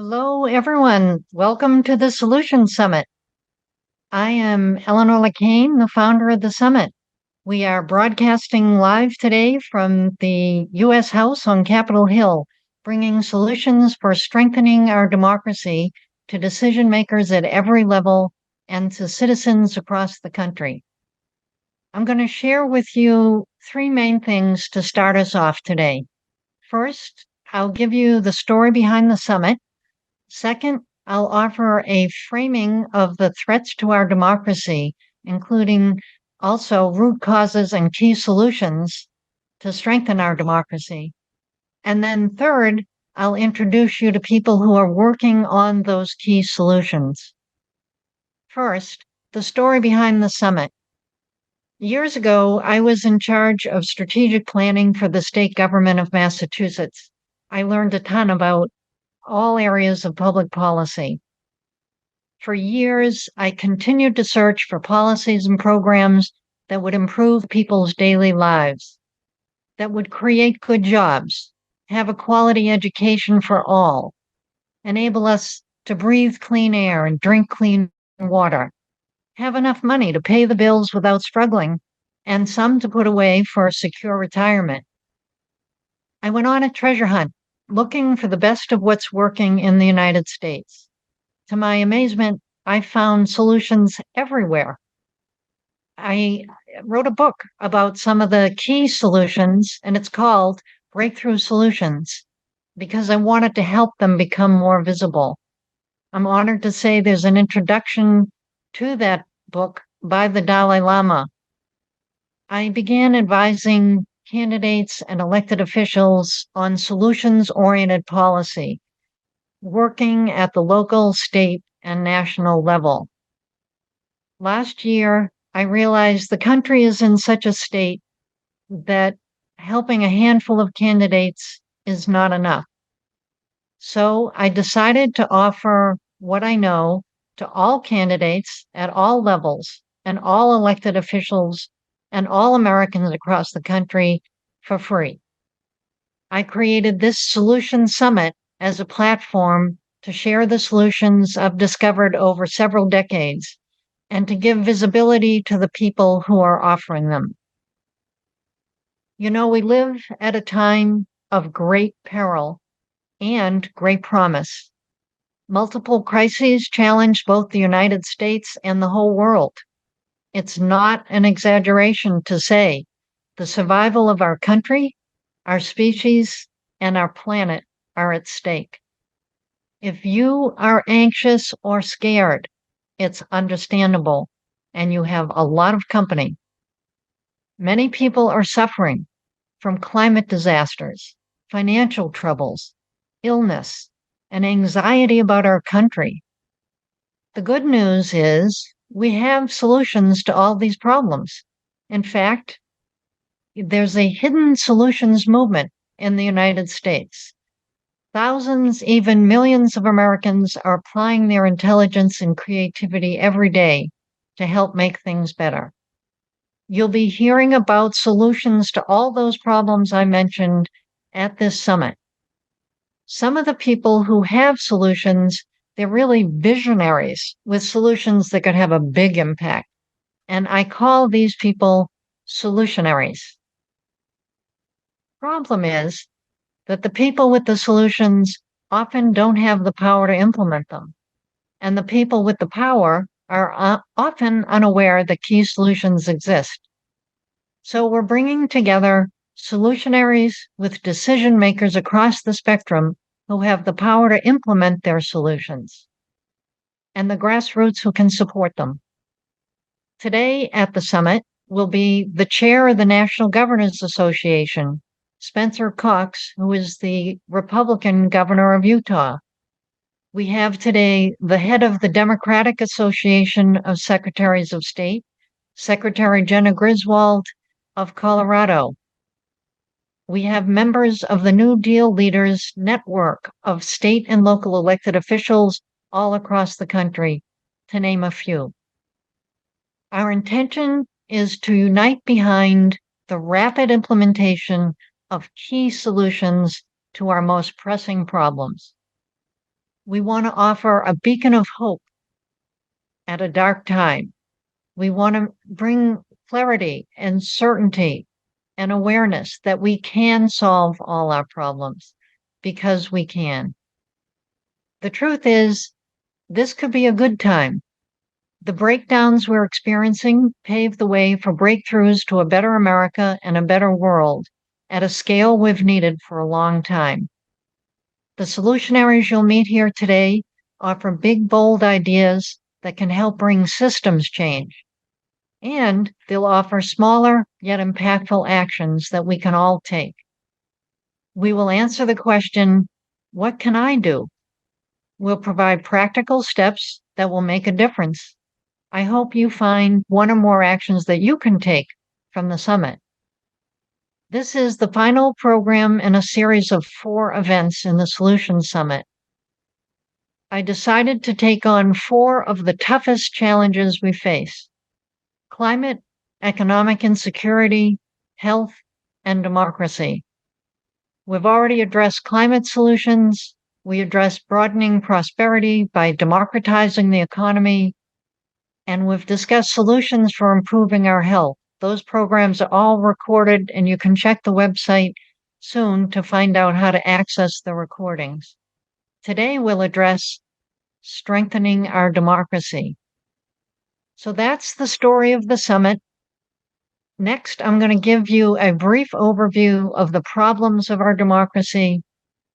Hello, everyone. Welcome to the Solution Summit. I am Eleanor LeCain, the founder of the summit. We are broadcasting live today from the U.S. House on Capitol Hill, bringing solutions for strengthening our democracy to decision makers at every level and to citizens across the country. I'm going to share with you three main things to start us off today. First, I'll give you the story behind the summit. Second, I'll offer a framing of the threats to our democracy, including also root causes and key solutions to strengthen our democracy. And then third, I'll introduce you to people who are working on those key solutions. First, the story behind the summit. Years ago, I was in charge of strategic planning for the state government of Massachusetts. I learned a ton about all areas of public policy. For years, I continued to search for policies and programs that would improve people's daily lives, that would create good jobs, have a quality education for all, enable us to breathe clean air and drink clean water, have enough money to pay the bills without struggling, and some to put away for a secure retirement. I went on a treasure hunt looking for the best of what's working in the United States. To my amazement, I found solutions everywhere. I wrote a book about some of the key solutions, and it's called Breakthrough Solutions because I wanted to help them become more visible. I'm honored to say there's an introduction to that book by the Dalai Lama. I began advising candidates and elected officials on solutions-oriented policy, working at the local, state, and national level. Last year, I realized the country is in such a state that helping a handful of candidates is not enough. So I decided to offer what I know to all candidates at all levels and all elected officials and all Americans across the country for free. I created this Solution Summit as a platform to share the solutions I've discovered over several decades and to give visibility to the people who are offering them. You know, we live at a time of great peril and great promise. Multiple crises challenge both the United States and the whole world. It's not an exaggeration to say the survival of our country, our species, and our planet are at stake. If you are anxious or scared, it's understandable, and you have a lot of company. Many people are suffering from climate disasters, financial troubles, illness, and anxiety about our country. The good news is we have solutions to all these problems. In fact, there's a hidden solutions movement in the United States. Thousands, even millions of Americans are applying their intelligence and creativity every day to help make things better. You'll be hearing about solutions to all those problems I mentioned at this summit. Some of the people who have solutions, they're really visionaries with solutions that could have a big impact. And I call these people solutionaries. Problem is that the people with the solutions often don't have the power to implement them. And the people with the power are often unaware that key solutions exist. So we're bringing together solutionaries with decision makers across the spectrum who have the power to implement their solutions, and the grassroots who can support them. Today at the summit will be the chair of the National Governors Association, Spencer Cox, who is the Republican governor of Utah. We have today the head of the Democratic Association of Secretaries of State, Secretary Jena Griswold of Colorado. We have members of the New Deal Leaders Network of state and local elected officials all across the country, to name a few. Our intention is to unite behind the rapid implementation of key solutions to our most pressing problems. We want to offer a beacon of hope at a dark time. We want to bring clarity and certainty and awareness that we can solve all our problems because we can. The truth is, this could be a good time. The breakdowns we're experiencing pave the way for breakthroughs to a better America and a better world at a scale we've needed for a long time. The solutionaries you'll meet here today offer big, bold ideas that can help bring systems change. And they'll offer smaller yet impactful actions that we can all take. We will answer the question, what can I do? We'll provide practical steps that will make a difference. I hope you find one or more actions that you can take from the summit. This is the final program in a series of 4 events in the Solution Summit. I decided to take on 4 of the toughest challenges we face: climate, economic insecurity, health, and democracy. We've already addressed climate solutions. We addressed broadening prosperity by democratizing the economy, and we've discussed solutions for improving our health. Those programs are all recorded, and you can check the website soon to find out how to access the recordings. Today, we'll address strengthening our democracy. So that's the story of the summit. Next, I'm going to give you a brief overview of the problems of our democracy,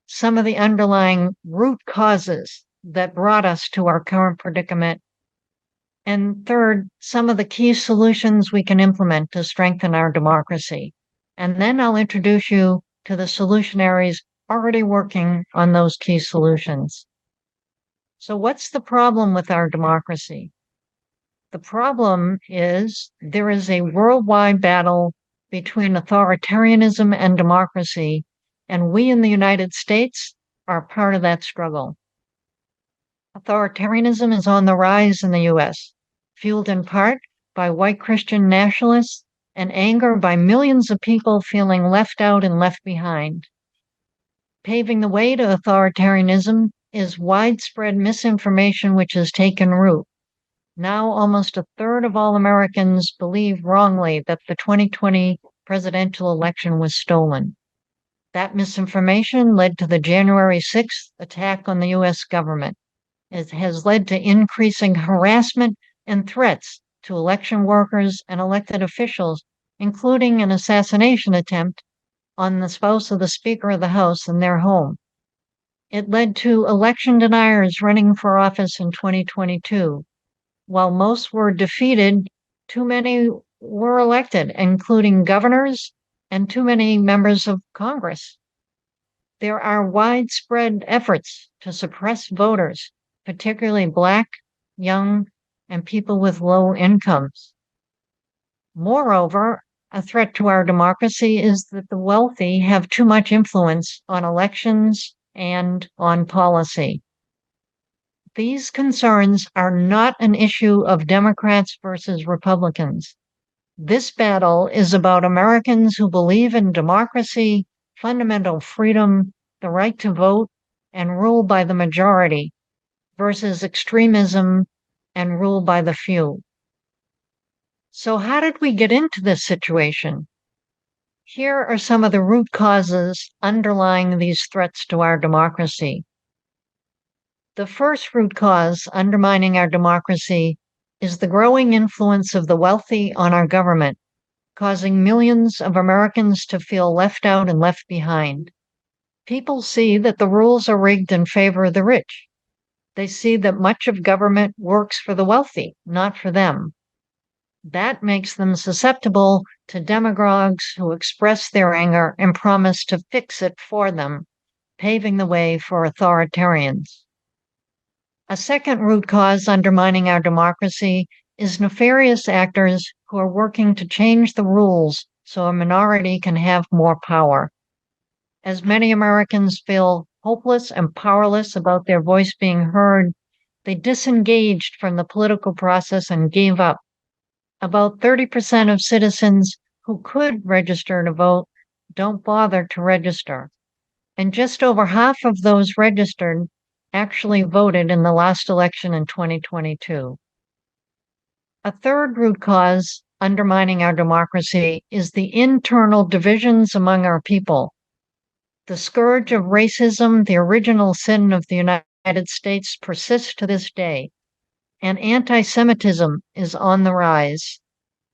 some of the underlying root causes that brought us to our current predicament, and third, some of the key solutions we can implement to strengthen our democracy. And then I'll introduce you to the solutionaries already working on those key solutions. So what's the problem with our democracy? The problem is there is a worldwide battle between authoritarianism and democracy, and we in the United States are part of that struggle. Authoritarianism is on the rise in the U.S., fueled in part by white Christian nationalists and anger by millions of people feeling left out and left behind. Paving the way to authoritarianism is widespread misinformation which has taken root. Now, almost a third of all Americans believe wrongly that the 2020 presidential election was stolen. That misinformation led to the January 6th attack on the U.S. government. It has led to increasing harassment and threats to election workers and elected officials, including an assassination attempt on the spouse of the Speaker of the House in their home. It led to election deniers running for office in 2022. While most were defeated, too many were elected, including governors and too many members of Congress. There are widespread efforts to suppress voters, particularly Black, young, and people with low incomes. Moreover, a threat to our democracy is that the wealthy have too much influence on elections and on policy. These concerns are not an issue of Democrats versus Republicans. This battle is about Americans who believe in democracy, fundamental freedom, the right to vote, and rule by the majority, versus extremism and rule by the few. So how did we get into this situation? Here are some of the root causes underlying these threats to our democracy. The first root cause undermining our democracy is the growing influence of the wealthy on our government, causing millions of Americans to feel left out and left behind. People see that the rules are rigged in favor of the rich. They see that much of government works for the wealthy, not for them. That makes them susceptible to demagogues who express their anger and promise to fix it for them, paving the way for authoritarians. A second root cause undermining our democracy is nefarious actors who are working to change the rules so a minority can have more power. As many Americans feel hopeless and powerless about their voice being heard, they disengaged from the political process and gave up. About 30% of citizens who could register to vote don't bother to register. And just over half of those registered actually voted in the last election in 2022. A third root cause undermining our democracy is the internal divisions among our people. The scourge of racism, the original sin of the United States, persists to this day, and anti-Semitism is on the rise.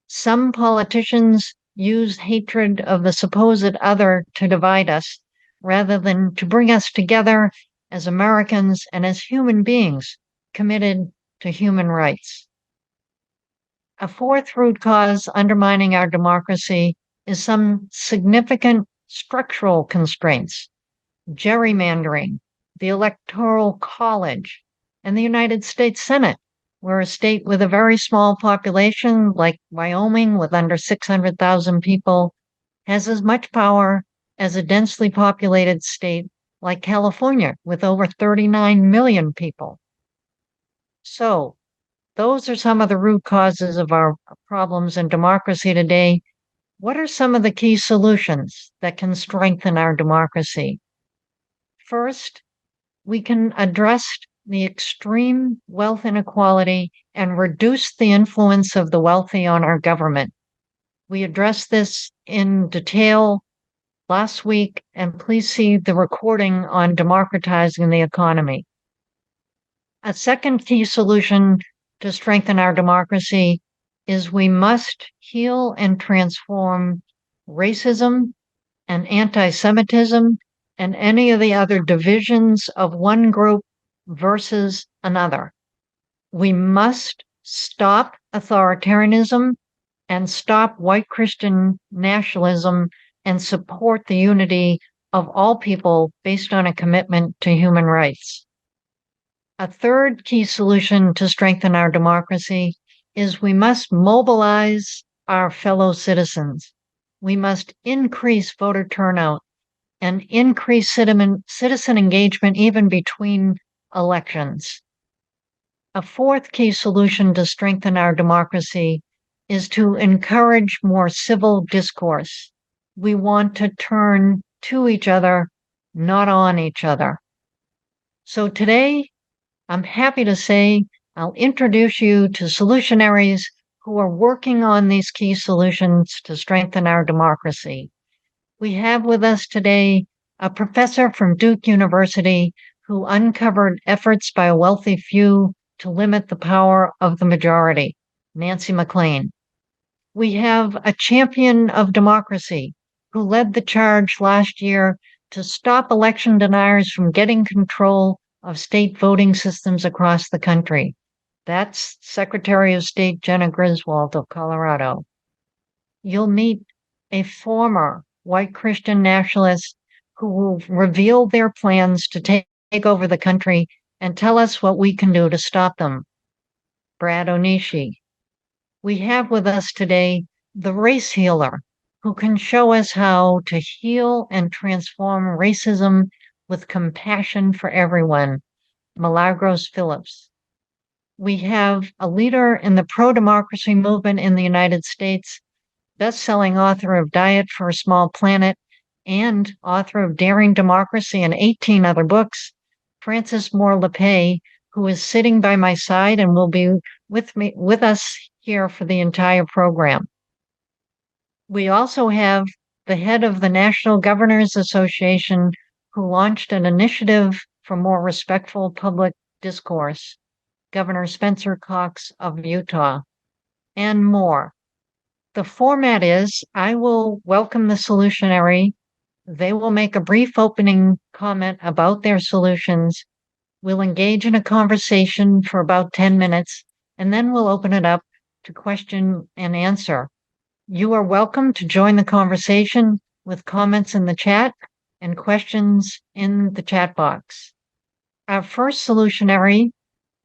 Some politicians use hatred of the supposed other to divide us, rather than to bring us together as Americans and as human beings committed to human rights. A fourth root cause undermining our democracy is some significant structural constraints: gerrymandering, the Electoral College, and the United States Senate, where a state with a very small population, like Wyoming with under 600,000 people, has as much power as a densely populated state like California with over 39 million people. So, those are some of the root causes of our problems in democracy today. What are some of the key solutions that can strengthen our democracy? First, we can address the extreme wealth inequality and reduce the influence of the wealthy on our government. We addressed this in detail last week, and please see the recording on democratizing the economy. A second key solution to strengthen our democracy is we must heal and transform racism and anti-Semitism and any of the other divisions of one group versus another. We must stop authoritarianism and stop white Christian nationalism and support the unity of all people based on a commitment to human rights. A third key solution to strengthen our democracy is we must mobilize our fellow citizens. We must increase voter turnout and increase citizen engagement even between elections. A fourth key solution to strengthen our democracy is to encourage more civil discourse. We want to turn to each other, not on each other. So today, I'm happy to say I'll introduce you to solutionaries who are working on these key solutions to strengthen our democracy. We have with us today a professor from Duke University who uncovered efforts by a wealthy few to limit the power of the majority, Nancy MacLean. We have a champion of democracy who led the charge last year to stop election deniers from getting control of state voting systems across the country. That's Secretary of State Jena Griswold of Colorado. You'll meet a former white Christian nationalist who will reveal their plans to take over the country and tell us what we can do to stop them, Brad Onishi. We have with us today the race healer who can show us how to heal and transform racism with compassion for everyone, Milagros Phillips. We have a leader in the pro-democracy movement in the United States, best-selling author of Diet for a Small Planet and author of Daring Democracy and 18 other books, Frances Moore LePay, who is sitting by my side and will be with us here for the entire program. We also have the head of the National Governors Association, who launched an initiative for more respectful public discourse, Governor Spencer Cox of Utah, and more. The format is I will welcome the solutionary. They will make a brief opening comment about their solutions. We'll engage in a conversation for about 10 minutes, and then we'll open it up to question and answer. You are welcome to join the conversation with comments in the chat and questions in the chat box. Our first solutionary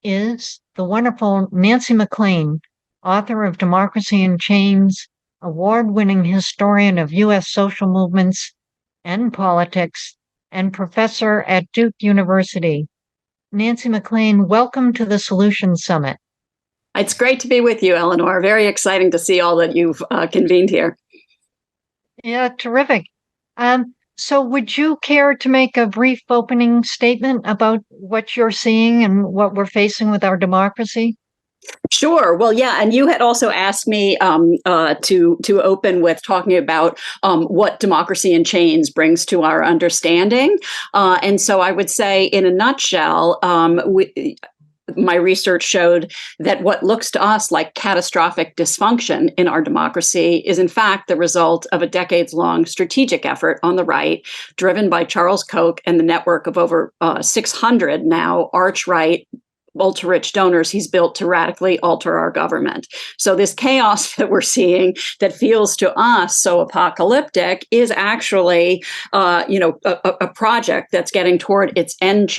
is the wonderful Nancy MacLean, author of Democracy in Chains, award-winning historian of U.S. social movements and politics, and professor at Duke University. Nancy MacLean, welcome to the Solution Summit. It's great to be with you, Eleanor. Very exciting to see all that you've convened here. Yeah, terrific. So, would you care to make a brief opening statement about what you're seeing and what we're facing with our democracy? Sure. Well, yeah, and you had also asked me to open with talking about what democracy in chains brings to our understanding, and so I would say, in a nutshell, my research showed that what looks to us like catastrophic dysfunction in our democracy is, in fact, the result of a decades-long strategic effort on the right, driven by Charles Koch and the network of over 600 now arch-right ultra-rich donors he's built to radically alter our government. So this chaos that we're seeing that feels to us so apocalyptic is actually, a project that's getting toward its end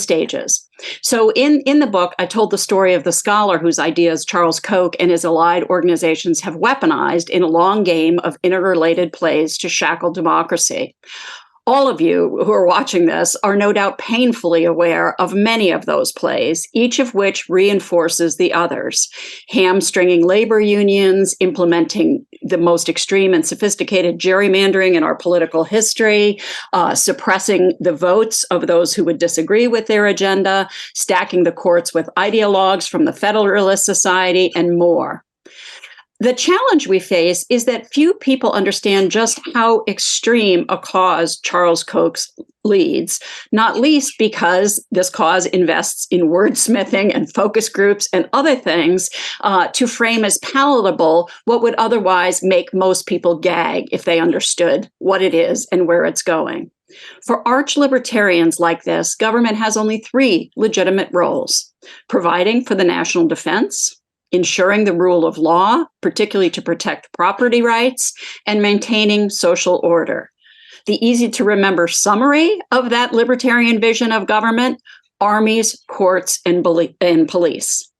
stages. So in the book, I told the story of the scholar whose ideas Charles Koch and his allied organizations have weaponized in a long game of interrelated plays to shackle democracy. All of you who are watching this are no doubt painfully aware of many of those plays, each of which reinforces the others. Hamstringing labor unions, implementing the most extreme and sophisticated gerrymandering in our political history, suppressing the votes of those who would disagree with their agenda, stacking the courts with ideologues from the Federalist Society, and more. The challenge we face is that few people understand just how extreme a cause Charles Koch leads, not least because this cause invests in wordsmithing and focus groups and other things to frame as palatable what would otherwise make most people gag if they understood what it is and where it's going. For arch libertarians like this, government has only three legitimate roles: providing for the national defense, ensuring the rule of law, particularly to protect property rights, and maintaining social order. The easy to remember summary of that libertarian vision of government: armies, courts, and police.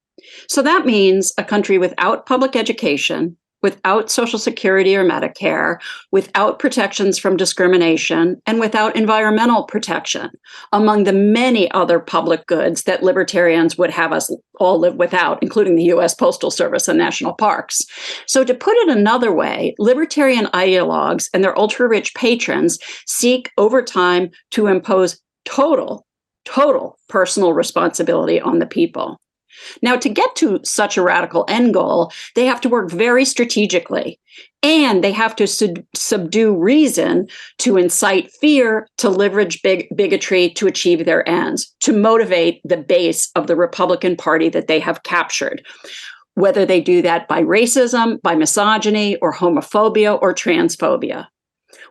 So that means a country without public education, without Social Security or Medicare, without protections from discrimination, and without environmental protection, among the many other public goods that libertarians would have us all live without, including the US Postal Service and national parks. So to put it another way, libertarian ideologues and their ultra-rich patrons seek over time to impose total personal responsibility on the people. Now, to get to such a radical end goal, they have to work very strategically, and they have to subdue reason to incite fear, to leverage bigotry to achieve their ends, to motivate the base of the Republican Party that they have captured, whether they do that by racism, by misogyny, or homophobia, or transphobia.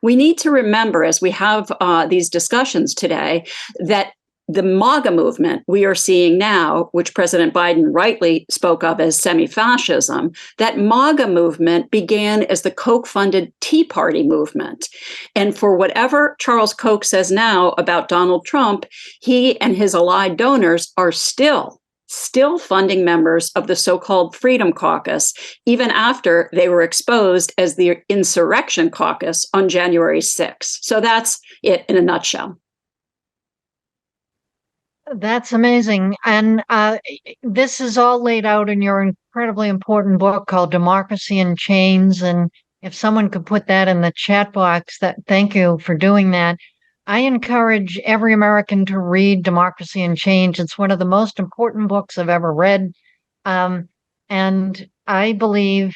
We need to remember, as we have these discussions today, that the MAGA movement we are seeing now, which President Biden rightly spoke of as semi-fascism, that MAGA movement began as the Koch-funded Tea Party movement. And for whatever Charles Koch says now about Donald Trump, he and his allied donors are still funding members of the so-called Freedom Caucus, even after they were exposed as the Insurrection Caucus on January 6th. So that's it in a nutshell. That's amazing. And this is all laid out in your incredibly important book called Democracy in Chains. And if someone could put that in the chat box, that thank you for doing that. I encourage every American to read Democracy in Change. It's one of the most important books I've ever read. And I believe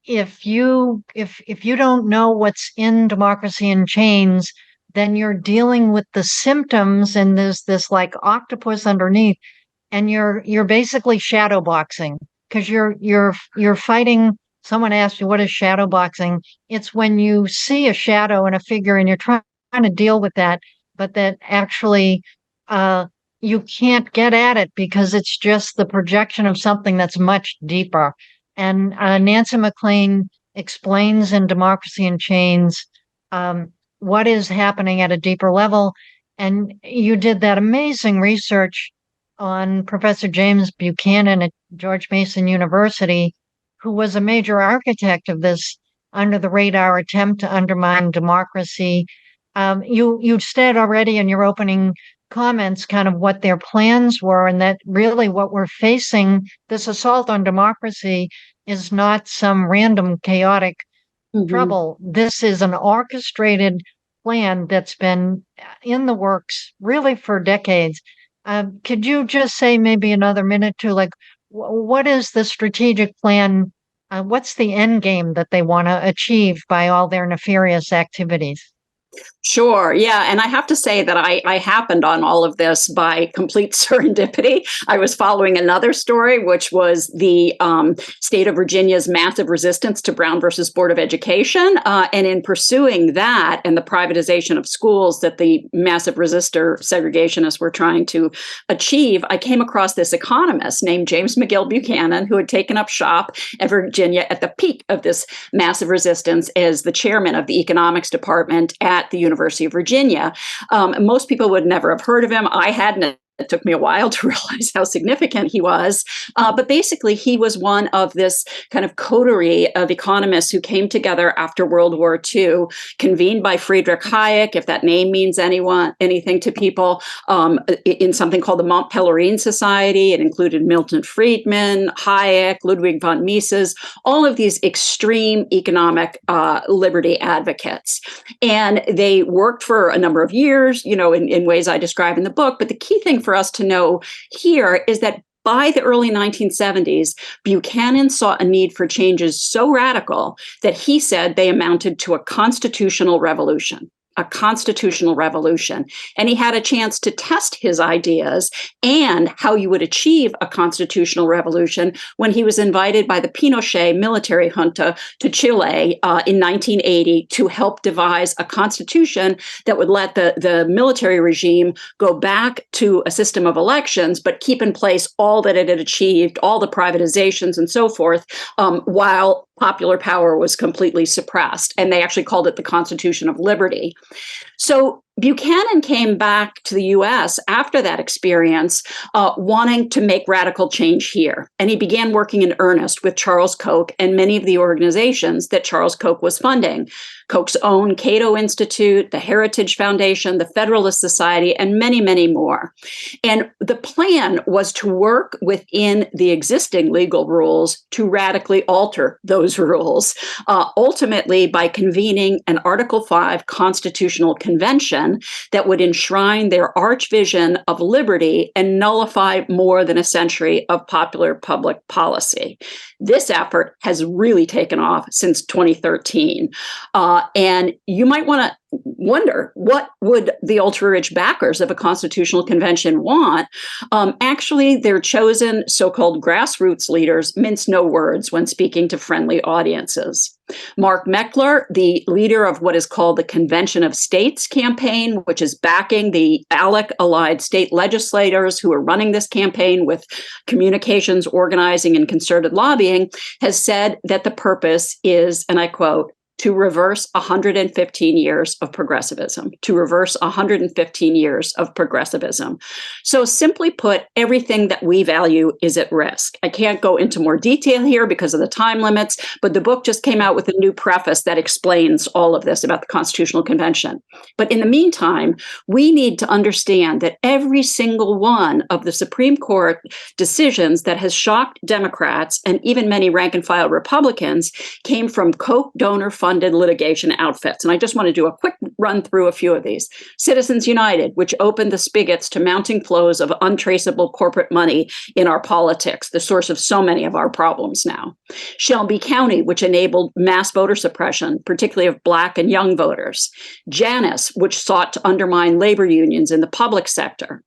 if you don't know what's in Democracy in Chains, then you're dealing with the symptoms, and there's this like octopus underneath, and you're basically shadow boxing, because you're fighting. Someone asked you, what is shadow boxing? It's when you see a shadow and a figure and you're trying to deal with that, but that actually you can't get at it because it's just the projection of something that's much deeper. And Nancy MacLean explains in Democracy in Chains what is happening at a deeper level. And you did that amazing research on Professor James Buchanan at George Mason University, who was a major architect of this under the radar attempt to undermine democracy. You said already in your opening comments kind of what their plans were, and that really what we're facing, this assault on democracy, is not some random chaotic Mhm. trouble. This is an orchestrated plan that's been in the works really for decades. Could you just say maybe another minute to like, what is the strategic plan? What's the end game that they want to achieve by all their nefarious activities? Sure. Yeah. And I have to say that I happened on all of this by complete serendipity. I was following another story, which was the state of Virginia's massive resistance to Brown versus Board of Education. And in pursuing that and the privatization of schools that the massive resistor segregationists were trying to achieve, I came across this economist named James McGill Buchanan, who had taken up shop at Virginia at the peak of this massive resistance as the chairman of the economics department at the University of Virginia. Most people would never have heard of him. I hadn't. It took me a while to realize how significant he was. But basically, he was one of this kind of coterie of economists who came together after World War II, convened by Friedrich Hayek, if that name means anything to people, in something called the Mont Pelerin Society. It included Milton Friedman, Hayek, Ludwig von Mises, all of these extreme economic liberty advocates. And they worked for a number of years, in ways I describe in the book. But the key thing for us to know here is that by the early 1970s, Buchanan saw a need for changes so radical that he said they amounted to a constitutional revolution. A constitutional revolution. And he had a chance to test his ideas and how you would achieve a constitutional revolution when he was invited by the Pinochet military junta to Chile in 1980 to help devise a constitution that would let the military regime go back to a system of elections, but keep in place all that it had achieved, all the privatizations and so forth, while popular power was completely suppressed. And they actually called it the Constitution of Liberty. So Buchanan came back to the US after that experience, wanting to make radical change here. And he began working in earnest with Charles Koch and many of the organizations that Charles Koch was funding. Koch's own Cato Institute, the Heritage Foundation, the Federalist Society, and many, many more. And the plan was to work within the existing legal rules to radically alter those rules, ultimately by convening an Article 5 constitutional convention that would enshrine their arch vision of liberty and nullify more than a century of popular public policy. This effort has really taken off since 2013. And you might want to wonder, what would the ultra-rich backers of a constitutional convention want? Actually, their chosen so-called grassroots leaders mince no words when speaking to friendly audiences. Mark Meckler, the leader of what is called the Convention of States campaign, which is backing the ALEC-allied state legislators who are running this campaign with communications, organizing, and concerted lobbying, has said that the purpose is, and I quote, to reverse 115 years of progressivism, to reverse 115 years of progressivism. So simply put, everything that we value is at risk. I can't go into more detail here because of the time limits, but the book just came out with a new preface that explains all of this about the Constitutional Convention. But in the meantime, we need to understand that every single one of the Supreme Court decisions that has shocked Democrats and even many rank and file Republicans came from Koch donor funded litigation outfits. And I just want to do a quick run through a few of these. Citizens United, which opened the spigots to mounting flows of untraceable corporate money in our politics, the source of so many of our problems now. Shelby County, which enabled mass voter suppression, particularly of Black and young voters. Janus, which sought to undermine labor unions in the public sector.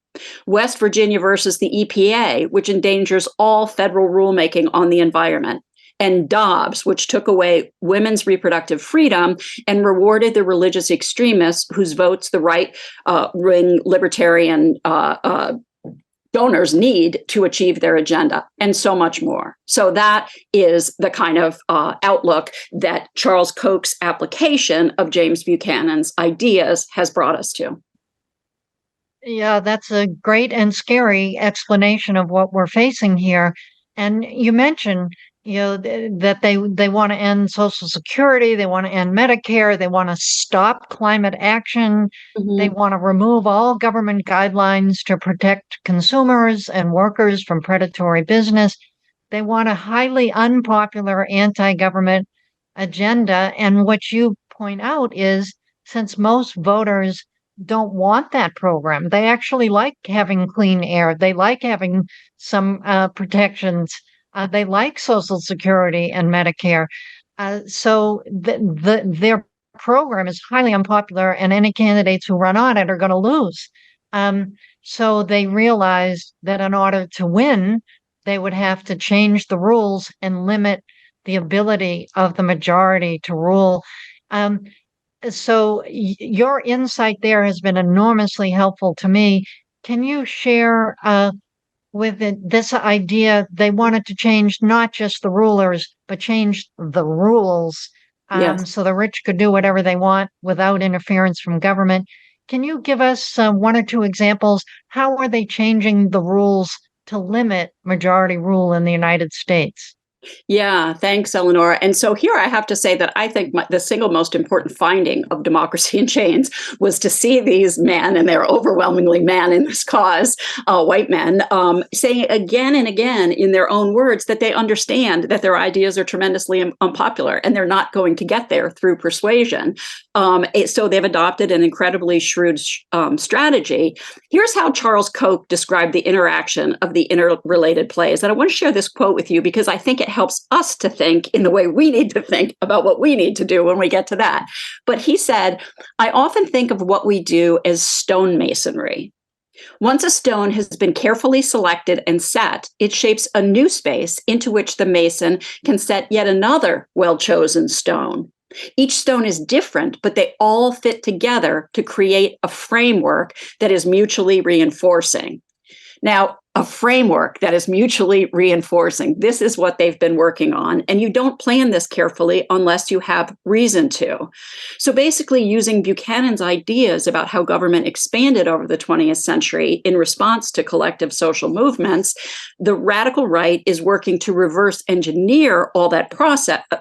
West Virginia versus the EPA, which endangers all federal rulemaking on the environment. And Dobbs, which took away women's reproductive freedom and rewarded the religious extremists whose votes the right-wing libertarian donors need to achieve their agenda, and so much more. So that is the kind of outlook that Charles Koch's application of James Buchanan's ideas has brought us to. Yeah, that's a great and scary explanation of what we're facing here. And you mentioned, that they want to end Social Security, they want to end Medicare, they want to stop climate action, they want to remove all government guidelines to protect consumers and workers from predatory business. They want a highly unpopular anti-government agenda. And what you point out is, since most voters don't want that program, they actually like having clean air, they like having some protections, they like Social Security and Medicare. So their program is highly unpopular, and any candidates who run on it are going to lose. Um, so they realized that in order to win, they would have to change the rules and limit the ability of the majority to rule. Um, so your insight there has been enormously helpful to me. Can you share with this idea they wanted to change not just the rulers, but change the rules, Yes. so the rich could do whatever they want without interference from government? Can you give us one or two examples? How are they changing the rules to limit majority rule in the United States? Yeah, thanks, Eleanor. And so here I have to say that I think the single most important finding of Democracy in Chains was to see these men, and they're overwhelmingly men in this cause, white men, saying again and again in their own words that they understand that their ideas are tremendously unpopular and they're not going to get there through persuasion. So they've adopted an incredibly shrewd strategy. Here's how Charles Koch described the interaction of the interrelated plays. And I want to share this quote with you because I think it helps us to think in the way we need to think about what we need to do when we get to that. But he said, I often think of what we do as stonemasonry. Once a stone has been carefully selected and set, it shapes a new space into which the mason can set yet another well-chosen stone. Each stone is different, but they all fit together to create a framework that is mutually reinforcing. Now, a framework that is mutually reinforcing. This is what they've been working on. And you don't plan this carefully unless you have reason to. So basically, using Buchanan's ideas about how government expanded over the 20th century in response to collective social movements, the radical right is working to reverse engineer all that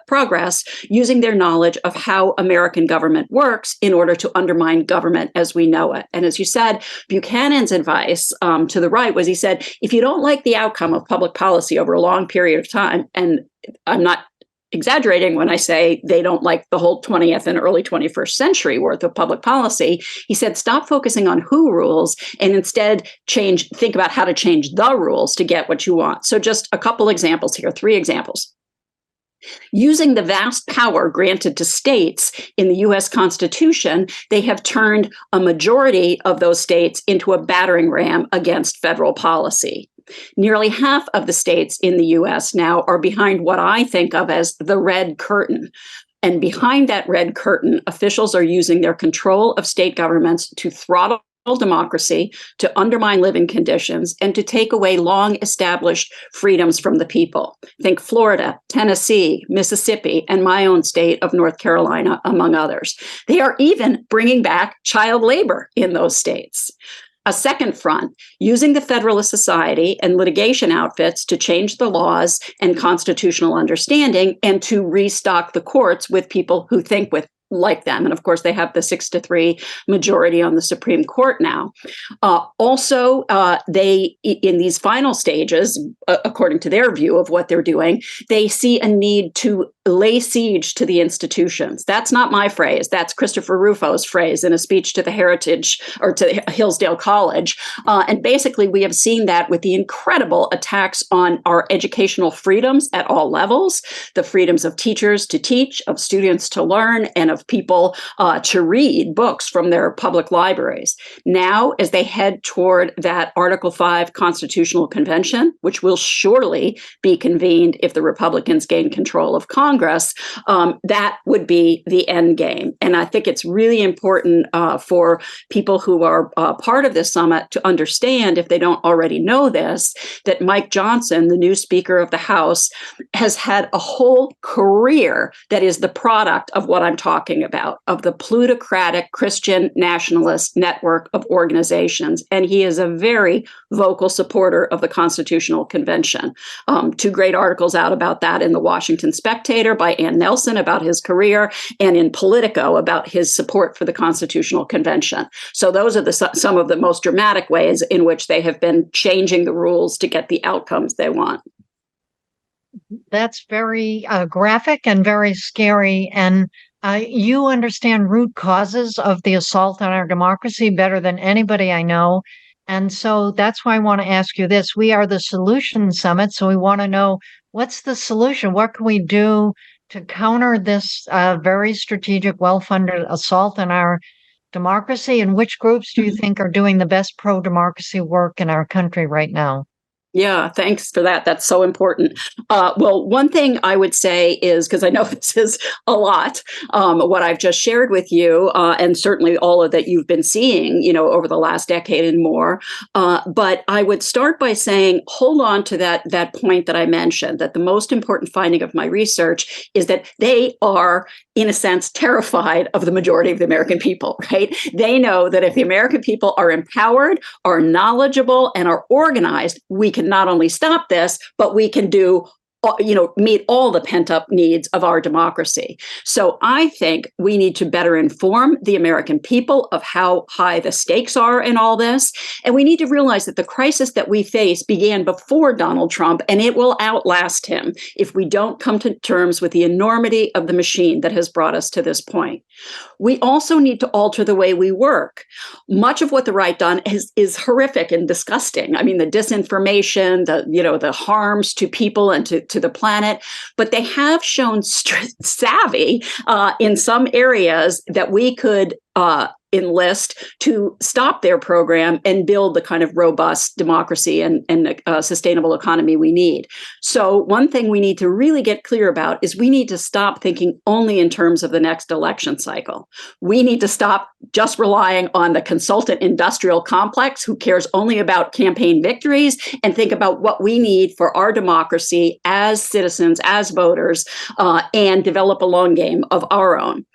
progress using their knowledge of how American government works in order to undermine government as we know it. And as you said, Buchanan's advice to the right was, he said, if you don't like the outcome of public policy over a long period of time, and I'm not exaggerating when I say they don't like the whole 20th and early 21st century worth of public policy, he said, stop focusing on who rules and instead think about how to change the rules to get what you want. So just a couple examples here, 3 examples. Using the vast power granted to states in the US Constitution, they have turned a majority of those states into a battering ram against federal policy. Nearly half of the states in the US now are behind what I think of as the red curtain. And behind that red curtain, officials are using their control of state governments to throttle democracy, to undermine living conditions, and to take away long established freedoms from the people. Think Florida, Tennessee, Mississippi, and my own state of North Carolina, among others. They are even bringing back child labor in those states. A second front, using the Federalist Society and litigation outfits to change the laws and constitutional understanding and to restock the courts with people who think like them. And of course, they have the 6-3 majority on the Supreme Court now. Also, they, in these final stages, according to their view of what they're doing, they see a need to lay siege to the institutions. That's not my phrase. That's Christopher Rufo's phrase in a speech to the Heritage or to Hillsdale College. And basically, we have seen that with the incredible attacks on our educational freedoms at all levels, the freedoms of teachers to teach, of students to learn, and of people to read books from their public libraries. Now, as they head toward that Article 5 Constitutional Convention, which will surely be convened if the Republicans gain control of Congress, that would be the end game. And I think it's really important for people who are part of this summit to understand, if they don't already know this, that Mike Johnson, the new Speaker of the House, has had a whole career that is the product of what I'm talking about, of the plutocratic Christian nationalist network of organizations. And he is a very vocal supporter of the Constitutional Convention. 2 great articles out about that in the Washington Spectator by Ann Nelson about his career, and in Politico about his support for the Constitutional Convention. So those are some of the most dramatic ways in which they have been changing the rules to get the outcomes they want. That's very graphic and very scary. And you understand root causes of the assault on our democracy better than anybody I know. And so that's why I want to ask you this. We are the Solution Summit, so we want to know what's the solution? What can we do to counter this very strategic, well funded assault on our democracy? And which groups do you think are doing the best pro democracy work in our country right now? Yeah, thanks for that. That's so important. Well, one thing I would say is, because I know this is a lot, what I've just shared with you, and certainly all of that you've been seeing, over the last decade and more. But I would start by saying, hold on to that point that I mentioned, that the most important finding of my research is that they are, in a sense, terrified of the majority of the American people, right? They know that if the American people are empowered, are knowledgeable, and are organized, we can not only stop this, but we can meet all the pent-up needs of our democracy. So I think we need to better inform the American people of how high the stakes are in all this. And we need to realize that the crisis that we face began before Donald Trump, and it will outlast him if we don't come to terms with the enormity of the machine that has brought us to this point. We also need to alter the way we work. Much of what the right done is horrific and disgusting. I mean, the disinformation, the harms to people and to the planet, but they have shown savvy in some areas that we could enlist to stop their program and build the kind of robust democracy and sustainable economy we need. So one thing we need to really get clear about is we need to stop thinking only in terms of the next election cycle. We need to stop just relying on the consultant industrial complex who cares only about campaign victories and think about what we need for our democracy as citizens, as voters, and develop a long game of our own.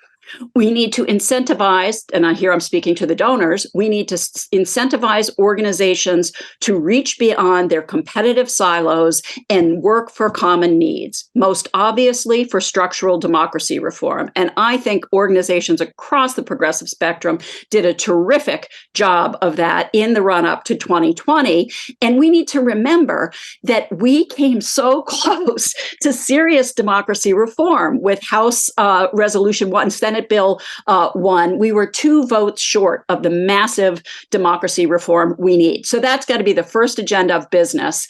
We need to incentivize, and here I'm speaking to the donors, we need to incentivize organizations to reach beyond their competitive silos and work for common needs, most obviously for structural democracy reform. And I think organizations across the progressive spectrum did a terrific job of that in the run-up to 2020. And we need to remember that we came so close to serious democracy reform with House Resolution 1, Senate Bill 1. We were 2 votes short of the massive democracy reform we need. So that's got to be the first agenda of business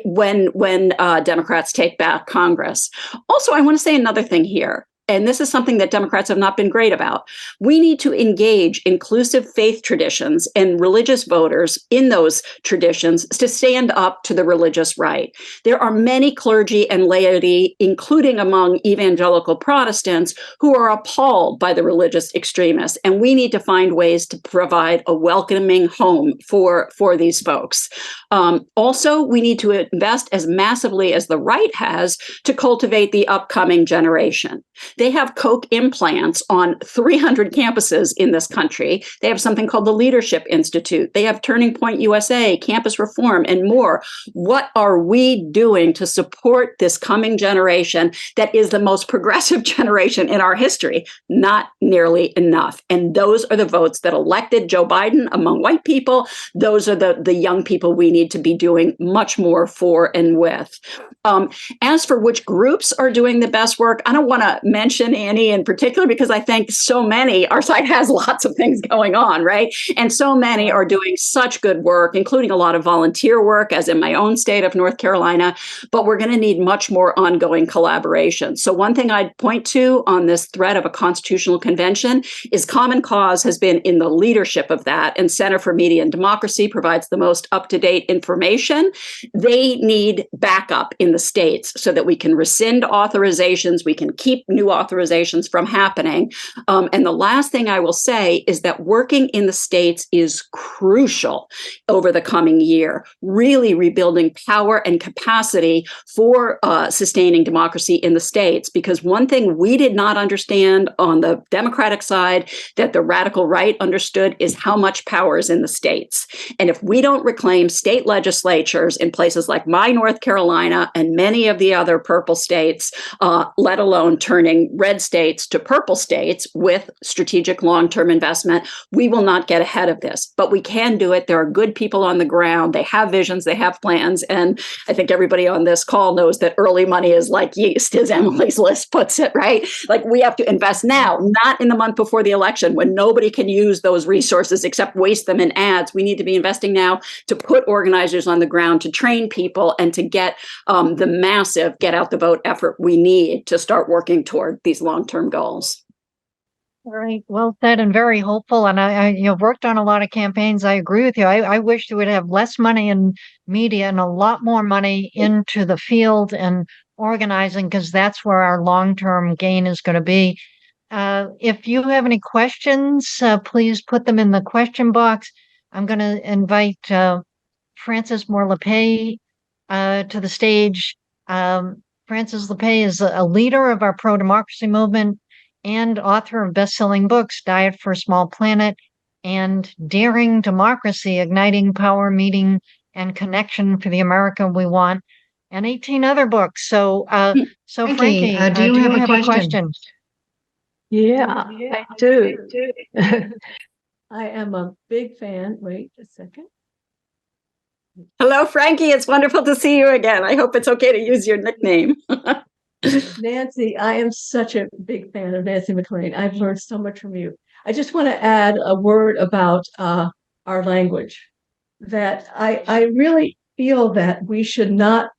when Democrats take back Congress. Also, I want to say another thing here. And this is something that Democrats have not been great about. We need to engage inclusive faith traditions and religious voters in those traditions to stand up to the religious right. There are many clergy and laity, including among evangelical Protestants, who are appalled by the religious extremists. And we need to find ways to provide a welcoming home for these folks. Also, we need to invest as massively as the right has to cultivate the upcoming generation. They have Koch implants on 300 campuses in this country. They have something called the Leadership Institute. They have Turning Point USA, campus reform, and more. What are we doing to support this coming generation that is the most progressive generation in our history? Not nearly enough. And those are the votes that elected Joe Biden among white people. Those are the young people we need to be doing much more for and with. As for which groups are doing the best work, I don't want to mention any in particular because I think so many, our site has lots of things going on, right? And so many are doing such good work, including a lot of volunteer work, as in my own state of North Carolina, but we're going to need much more ongoing collaboration. So one thing I'd point to on this thread of a constitutional convention is Common Cause has been in the leadership of that, and Center for Media and Democracy provides the most up-to-date information. They need backup in the states so that we can rescind authorizations, we can keep new authorizations from happening. And the last thing I will say is that working in the states is crucial over the coming year, really rebuilding power and capacity for sustaining democracy in the states. Because one thing we did not understand on the Democratic side that the radical right understood is how much power is in the states. And if we don't reclaim state legislatures in places like my North Carolina and many of the other purple states, let alone turning red states to purple states with strategic long-term investment, we will not get ahead of this. But we can do it. There are good people on the ground. They have visions. They have plans. And I think everybody on this call knows that early money is like yeast, as Emily's list puts it, right? Like we have to invest now, not in the month before the election when nobody can use those resources except waste them in ads. We need to be investing now to put organizers on the ground, to train people, and to get the massive get out the vote effort we need to start working toward these long-term goals. All right. Well said and very hopeful. And I worked on a lot of campaigns. I agree with you. I wish we would have less money in media and a lot more money into the field and organizing, because that's where our long-term gain is going to be. If you have any questions, please put them in the question box. I'm going to invite Frances Moore-Lepay to the stage. Frances Lepay is a leader of our pro-democracy movement and author of best-selling books, Diet for a Small Planet and Daring Democracy, Igniting Power, Meeting, and Connection for the America We Want, and 18 other books. So Frankie, do you have a question? Yeah, I do. I am a big fan. Wait a second. Hello, Frankie. It's wonderful to see you again. I hope it's okay to use your nickname. Nancy, I am such a big fan of Nancy MacLean. I've learned so much from you. I just want to add a word about our language, that I really feel that we should not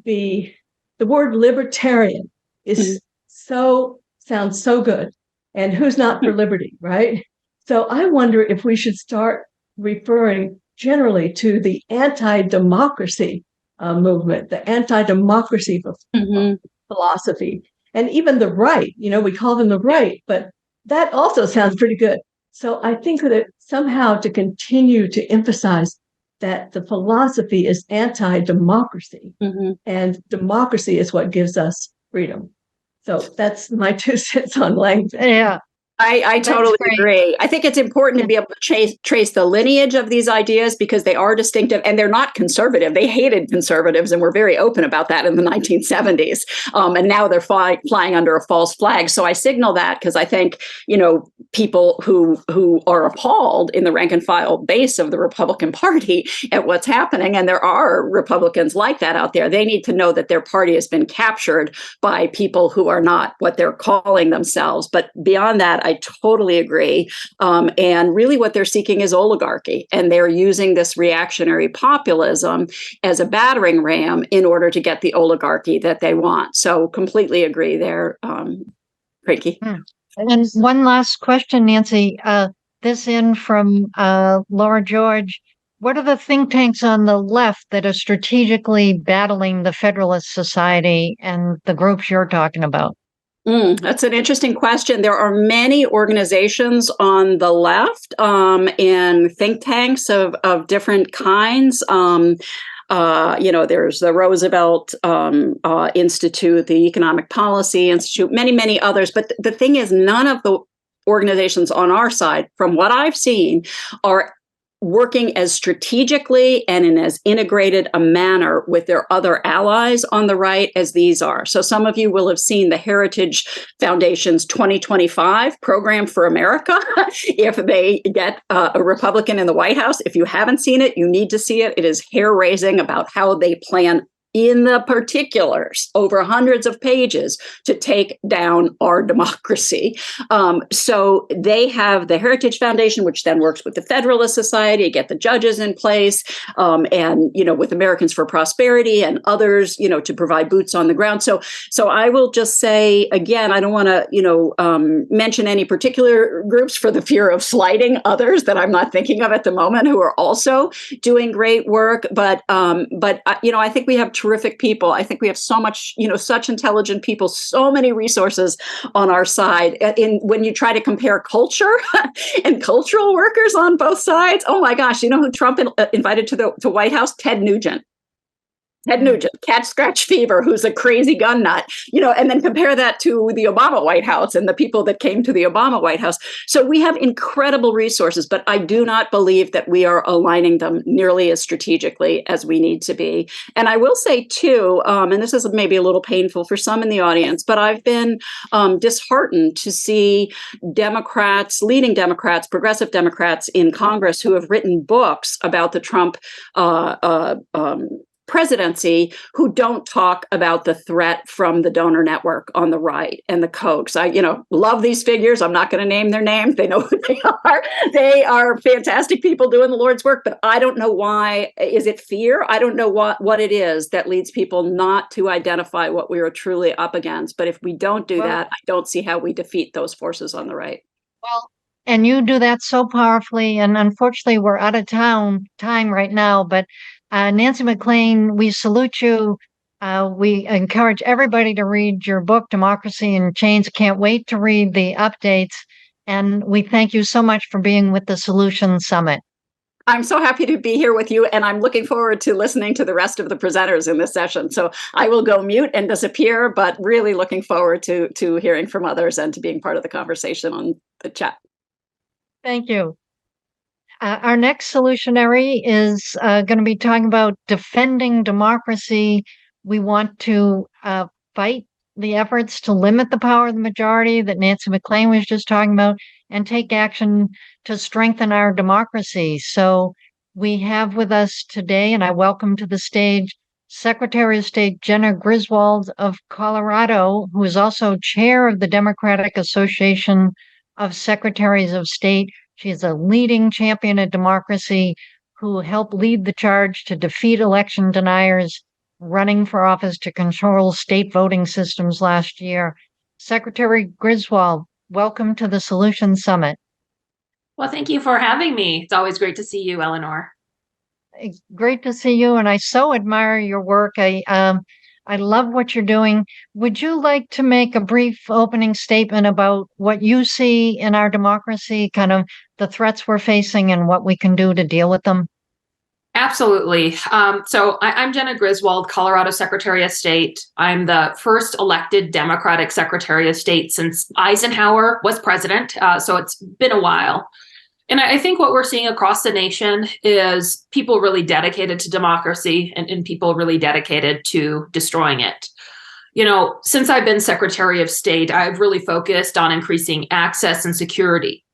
be, the word libertarian is sounds so good. And who's not for liberty, right? So I wonder if we should start referring generally to the anti-democracy movement, the anti-democracy philosophy, and even the right. We call them the right, but that also sounds pretty good. So I think that somehow to continue to emphasize that the philosophy is anti-democracy, and democracy is what gives us freedom. So that's my 2 cents on language. Yeah. I totally agree. I think it's important to be able to trace the lineage of these ideas, because they are distinctive and they're not conservative. They hated conservatives and were very open about that in the 1970s. And now they're flying under a false flag. So I signal that because I think, people who are appalled in the rank and file base of the Republican Party at what's happening, and there are Republicans like that out there, they need to know that their party has been captured by people who are not what they're calling themselves. But beyond that, I totally agree. And really what they're seeking is oligarchy. And they're using this reactionary populism as a battering ram in order to get the oligarchy that they want. So completely agree there, Frankie. And one last question, Nancy. This in from Laura George. What are the think tanks on the left that are strategically battling the Federalist Society and the groups you're talking about? That's an interesting question. There are many organizations on the left and think tanks of different kinds. There's the Roosevelt Institute, the Economic Policy Institute, many, many others. But the thing is, none of the organizations on our side, from what I've seen, are working as strategically and in as integrated a manner with their other allies on the right as these are. So some of you will have seen the Heritage Foundation's 2025 Program for America. If they get a Republican in the White House, if you haven't seen it, you need to see it. It is hair-raising about how they plan in the particulars, over hundreds of pages, to take down our democracy. So they have the Heritage Foundation, which then works with the Federalist Society to get the judges in place, and with Americans for Prosperity and others, to provide boots on the ground. So I will just say again, I don't want to mention any particular groups for the fear of slighting others that I'm not thinking of at the moment who are also doing great work. But I think we have terrific people. I think we have so much, such intelligent people, so many resources on our side. When you try to compare culture and cultural workers on both sides, oh my gosh, who Trump invited to the White House? Ted Nugent. Ted Nugent, catch scratch fever, who's a crazy gun nut, and then compare that to the Obama White House and the people that came to the Obama White House. So we have incredible resources, but I do not believe that we are aligning them nearly as strategically as we need to be. And I will say too, and this is maybe a little painful for some in the audience, but I've been disheartened to see Democrats, leading Democrats, progressive Democrats in Congress who have written books about the Trump presidency who don't talk about the threat from the donor network on the right and the Kochs. I, love these figures. I'm not going to name their names. They know who they are. They are fantastic people doing the Lord's work, but I don't know why. Is it fear? I don't know what it is that leads people not to identify what we are truly up against. But if we don't do that, I don't see how we defeat those forces on the right. Well, and you do that so powerfully. And unfortunately, we're out of time right now, but Nancy MacLean, we salute you. We encourage everybody to read your book, Democracy in Chains. Can't wait to read the updates. And we thank you so much for being with the Solution Summit. I'm so happy to be here with you, and I'm looking forward to listening to the rest of the presenters in this session. So I will go mute and disappear, but really looking forward to hearing from others and to being part of the conversation on the chat. Thank you. Our next solutionary is going to be talking about defending democracy. We want to fight the efforts to limit the power of the majority that Nancy MacLean was just talking about and take action to strengthen our democracy. So we have with us today, and I welcome to the stage, Secretary of State Jena Griswold of Colorado, who is also chair of the Democratic Association of Secretaries of State. She is a leading champion of democracy who helped lead the charge to defeat election deniers running for office to control state voting systems last year. Secretary Griswold, welcome to the Solution Summit. Well, thank you for having me. It's always great to see you, Eleanor. It's great to see you, and I so admire your work. I love what you're doing. Would you like to make a brief opening statement about what you see in our democracy, kind of the threats we're facing and what we can do to deal with them? Absolutely. So I'm Jena Griswold, Colorado Secretary of State. I'm the first elected Democratic Secretary of State since Eisenhower was president. So it's been a while. And I think what we're seeing across the nation is people really dedicated to democracy and people really dedicated to destroying it. Since I've been Secretary of State, I've really focused on increasing access and security.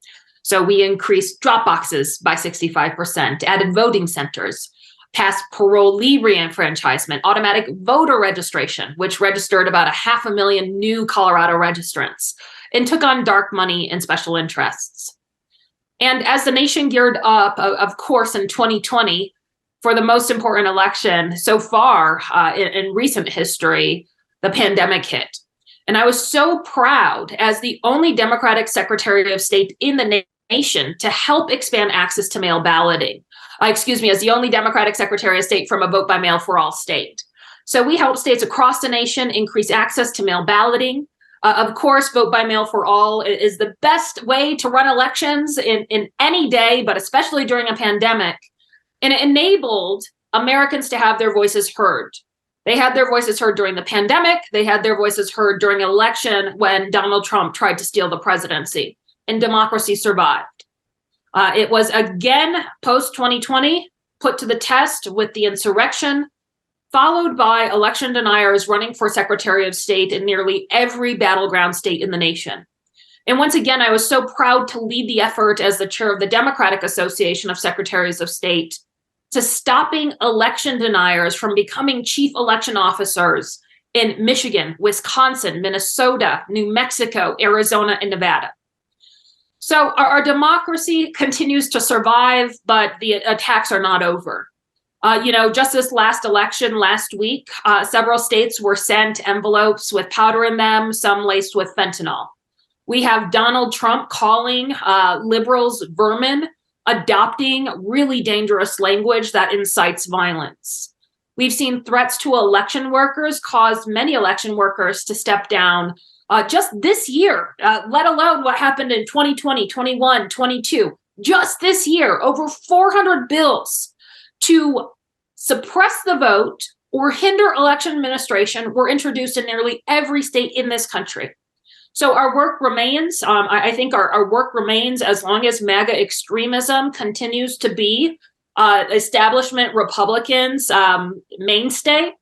So we increased drop boxes by 65%, added voting centers, passed parolee reenfranchisement, automatic voter registration, which registered about 500,000 new Colorado registrants, and took on dark money and special interests. And as the nation geared up, of course, in 2020, for the most important election so far in recent history, the pandemic hit. And I was so proud as the only Democratic Secretary of State in the nation to help expand access to mail balloting. As the only Democratic Secretary of State from a vote by mail for all state. So we help states across the nation increase access to mail balloting. Of course, vote by mail for all is the best way to run elections in any day, but especially during a pandemic. And it enabled Americans to have their voices heard. They had their voices heard during the pandemic. They had their voices heard during an election when Donald Trump tried to steal the presidency, and democracy survived. It was again post-2020 put to the test with the insurrection, followed by election deniers running for Secretary of State in nearly every battleground state in the nation. And once again, I was so proud to lead the effort as the chair of the Democratic Association of Secretaries of State to stopping election deniers from becoming chief election officers in Michigan, Wisconsin, Minnesota, New Mexico, Arizona, and Nevada. So our democracy continues to survive, but the attacks are not over. Just this last election last week, several states were sent envelopes with powder in them, some laced with fentanyl. We have Donald Trump calling liberals vermin, adopting really dangerous language that incites violence. We've seen threats to election workers cause many election workers to step down just this year, let alone what happened in 2020, 21, 22. Just this year, over 400 bills to suppress the vote or hinder election administration were introduced in nearly every state in this country. So our work remains. I think our work remains as long as MAGA extremism continues to be establishment Republicans' mainstay.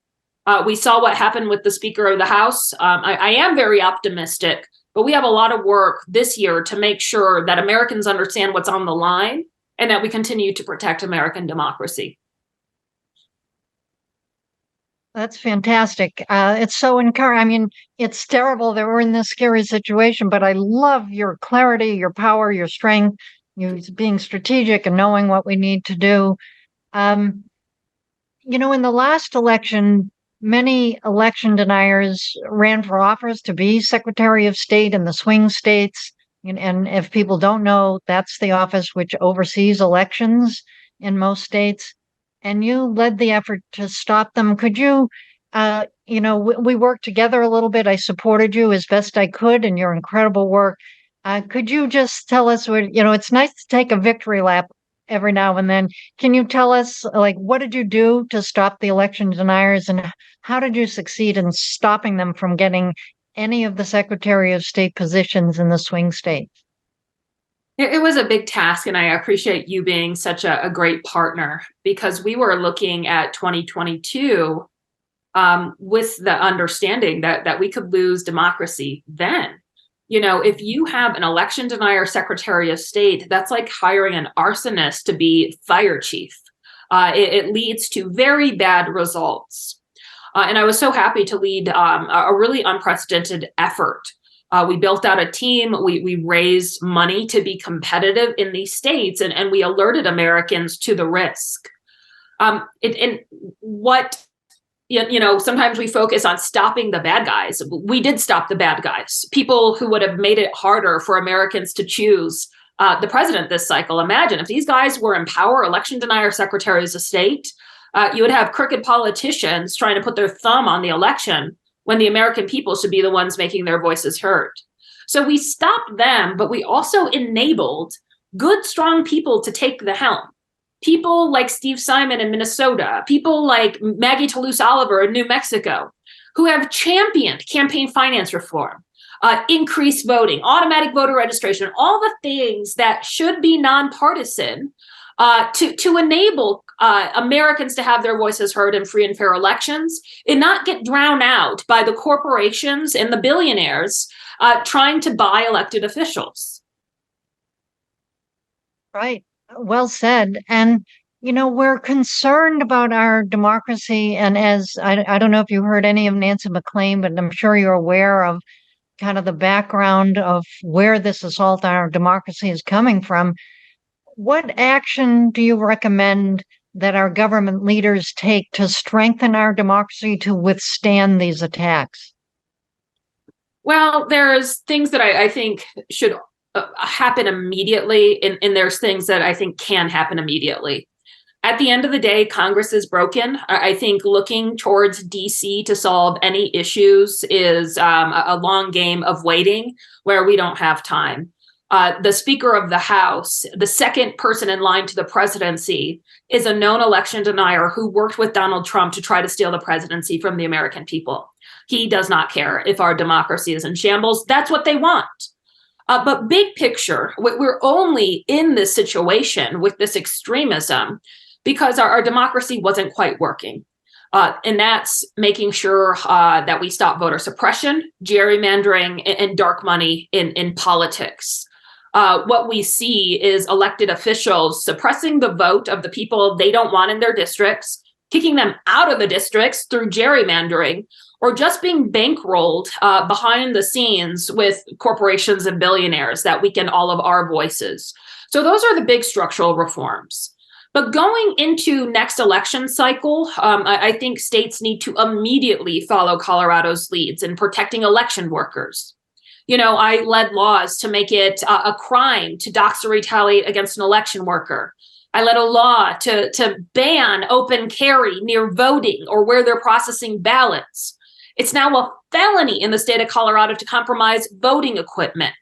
We saw what happened with the Speaker of the House. I am very optimistic, but we have a lot of work this year to make sure that Americans understand what's on the line and that we continue to protect American democracy. That's fantastic. It's so encouraging. I mean, it's terrible that we're in this scary situation, but I love your clarity, your power, your strength, you being strategic and knowing what we need to do. In the last election, many election deniers ran for office to be Secretary of State in the swing states. And if people don't know, that's the office which oversees elections in most states. And you led the effort to stop them. Could you, we worked together a little bit. I supported you as best I could in your incredible work. Could you just tell us it's nice to take a victory lap every now and then. Can you tell us, what did you do to stop the election deniers, and how did you succeed in stopping them from getting any of the Secretary of State positions in the swing states? It was a big task, and I appreciate you being such a great partner, because we were looking at 2022 with the understanding that we could lose democracy then. If you have an election denier Secretary of State, that's like hiring an arsonist to be fire chief. It leads to very bad results. And I was so happy to lead a really unprecedented effort. We built out a team. We raised money to be competitive in these states, and we alerted Americans to the risk. Sometimes we focus on stopping the bad guys. We did stop the bad guys, people who would have made it harder for Americans to choose the president this cycle. Imagine if these guys were in power, election denier secretaries of state, you would have crooked politicians trying to put their thumb on the election when the American people should be the ones making their voices heard. So we stopped them, but we also enabled good, strong people to take the helm. People like Steve Simon in Minnesota, people like Maggie Toulouse-Oliver in New Mexico, who have championed campaign finance reform, increased voting, automatic voter registration, all the things that should be nonpartisan to enable Americans to have their voices heard in free and fair elections and not get drowned out by the corporations and the billionaires trying to buy elected officials. Right. Well said. And, we're concerned about our democracy. And as I don't know if you heard any of Nancy MacLean, but I'm sure you're aware of kind of the background of where this assault on our democracy is coming from. What action do you recommend that our government leaders take to strengthen our democracy to withstand these attacks? Well, there's things that I think should happen immediately, and there's things that I think can happen immediately. At the end of the day, Congress is broken. I think looking towards DC to solve any issues is a long game of waiting where we don't have time. The Speaker of the House, the second person in line to the presidency, is a known election denier who worked with Donald Trump to try to steal the presidency from the American people. He does not care if our democracy is in shambles. That's what they want. But big picture, we're only in this situation with this extremism because our democracy wasn't quite working. And that's making sure that we stop voter suppression, gerrymandering, and dark money in politics. What we see is elected officials suppressing the vote of the people they don't want in their districts, kicking them out of the districts through gerrymandering, or just being bankrolled behind the scenes with corporations and billionaires that weaken all of our voices. So those are the big structural reforms. But going into next election cycle, I think states need to immediately follow Colorado's leads in protecting election workers. I led laws to make it a crime to dox or retaliate against an election worker. I led a law to ban open carry near voting or where they're processing ballots. It's now a felony in the state of Colorado to compromise voting equipment.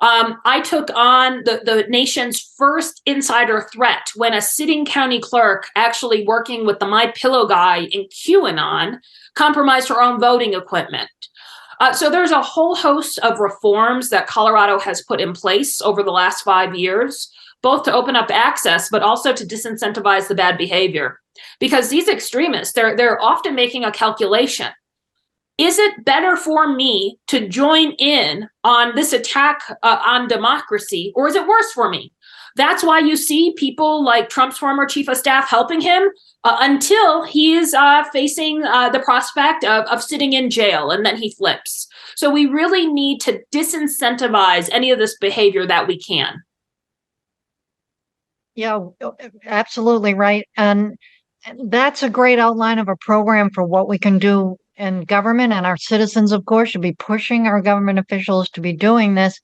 I took on the nation's first insider threat when a sitting county clerk, actually working with the My Pillow guy in QAnon, compromised her own voting equipment. So there's a whole host of reforms that Colorado has put in place over the last 5 years, both to open up access, but also to disincentivize the bad behavior. Because these extremists, they're often making a calculation. Is it better for me to join in on this attack on democracy, or is it worse for me? That's why you see people like Trump's former chief of staff helping him until he is facing the prospect of sitting in jail, and then he flips. So we really need to disincentivize any of this behavior that we can. Yeah, absolutely right. And that's a great outline of a program for what we can do in government, and our citizens, of course, should be pushing our government officials to be doing this.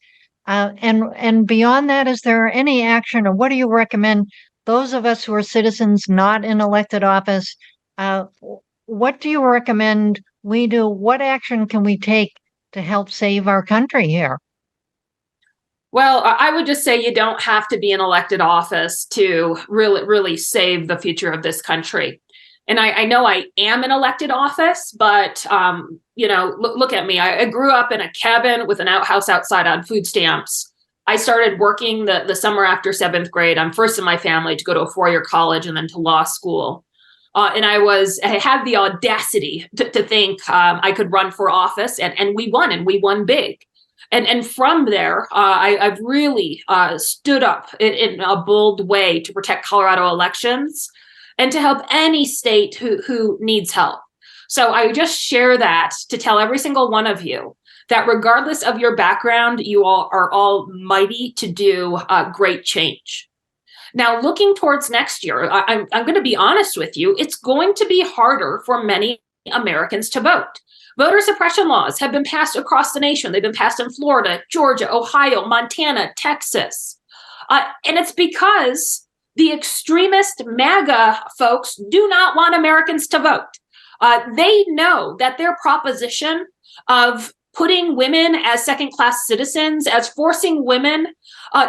And beyond that, is there any action, or what do you recommend those of us who are citizens not in elected office? What do you recommend we do? What action can we take to help save our country here? Well, I would just say you don't have to be in elected office to really save the future of this country. And I know I am in elected office, but, look at me. I grew up in a cabin with an outhouse outside on food stamps. I started working the summer after 7th grade. I'm first in my family to go to a 4-year college and then to law school. And I had the audacity to think I could run for office, and we won big. And from there, I've really stood up in a bold way to protect Colorado elections and to help any state who needs help. So I just share that to tell every single one of you that regardless of your background, you all are all mighty to do great change. Now, looking towards next year, I'm going to be honest with you, it's going to be harder for many Americans to vote. Voter suppression laws have been passed across the nation. They've been passed in Florida, Georgia, Ohio, Montana, Texas. And it's because the extremist MAGA folks do not want Americans to vote. They know that their proposition of putting women as second-class citizens, as forcing women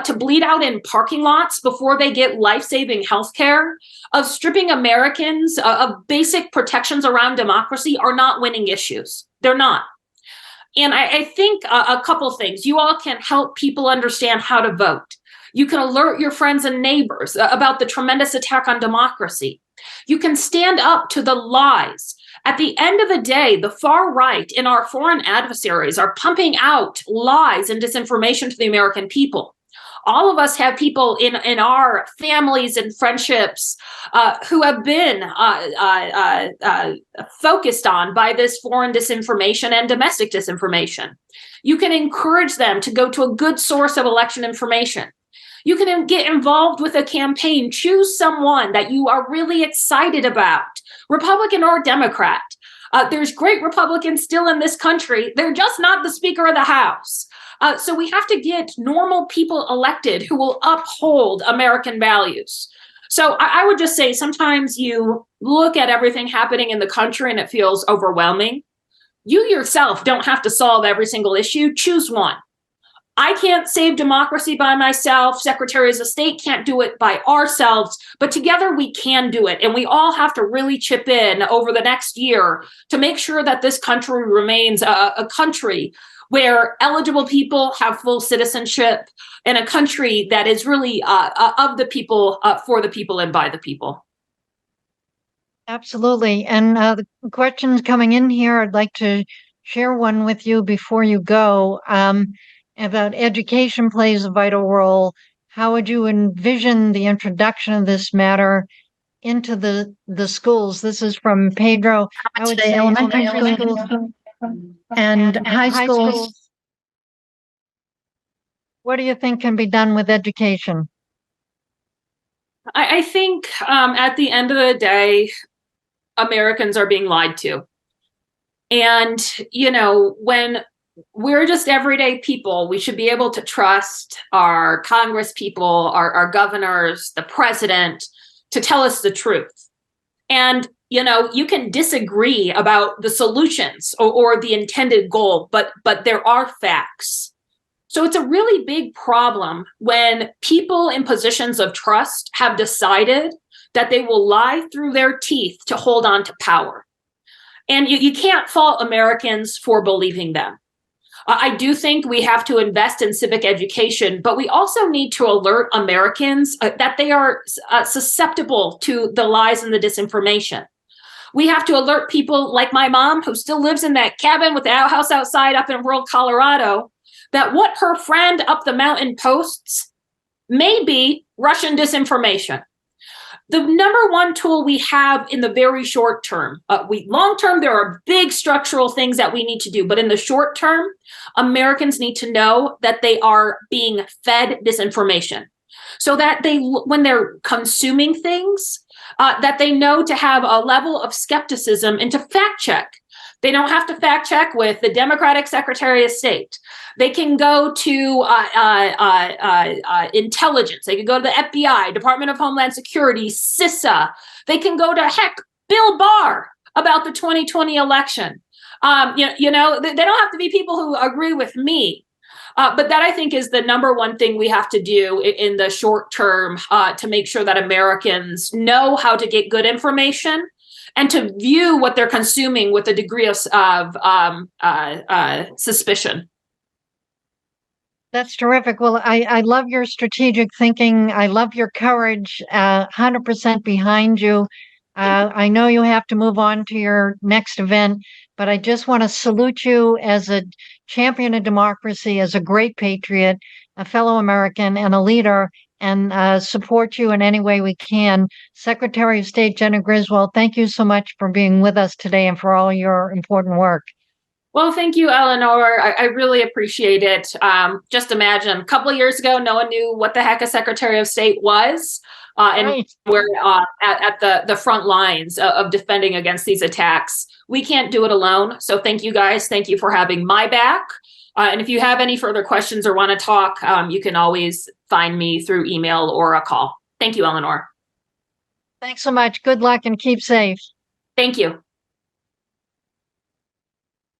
to bleed out in parking lots before they get life-saving health care, of stripping Americans of basic protections around democracy are not winning issues. They're not. And I think a couple things. You all can help people understand how to vote. You can alert your friends and neighbors about the tremendous attack on democracy. You can stand up to the lies. At the end of the day, the far right and our foreign adversaries are pumping out lies and disinformation to the American people. All of us have people in our families and friendships who have been focused on by this foreign disinformation and domestic disinformation. You can encourage them to go to a good source of election information. You can get involved with a campaign. Choose someone that you are really excited about, Republican or Democrat. There's great Republicans still in this country. They're just not the Speaker of the House. So we have to get normal people elected who will uphold American values. So I would just say sometimes you look at everything happening in the country and it feels overwhelming. You yourself don't have to solve every single issue. Choose one. I can't save democracy by myself. Secretaries of State can't do it by ourselves, but together we can do it. And we all have to really chip in over the next year to make sure that this country remains a country where eligible people have full citizenship, and a country that is really of the people, for the people, and by the people. Absolutely. And the questions coming in here, I'd like to share one with you before you go. About education plays a vital role. How would you envision the introduction of this matter into the schools? This is from Pedro. I would say elementary schools and high schools. What do you think can be done with education? I think at the end of the day, Americans are being lied to. And, when we're just everyday people, we should be able to trust our Congress people, our governors, the president, to tell us the truth. And, you can disagree about the solutions or the intended goal, but there are facts. So So it's a really big problem when people in positions of trust have decided that they will lie through their teeth to hold on to power. And you can't fault Americans for believing them. I do think we have to invest in civic education, but we also need to alert Americans that they are susceptible to the lies and the disinformation. We have to alert people like my mom, who still lives in that cabin with the outhouse outside up in rural Colorado, that what her friend up the mountain posts may be Russian disinformation. The number one tool we have in the very short term, long term, there are big structural things that we need to do. But in the short term, Americans need to know that they are being fed disinformation so that when they're consuming things, that they know to have a level of skepticism and to fact check. They don't have to fact check with the Democratic Secretary of State. They can go to intelligence. They can go to the FBI, Department of Homeland Security, CISA. They can go to, heck, Bill Barr about the 2020 election. They don't have to be people who agree with me. But that, I think, is the number one thing we have to do in the short term to make sure that Americans know how to get good information and to view what they're consuming with a degree of suspicion. That's terrific. Well, I love your strategic thinking. I love your courage, 100% behind you. I know you have to move on to your next event, but I just want to salute you as a champion of democracy, as a great patriot, a fellow American, and a leader, and support you in any way we can. Secretary of State Jena Griswold, thank you so much for being with us today and for all your important work. Well, thank you, Eleanor. I really appreciate it. Just imagine, a couple of years ago, no one knew what the heck a Secretary of State was. And we're at the front lines of defending against these attacks. We can't do it alone. So thank you, guys. Thank you for having my back. And if you have any further questions or want to talk, you can always find me through email or a call. Thank you, Eleanor. Thanks so much. Good luck and keep safe. Thank you.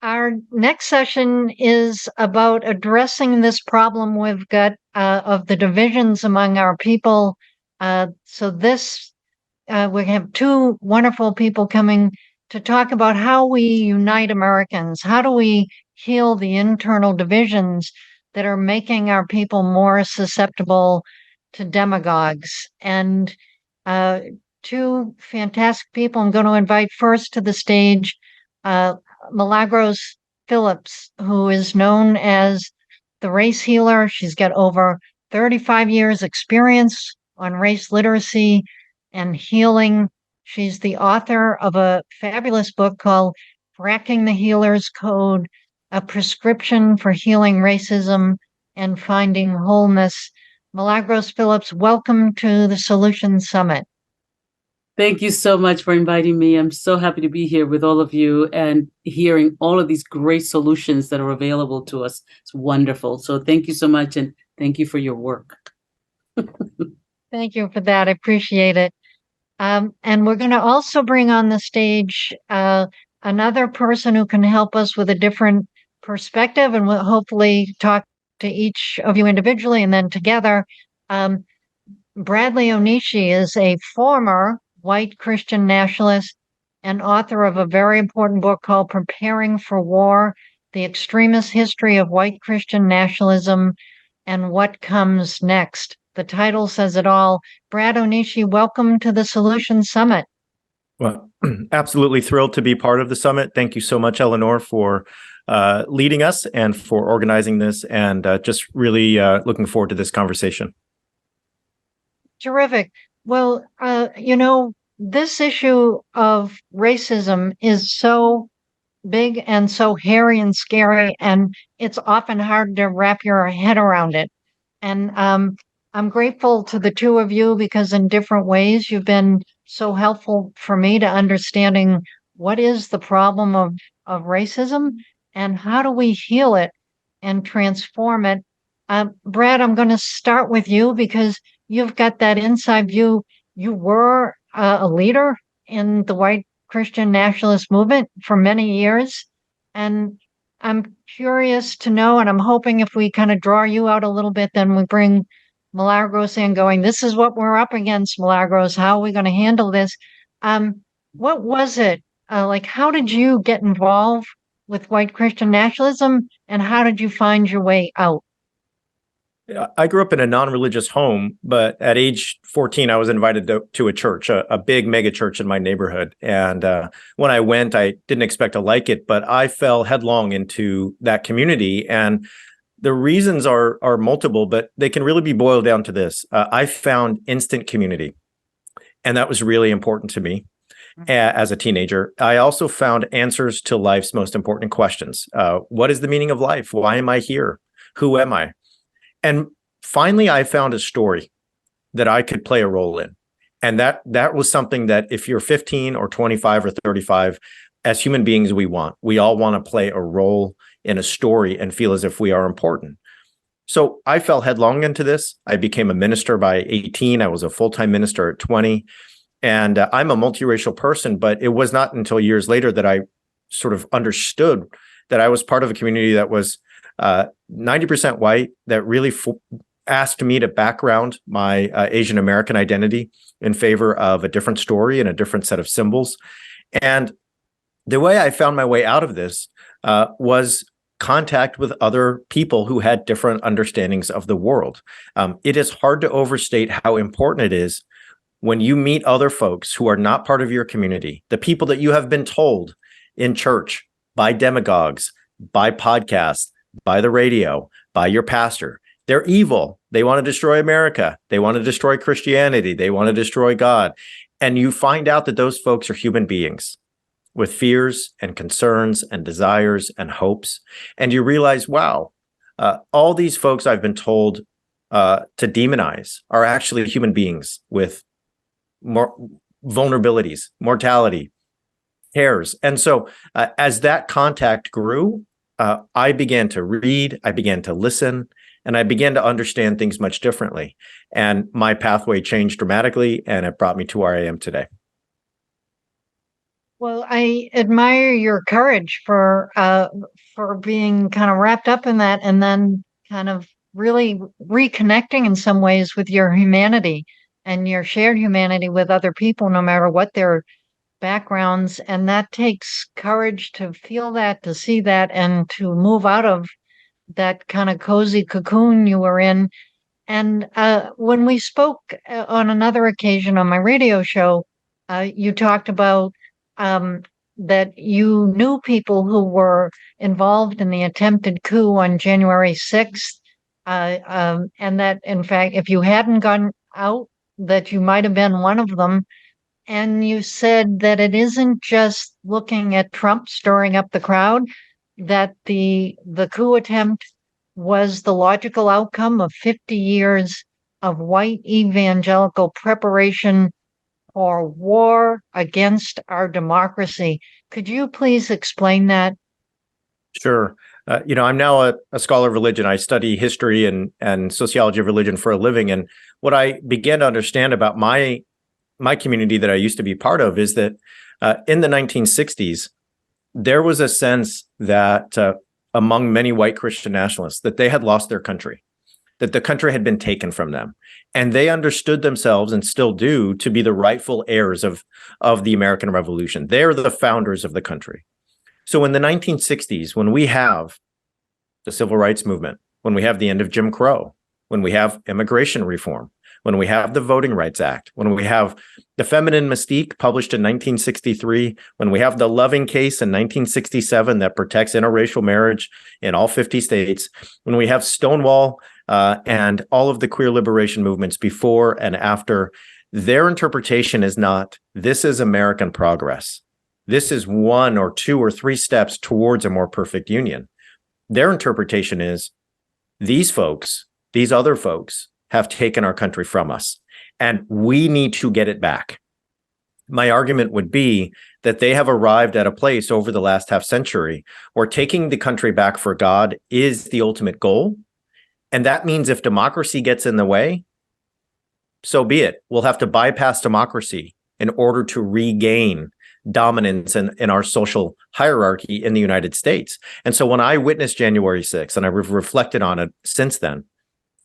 Our next session is about addressing this problem we've got of the divisions among our people. We have two wonderful people coming to talk about how we unite Americans. How do we heal the internal divisions that are making our people more susceptible to demagogues? And two fantastic people I'm going to invite first to the stage, Milagros Phillips, who is known as the race healer. She's got over 35 years experience on race literacy and healing. She's the author of a fabulous book called Cracking the Healer's Code, a prescription for healing racism and finding wholeness. Milagros Phillips, welcome to the Solution Summit. Thank you so much for inviting me. I'm so happy to be here with all of you and hearing all of these great solutions that are available to us. It's wonderful. So thank you so much, and thank you for your work. Thank you for that. I appreciate it. And we're going to also bring on the stage another person who can help us with a different perspective, and we'll hopefully talk to each of you individually and then together. Bradley Onishi is a former white Christian nationalist and author of a very important book called Preparing for War, The Extremist History of White Christian Nationalism and What Comes Next. The title says it all. Brad Onishi, welcome to the Solution Summit. Well, absolutely thrilled to be part of the summit. Thank you so much, Eleanor, for leading us and for organizing this, and just really looking forward to this conversation. Terrific. Well, this issue of racism is so big and so hairy and scary, and it's often hard to wrap your head around it. And I'm grateful to the two of you because in different ways you've been so helpful for me to understanding what is the problem of racism and how do we heal it and transform it. Brad, I'm going to start with you because you've got that inside view. You were a leader in the white Christian nationalist movement for many years. And I'm curious to know, and I'm hoping if we kind of draw you out a little bit, then we bring Milagros in going, this is what we're up against, Milagros. How are we going to handle this? What was it? Like, how did you get involved with white Christian nationalism, and how did you find your way out? I grew up in a non-religious home, but at age 14, I was invited to a church, a big mega church in my neighborhood. And when I went, I didn't expect to like it, but I fell headlong into that community. And the reasons are multiple, but they can really be boiled down to this. I found instant community, and that was really important to me as a teenager. I also found answers to life's most important questions. What is the meaning of life? Why am I here? Who am I? And finally, I found a story that I could play a role in. And that was something that if you're 15 or 25 or 35, as human beings, we want. We all want to play a role in a story and feel as if we are important. So I fell headlong into this. I became a minister by 18. I was a full-time minister at 20. And I'm a multiracial person, but it was not until years later that I sort of understood that I was part of a community that was 90% white, that really asked me to background my Asian American identity in favor of a different story and a different set of symbols. And the way I found my way out of this was contact with other people who had different understandings of the world. It is hard to overstate how important it is when you meet other folks who are not part of your community, the people that you have been told in church, by demagogues, by podcasts, by the radio, by your pastor. They're evil. They want to destroy America. They want to destroy Christianity. They want to destroy God. And you find out that those folks are human beings with fears and concerns and desires and hopes. And you realize, wow, all these folks I've been told to demonize are actually human beings with more vulnerabilities, mortality, cares. And so as that contact grew, I began to read, I began to listen, and I began to understand things much differently. And my pathway changed dramatically, and it brought me to where I am today. Well, I admire your courage for being kind of wrapped up in that, and then kind of really reconnecting in some ways with your humanity and your shared humanity with other people, no matter what their backgrounds. And that takes courage to feel that, to see that, and to move out of that kind of cozy cocoon you were in. And when we spoke on another occasion on my radio show, you talked about that you knew people who were involved in the attempted coup on January 6th, and that, in fact, if you hadn't gone out, that you might have been one of them. And you said that it isn't just looking at Trump stirring up the crowd, that the coup attempt was the logical outcome of 50 years of white evangelical preparation for war against our democracy. Could you please explain that? Sure. I'm now a scholar of religion. I study history and sociology of religion for a living. And what I began to understand about my community that I used to be part of is that in the 1960s, there was a sense that among many white Christian nationalists that they had lost their country, that the country had been taken from them. And they understood themselves, and still do, to be the rightful heirs of the American Revolution. They're the founders of the country. So in the 1960s, when we have the Civil Rights Movement, when we have the end of Jim Crow, when we have immigration reform, when we have the Voting Rights Act, when we have the Feminine Mystique published in 1963, when we have the Loving case in 1967 that protects interracial marriage in all 50 states, when we have Stonewall and all of the queer liberation movements before and after, their interpretation is not, this is American progress. This is one or two or three steps towards a more perfect union. Their interpretation is, these folks, these other folks, have taken our country from us, and we need to get it back. My argument would be that they have arrived at a place over the last half century where taking the country back for God is the ultimate goal. And that means if democracy gets in the way, so be it. We'll have to bypass democracy in order to regain dominance in our social hierarchy in the United States. And so when I witnessed January 6th, and I've reflected on it since then,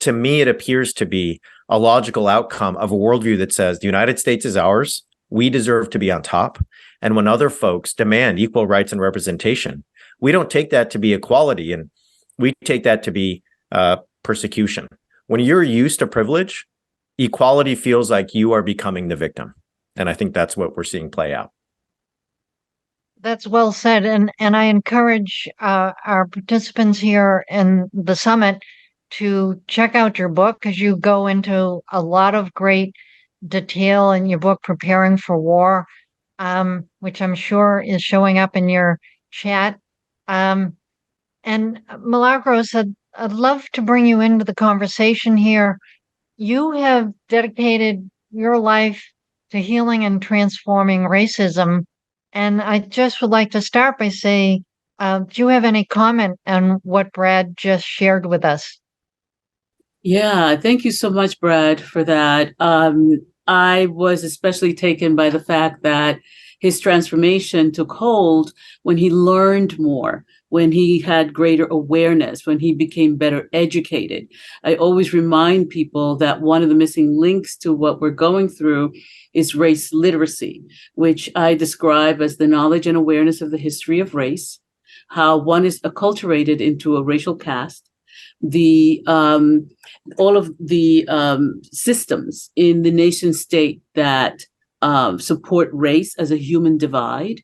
to me, it appears to be a logical outcome of a worldview that says the United States is ours, we deserve to be on top. And when other folks demand equal rights and representation, we don't take that to be equality, and we take that to be persecution. When you're used to privilege, equality feels like you are becoming the victim. And I think that's what we're seeing play out. That's well said. And I encourage our participants here in the summit to check out your book, because you go into a lot of great detail in your book, Preparing for War, which I'm sure is showing up in your chat. And Milagros, I'd love to bring you into the conversation here. You have dedicated your life to healing and transforming racism. And I just would like to start by saying, do you have any comment on what Brad just shared with us? Yeah, thank you so much, Brad, for that. I was especially taken by the fact that his transformation took hold when he learned more, when he had greater awareness, when he became better educated. I always remind people that one of the missing links to what we're going through is race literacy, which I describe as the knowledge and awareness of the history of race, how one is acculturated into a racial caste, all of the systems in the nation state that support race as a human divide,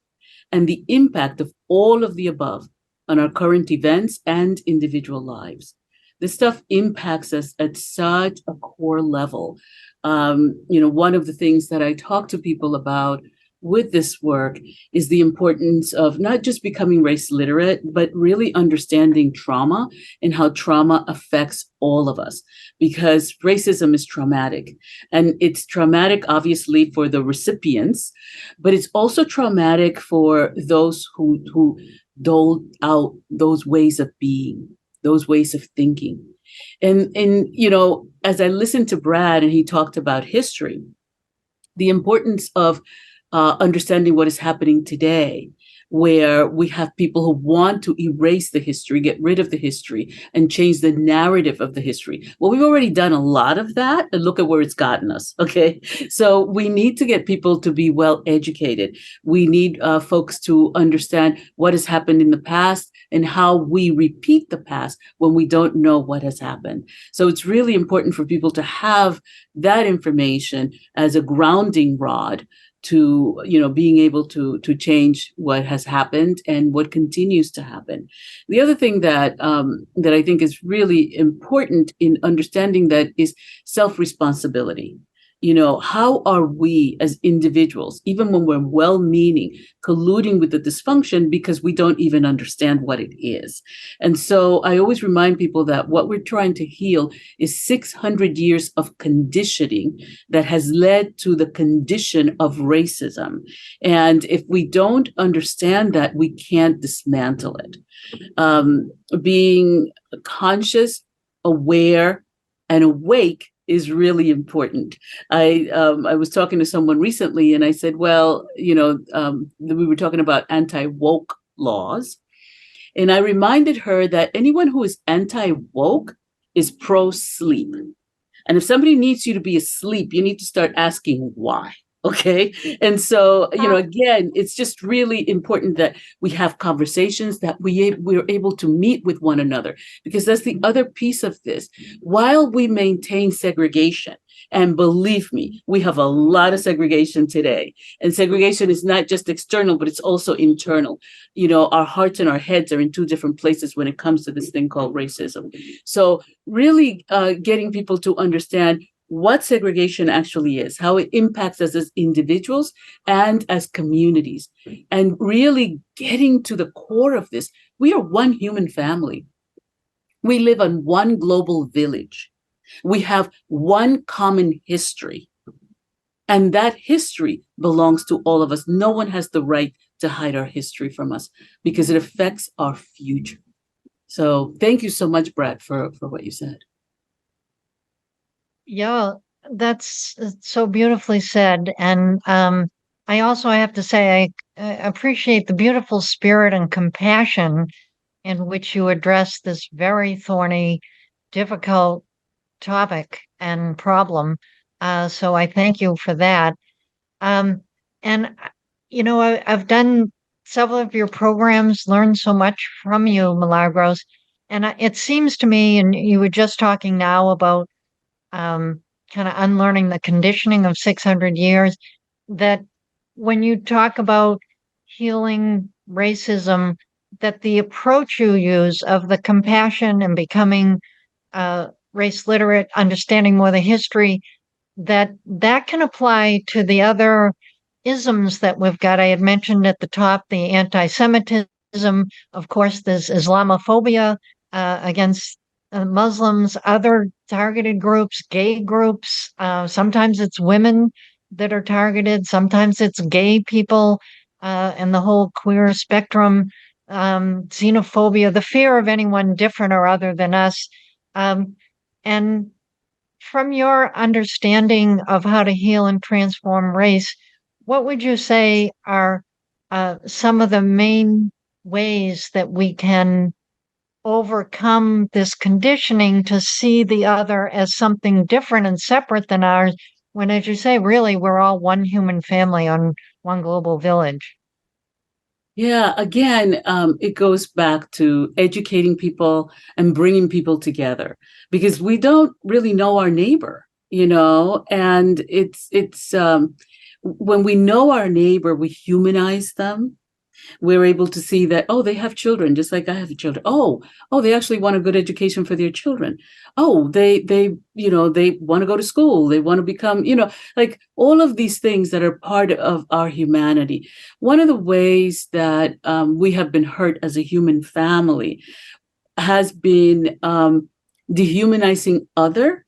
and the impact of all of the above on our current events and individual lives. This stuff impacts us at such a core level. One of the things that I talk to people about with this work is the importance of not just becoming race literate, but really understanding trauma and how trauma affects all of us, because racism is traumatic. And it's traumatic, obviously, for the recipients, but it's also traumatic for those who dole out those ways of being, those ways of thinking. And as I listened to Brad and he talked about history, the importance of understanding what is happening today, where we have people who want to erase the history, get rid of the history, and change the narrative of the history. Well, we've already done a lot of that, and look at where it's gotten us, okay? So we need to get people to be well educated. We need folks to understand what has happened in the past and how we repeat the past when we don't know what has happened. So it's really important for people to have that information as a grounding rod to being able to change what has happened and what continues to happen. The other thing that I think is really important in understanding that is self-responsibility. How are we as individuals, even when we're well-meaning, colluding with the dysfunction because we don't even understand what it is? And so I always remind people that what we're trying to heal is 600 years of conditioning that has led to the condition of racism. And if we don't understand that, we can't dismantle it. Being conscious, aware, and awake is really important. I was talking to someone recently and I said, well, we were talking about anti-woke laws. And I reminded her that anyone who is anti-woke is pro-sleep. And if somebody needs you to be asleep, you need to start asking why. Okay. And so, again, it's just really important that we have conversations, that we're able to meet with one another, because that's the other piece of this. While we maintain segregation, and believe me, we have a lot of segregation today. And segregation is not just external, but it's also internal. Our hearts and our heads are in two different places when it comes to this thing called racism. So really getting people to understand what segregation actually is, how it impacts us as individuals and as communities, and really getting to the core of this. We are one human family. We live on one global village. We have one common history, and that history belongs to all of us. No one has the right to hide our history from us because it affects our future. So thank you so much, Brad, for what you said. Yeah, That's so beautifully said. And I also have to say, I appreciate the beautiful spirit and compassion in which you address this very thorny, difficult topic and problem. So I thank you for that. Um, and, I've done several of your programs, learned so much from you, Milagros. And it seems to me, and you were just talking now about um, kind of unlearning the conditioning of 600 years, that when you talk about healing racism, that the approach you use of the compassion and becoming race literate, understanding more the history, that can apply to the other isms that we've got. I had mentioned at the top the anti-Semitism. Of course, there's Islamophobia against Muslims, other targeted groups, gay groups. Sometimes it's women that are targeted. Sometimes it's gay people and the whole queer spectrum. Xenophobia, the fear of anyone different or other than us. And from your understanding of how to heal and transform race, what would you say are some of the main ways that we can overcome this conditioning to see the other as something different and separate than ours, when, as you say, really we're all one human family on one global village? Yeah, again, it goes back to educating people and bringing people together because we don't really know our neighbor, and it's when we know our neighbor, we humanize them. We're able to see that, oh, they have children just like I have children. Oh, they actually want a good education for their children. Oh, they want to go to school. They want to become, like all of these things that are part of our humanity. One of the ways that we have been hurt as a human family has been dehumanizing other,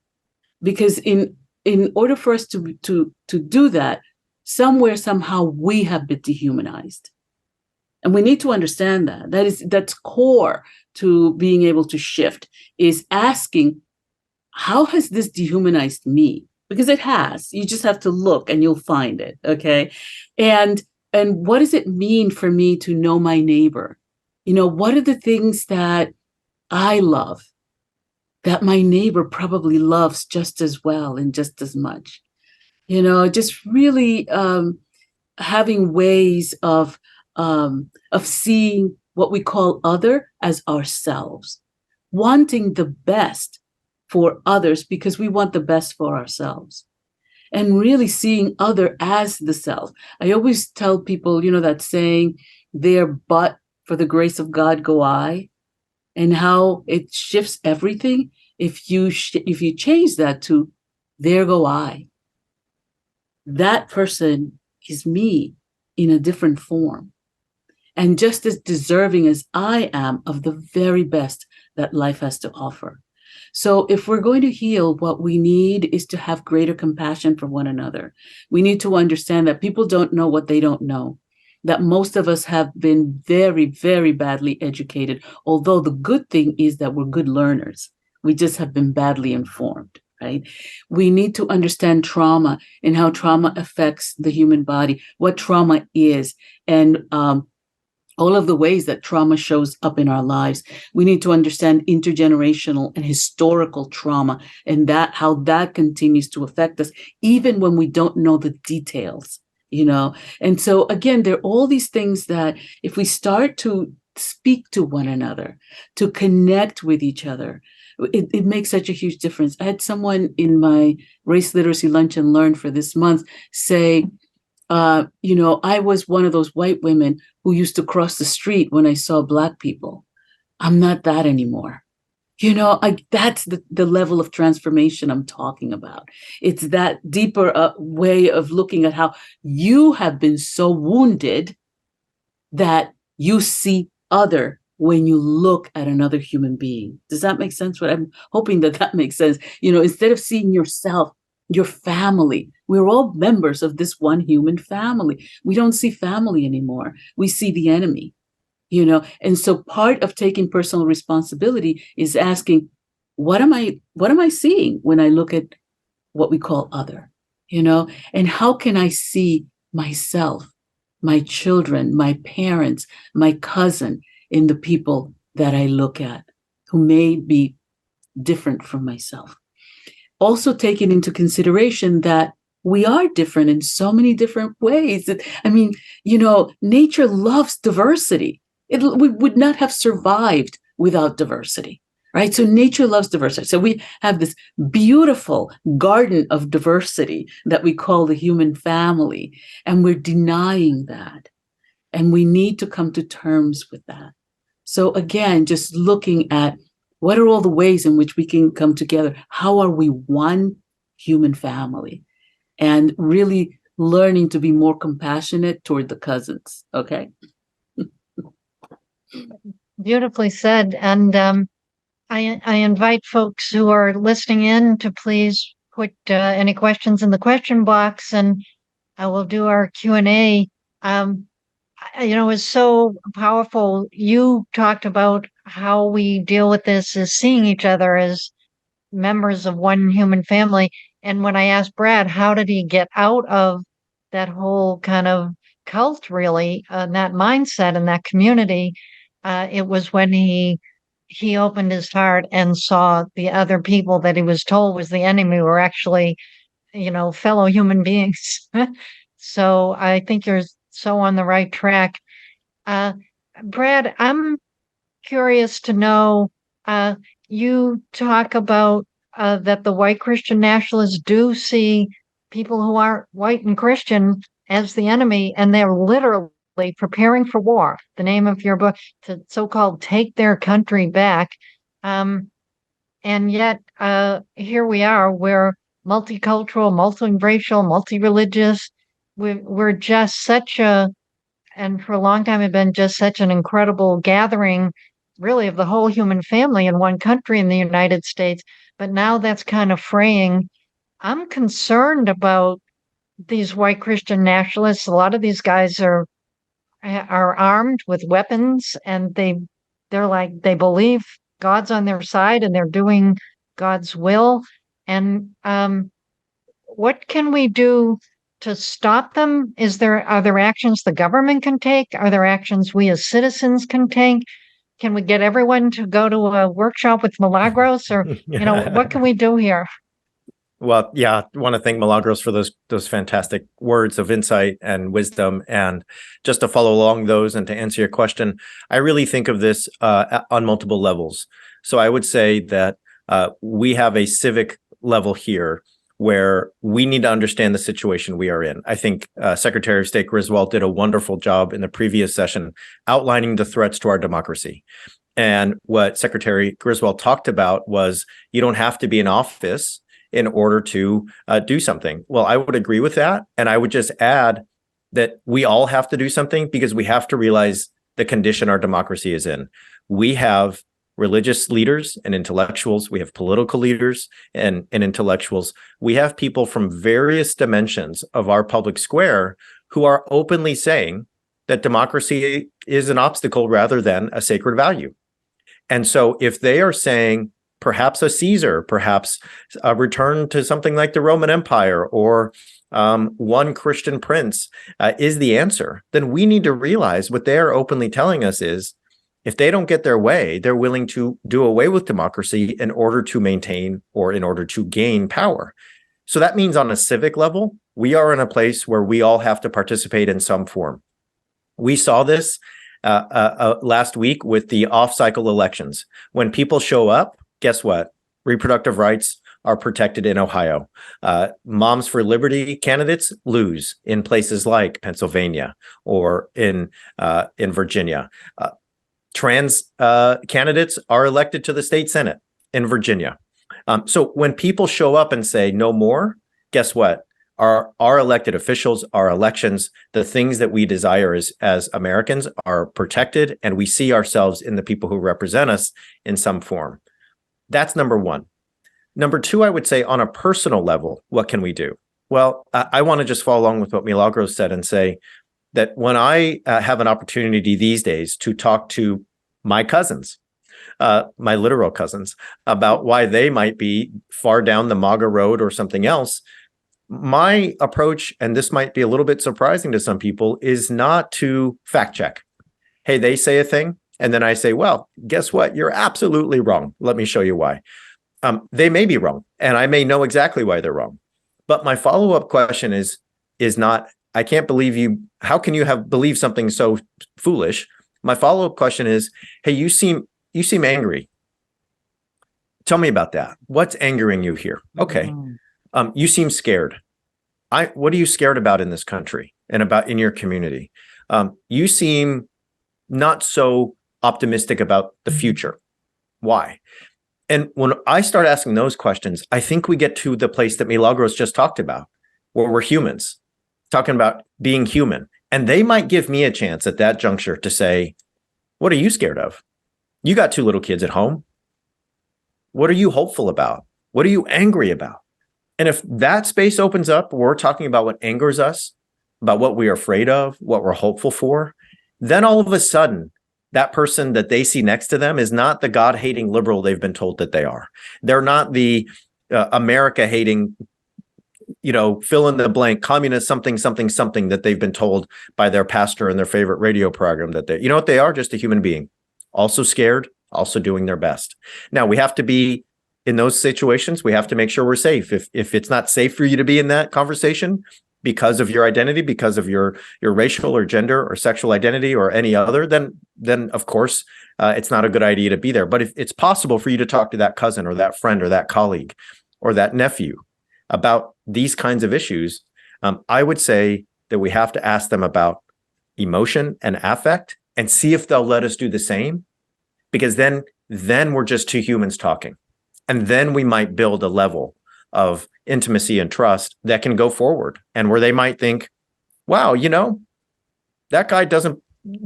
because in order for us to do that, somewhere, somehow, we have been dehumanized. And we need to understand that's core to being able to shift, is asking, how has this dehumanized me? Because it has. You just have to look and you'll find it. Okay. And what does it mean for me to know my neighbor? What are the things that I love that my neighbor probably loves just as well and just as much? Just really having ways of seeing what we call other as ourselves, wanting the best for others because we want the best for ourselves, and really seeing other as the self. I always tell people, that saying, there but for the grace of God go I, and how it shifts everything if you change that to there go I. That person is me in a different form, and just as deserving as I am of the very best that life has to offer. So if we're going to heal, what we need is to have greater compassion for one another. We need to understand that people don't know what they don't know, that most of us have been very, very badly educated, although the good thing is that we're good learners. We just have been badly informed. Right? We need to understand trauma and how trauma affects the human body, what trauma is, and all of the ways that trauma shows up in our lives. We need to understand intergenerational and historical trauma, and how that continues to affect us, even when we don't know the details, And so again, there are all these things that if we start to speak to one another, to connect with each other, it makes such a huge difference. I had someone in my race literacy lunch and learn for this month say, I was one of those white women who used to cross the street when I saw Black people. I'm not that anymore. That's the level of transformation I'm talking about. It's that deeper way of looking at how you have been so wounded that you see other when you look at another human being. Does that make sense? I'm hoping that makes sense. Instead of seeing yourself, your family, we're all members of this one human family. We don't see family anymore. We see the enemy, And so part of taking personal responsibility is asking, what am I seeing when I look at what we call other, and how can I see myself, my children, my parents, my cousin in the people that I look at who may be different from myself. Also taking into consideration that we are different in so many different ways. I mean, nature loves diversity. We would not have survived without diversity, right? So nature loves diversity. So we have this beautiful garden of diversity that we call the human family, and we're denying that. And we need to come to terms with that. So again, just looking at what are all the ways in which we can come together? How are we one human family? And really learning to be more compassionate toward the cousins, okay? Beautifully said. And I invite folks who are listening in to please put any questions in the question box, and I will do our Q&A. It was so powerful. You talked about how we deal with this as seeing each other as members of one human family. And when I asked Brad, how did he get out of that whole kind of cult, really, that mindset and that community? It was when he opened his heart and saw the other people that he was told was the enemy were actually, fellow human beings. So I think you're so on the right track. Brad, I'm curious to know, you talk about that the white Christian nationalists do see people who aren't white and Christian as the enemy, and they're literally preparing for war. The name of your book, to so-called take their country back. And yet here we are, we're multicultural, multiracial, multi-religious. We're just and for a long time have been just such an incredible gathering, really, of the whole human family in one country in the United States. But now that's kind of fraying. I'm concerned about these white Christian nationalists. A lot of these guys are armed with weapons, and they're like, they believe God's on their side and they're doing God's will. And what can we do to stop them? Are there actions the government can take? Are there actions we as citizens can take? Can we get everyone to go to a workshop with Milagros, or what can we do here? Well, yeah, I want to thank Milagros for those fantastic words of insight and wisdom. And just to follow along those and to answer your question, I really think of this on multiple levels. So I would say that we have a civic level here where we need to understand the situation we are in. I think Secretary of State Griswold did a wonderful job in the previous session outlining the threats to our democracy. And what Secretary Griswold talked about was you don't have to be in office in order to do something. Well, I would agree with that. And I would just add that we all have to do something because we have to realize the condition our democracy is in. We have religious leaders and intellectuals. We have political leaders and intellectuals. We have people from various dimensions of our public square who are openly saying that democracy is an obstacle rather than a sacred value. And so if they are saying perhaps a Caesar, perhaps a return to something like the Roman Empire, or one Christian prince is the answer, then we need to realize what they are openly telling us is, if they don't get their way, they're willing to do away with democracy in order to maintain or in order to gain power. So that means on a civic level, we are in a place where we all have to participate in some form. We saw this last week with the off-cycle elections. When people show up, guess what? Reproductive rights are protected in Ohio. Moms for Liberty candidates lose in places like Pennsylvania or in Virginia. Trans candidates are elected to the state Senate in Virginia. So when people show up and say no more, guess what? Our elected officials, our elections, the things that we desire as Americans are protected, and we see ourselves in the people who represent us in some form. That's number one. Number two, I would say on a personal level, what can we do? Well, I want to just follow along with what Milagros said and say that when I have an opportunity these days to talk to my cousins my literal cousins, about why they might be far down the MAGA road or something else. My approach, and this might be a little bit surprising to some people, is not to fact check. Hey, they say a thing, and then I say, well, guess what? You're absolutely wrong. Let me show you why. They may be wrong, and I may know exactly why they're wrong. But my follow-up question is not, I can't believe you. How can you have believed something so foolish? My follow-up question is, hey, you seem angry. Tell me about that. What's angering you here? Okay. You seem scared. What are you scared about in this country and about in your community? You seem not so optimistic about the future. Why? And when I start asking those questions, I think we get to the place that Milagros just talked about, where we're humans, talking about being human. And they might give me a chance at that juncture to say, what are you scared of? You got 2 little kids at home. What are you hopeful about? What are you angry about? And if that space opens up, we're talking about what angers us, about what we are afraid of, what we're hopeful for, then all of a sudden, that person that they see next to them is not the God-hating liberal they've been told that they are. They're not the America-hating, fill in the blank, communist something, something, something that they've been told by their pastor in their favorite radio program that you know what they are? Just a human being, also scared, also doing their best. Now, we have to be in those situations, we have to make sure we're safe. If it's not safe for you to be in that conversation because of your identity, because of your racial or gender or sexual identity or any other, then of course, it's not a good idea to be there. But if it's possible for you to talk to that cousin or that friend or that colleague or that nephew about these kinds of issues, I would say that we have to ask them about emotion and affect and see if they'll let us do the same, because then we're just 2 humans talking. And then we might build a level of intimacy and trust that can go forward, and where they might think, wow, that guy doesn't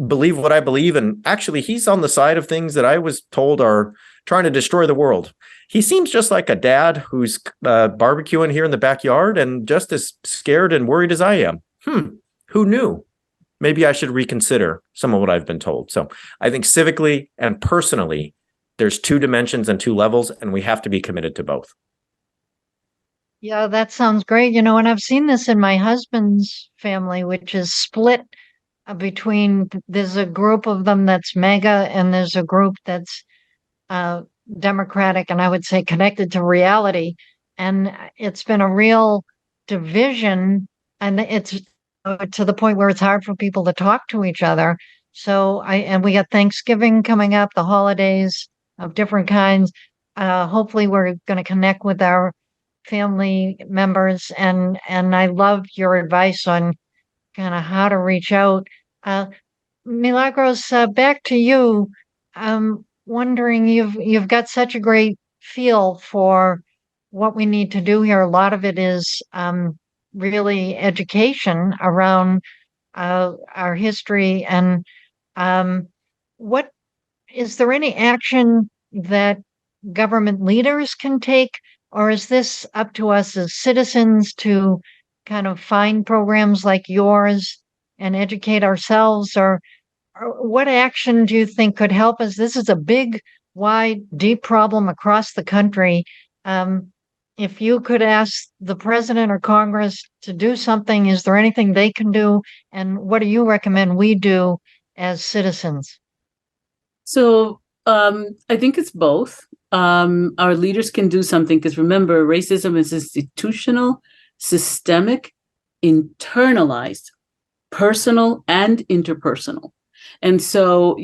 believe what I believe. And actually, he's on the side of things that I was told are trying to destroy the world. He seems just like a dad who's barbecuing here in the backyard and just as scared and worried as I am. Who knew? Maybe I should reconsider some of what I've been told. So I think civically and personally, there's 2 dimensions and 2 levels, and we have to be committed to both. Yeah, that sounds great. And I've seen this in my husband's family, which is split between, there's a group of them that's MAGA, and there's a group that's Democratic, and I would say connected to reality. And it's been a real division, and it's to the point where it's hard for people to talk to each other. So and we got Thanksgiving coming up, the holidays of different kinds. Hopefully we're going to connect with our family members, and I love your advice on kind of how to reach out. Milagros, back to you. I'm wondering, you've got such a great feel for what we need to do here. A lot of it is really education around our history, and what is there any action that government leaders can take, or is this up to us as citizens to kind of find programs like yours and educate ourselves, or what action do you think could help us? This is a big, wide, deep problem across the country. If you could ask the president or Congress to do something, is there anything they can do? And what do you recommend we do as citizens? So I think it's both. Our leaders can do something, because remember, racism is institutional, systemic, internalized, personal, and interpersonal. And so,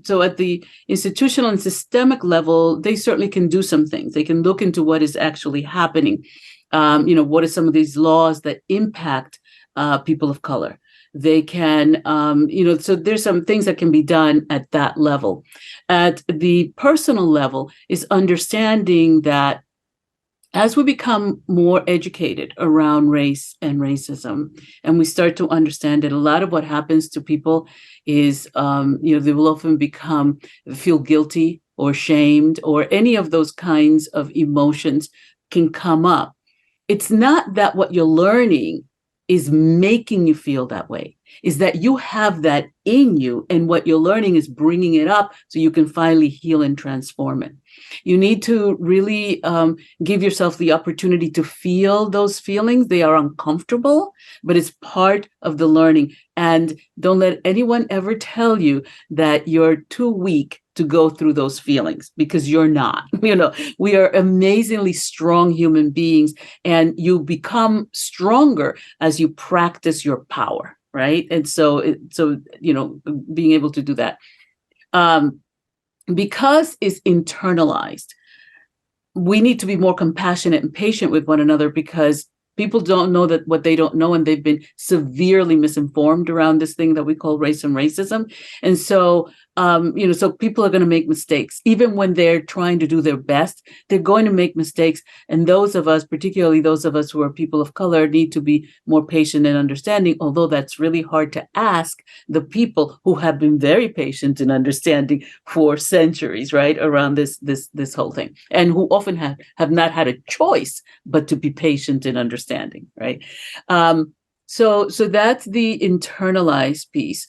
so at the institutional and systemic level, they certainly can do some things. They can look into what is actually happening. What are some of these laws that impact people of color? They can, so there's some things that can be done at that level. At the personal level is understanding that as we become more educated around race and racism, and we start to understand that a lot of what happens to people is, they will often feel guilty or shamed, or any of those kinds of emotions can come up. It's not that what you're learning is making you feel that way, is that you have that in you, and what you're learning is bringing it up so you can finally heal and transform it. You need to really give yourself the opportunity to feel those feelings. They are uncomfortable, but it's part of the learning. And don't let anyone ever tell you that you're too weak to go through those feelings, because you're not. We are amazingly strong human beings, and you become stronger as you practice your power, right? And so being able to do that, because it's internalized, we need to be more compassionate and patient with one another, because people don't know that what they don't know, and they've been severely misinformed around this thing that we call race and racism. And so so people are going to make mistakes. Even when they're trying to do their best, they're going to make mistakes. And those of us, particularly those of us who are people of color, need to be more patient and understanding, although that's really hard to ask the people who have been very patient and understanding for centuries, right, around this whole thing, and who often have not had a choice but to be patient and understanding, right? So that's the internalized piece.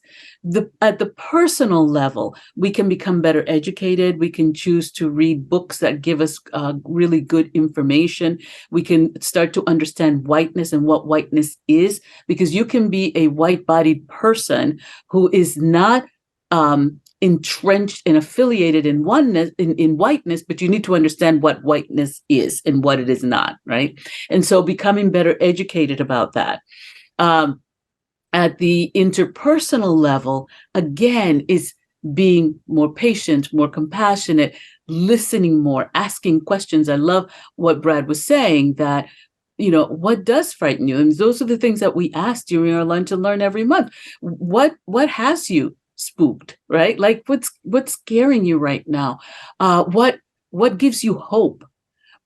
At the personal level, we can become better educated. We can choose to read books that give us really good information. We can start to understand whiteness and what whiteness is, because you can be a white-bodied person who is not entrenched and affiliated in oneness, in whiteness, but you need to understand what whiteness is and what it is not, right? And so becoming better educated about that. At the interpersonal level, again, is being more patient, more compassionate, listening more, asking questions. I love what Brad was saying, that, what does frighten you? And those are the things that we ask during our Lunch and Learn every month. What has you spooked, right? Like, what's scaring you right now? What gives you hope?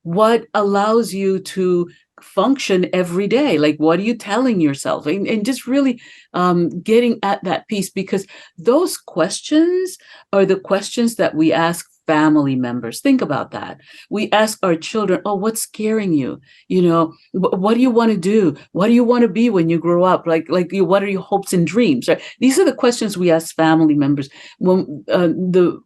What allows you to function every day? Like, what are you telling yourself? And just really getting at that piece, because those questions are the questions that we ask family members. Think about that. We ask our children, oh, what's scaring you? What do you want to do? What do you want to be when you grow up? What are your hopes and dreams? Right? These are the questions we ask family members. When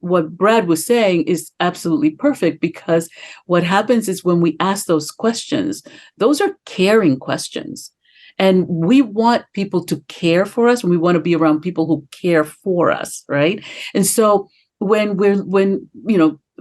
what Brad was saying is absolutely perfect, because what happens is when we ask those questions, those are caring questions. And we want people to care for us, and we want to be around people who care for us, right? And so when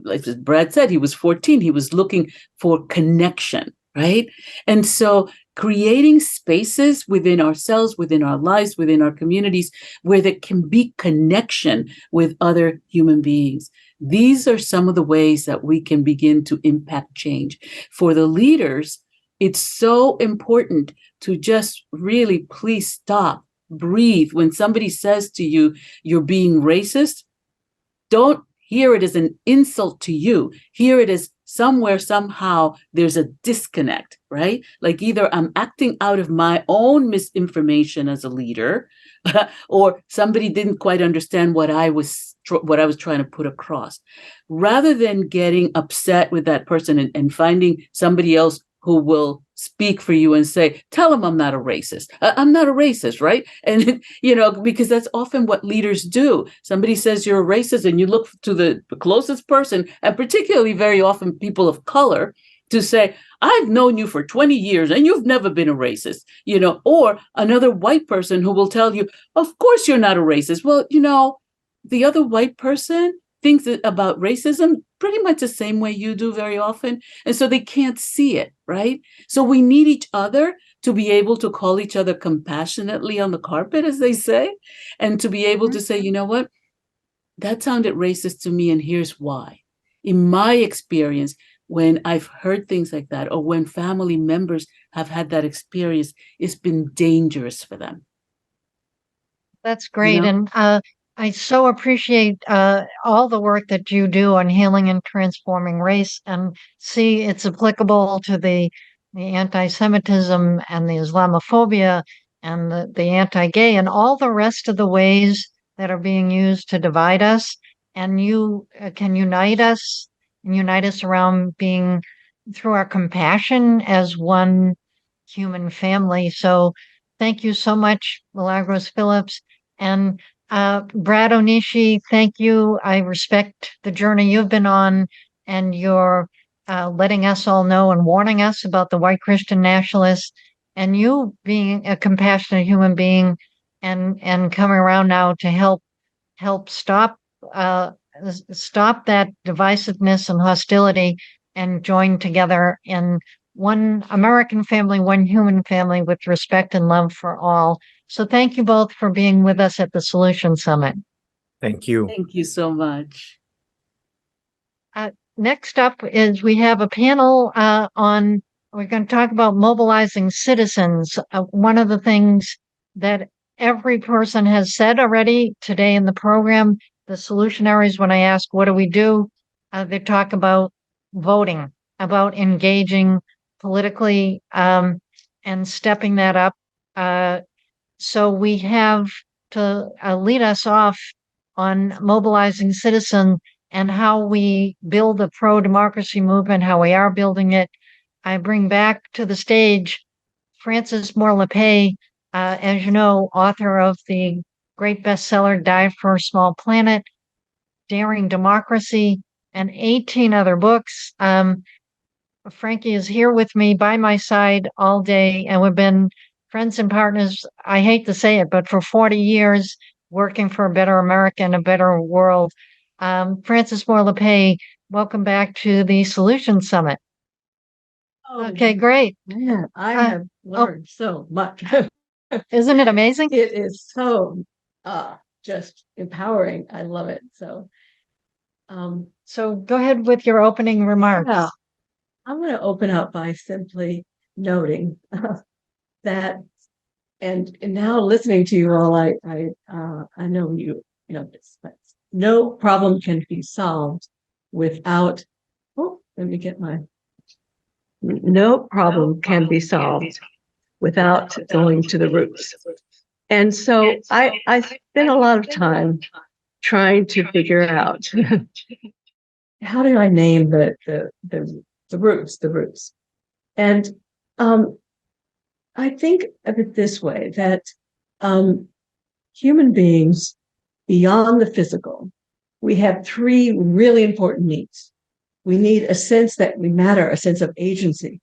like Brad said, he was 14, he was looking for connection, right? And so creating spaces within ourselves, within our lives, within our communities, where there can be connection with other human beings. These are some of the ways that we can begin to impact change. For the leaders, it's so important to just really please stop, breathe. When somebody says to you, you're being racist, don't hear it as an insult to you. Hear it as somewhere, somehow, there's a disconnect, right? Like, either I'm acting out of my own misinformation as a leader, or somebody didn't quite understand what I was trying to put across. Rather than getting upset with that person and finding somebody else who will speak for you and say, tell them I'm not a racist. I'm not a racist, right? And, because that's often what leaders do. Somebody says you're a racist, and you look to the closest person, and particularly very often people of color, to say, I've known you for 20 years and you've never been a racist, or another white person who will tell you, of course you're not a racist. Well, the other white person thinks about racism pretty much the same way you do very often. And so they can't see it, right? So we need each other to be able to call each other compassionately on the carpet, as they say, and to be able to say, you know what, that sounded racist to me, and here's why. In my experience, when I've heard things like that, or when family members have had that experience, it's been dangerous for them. That's great. And I so appreciate all the work that you do on healing and transforming race, and see it's applicable to the anti-Semitism and the Islamophobia and the anti-gay and all the rest of the ways that are being used to divide us. And you can unite us around being, through our compassion, as one human family. So Thank you so much, Milagros Phillips. And Brad Onishi, thank you. I respect the journey you've been on and your letting us all know and warning us about the white Christian nationalists, and you being a compassionate human being and coming around now to help stop that divisiveness and hostility and join together in one American family, one human family with respect and love for all. So thank you both for being with us at the Solution Summit. Thank you. Thank you so much. Next up is we have a panel we're going to talk about mobilizing citizens. One of the things that every person has said already today in the program, the solutionaries, when I ask, what do we do? They talk about voting, about engaging politically and stepping that up. So we have to lead us off on mobilizing citizens and how we build a pro-democracy movement, how we are building it. I bring back to the stage Frances Moore LePay, as you know, author of the great bestseller Die for a Small Planet, Daring Democracy, and 18 other books. Frankie is here with me by my side all day, and we've been friends and partners, I hate to say it, but for 40 years, working for a better America and a better world. Frances Moore LePay, welcome back to the Solution Summit. Oh, Okay, great. man, I have learned so much. Isn't it amazing? It is so just empowering. I love it. So go ahead with your opening remarks. yeah, I'm going to open up by simply noting that, and now listening to you all, I know you know this, but no problem can be solved without. Oh, let me get my. No problem can be solved without going to the roots. And so I spent a lot of time trying to figure out how do I name the roots. And I think of it this way, that human beings beyond the physical, we have three really important needs. We need a sense that we matter, a sense of agency.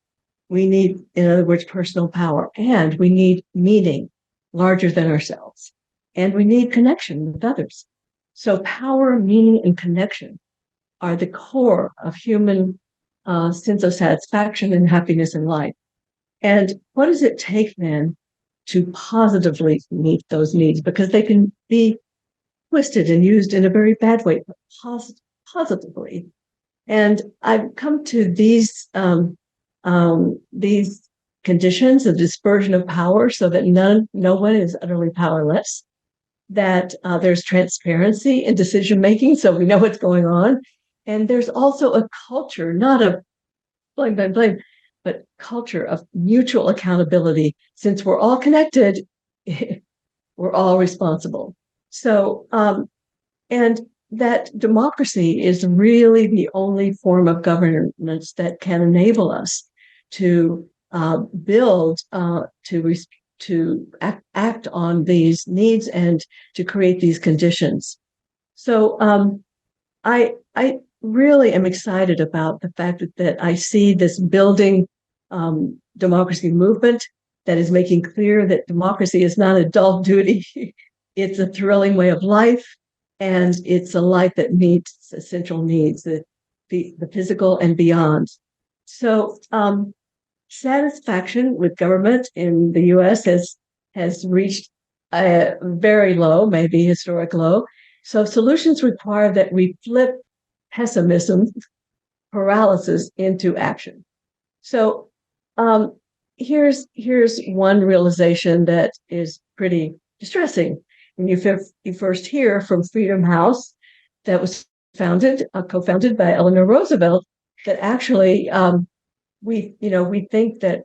We need, in other words, personal power, and we need meaning larger than ourselves. And we need connection with others. So power, meaning, and connection are the core of human sense of satisfaction and happiness in life. And what does it take then to positively meet those needs? Because they can be twisted and used in a very bad way, but positively. And I've come to these conditions of dispersion of power so that no one is utterly powerless, that there's transparency in decision making, so we know what's going on. And there's also a culture, not of blame, but culture of mutual accountability. Since we're all connected, we're all responsible. So, and that democracy is really the only form of governance that can enable us to build, to act on these needs and to create these conditions. So I really am excited about the fact that I see this building democracy movement that is making clear that democracy is not a dull duty. It's a thrilling way of life. And it's a life that meets essential needs, the physical and beyond. So satisfaction with government in the US has reached a very low, maybe historic low. So solutions require that we flip pessimism, paralysis into action. So here's one realization that is pretty distressing. And you first hear from Freedom House, that was co-founded by Eleanor Roosevelt, that actually we think that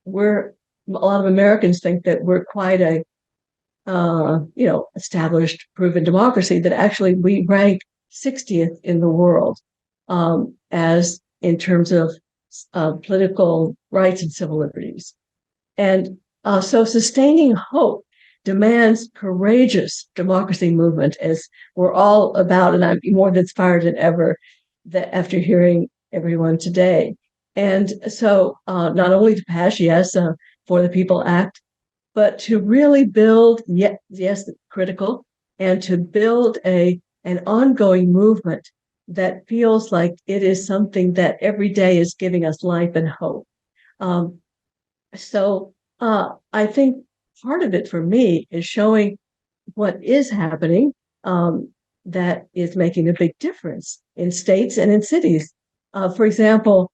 a lot of Americans think that we're quite a established, proven democracy, that actually we rank 60th in the world as in terms of political rights and civil liberties. And So sustaining hope demands courageous democracy movement, as we're all about, and I'm more inspired than ever that after hearing everyone today. And so not only to pass, yes, For the People Act, but to really build, yes, critical, and to build an ongoing movement that feels like it is something that every day is giving us life and hope. Um, so I think part of it for me is showing what is happening that is making a big difference in states and in cities. For example,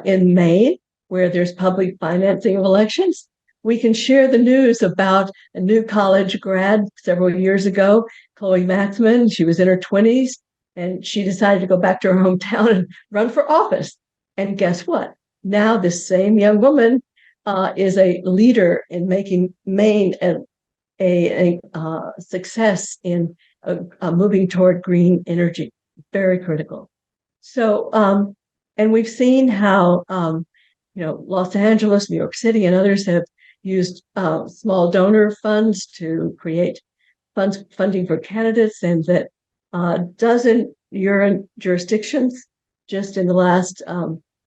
in Maine, where there's public financing of elections, we can share the news about a new college grad several years ago, Chloe Maxman. She was in her 20s and she decided to go back to her hometown and run for office. And guess what? Now, this same young woman is a leader in making Maine a success in moving toward green energy. Very critical. So, and we've seen how, Los Angeles, New York City, and others have used small donor funds to create funding for candidates, and that dozen jurisdictions just in the last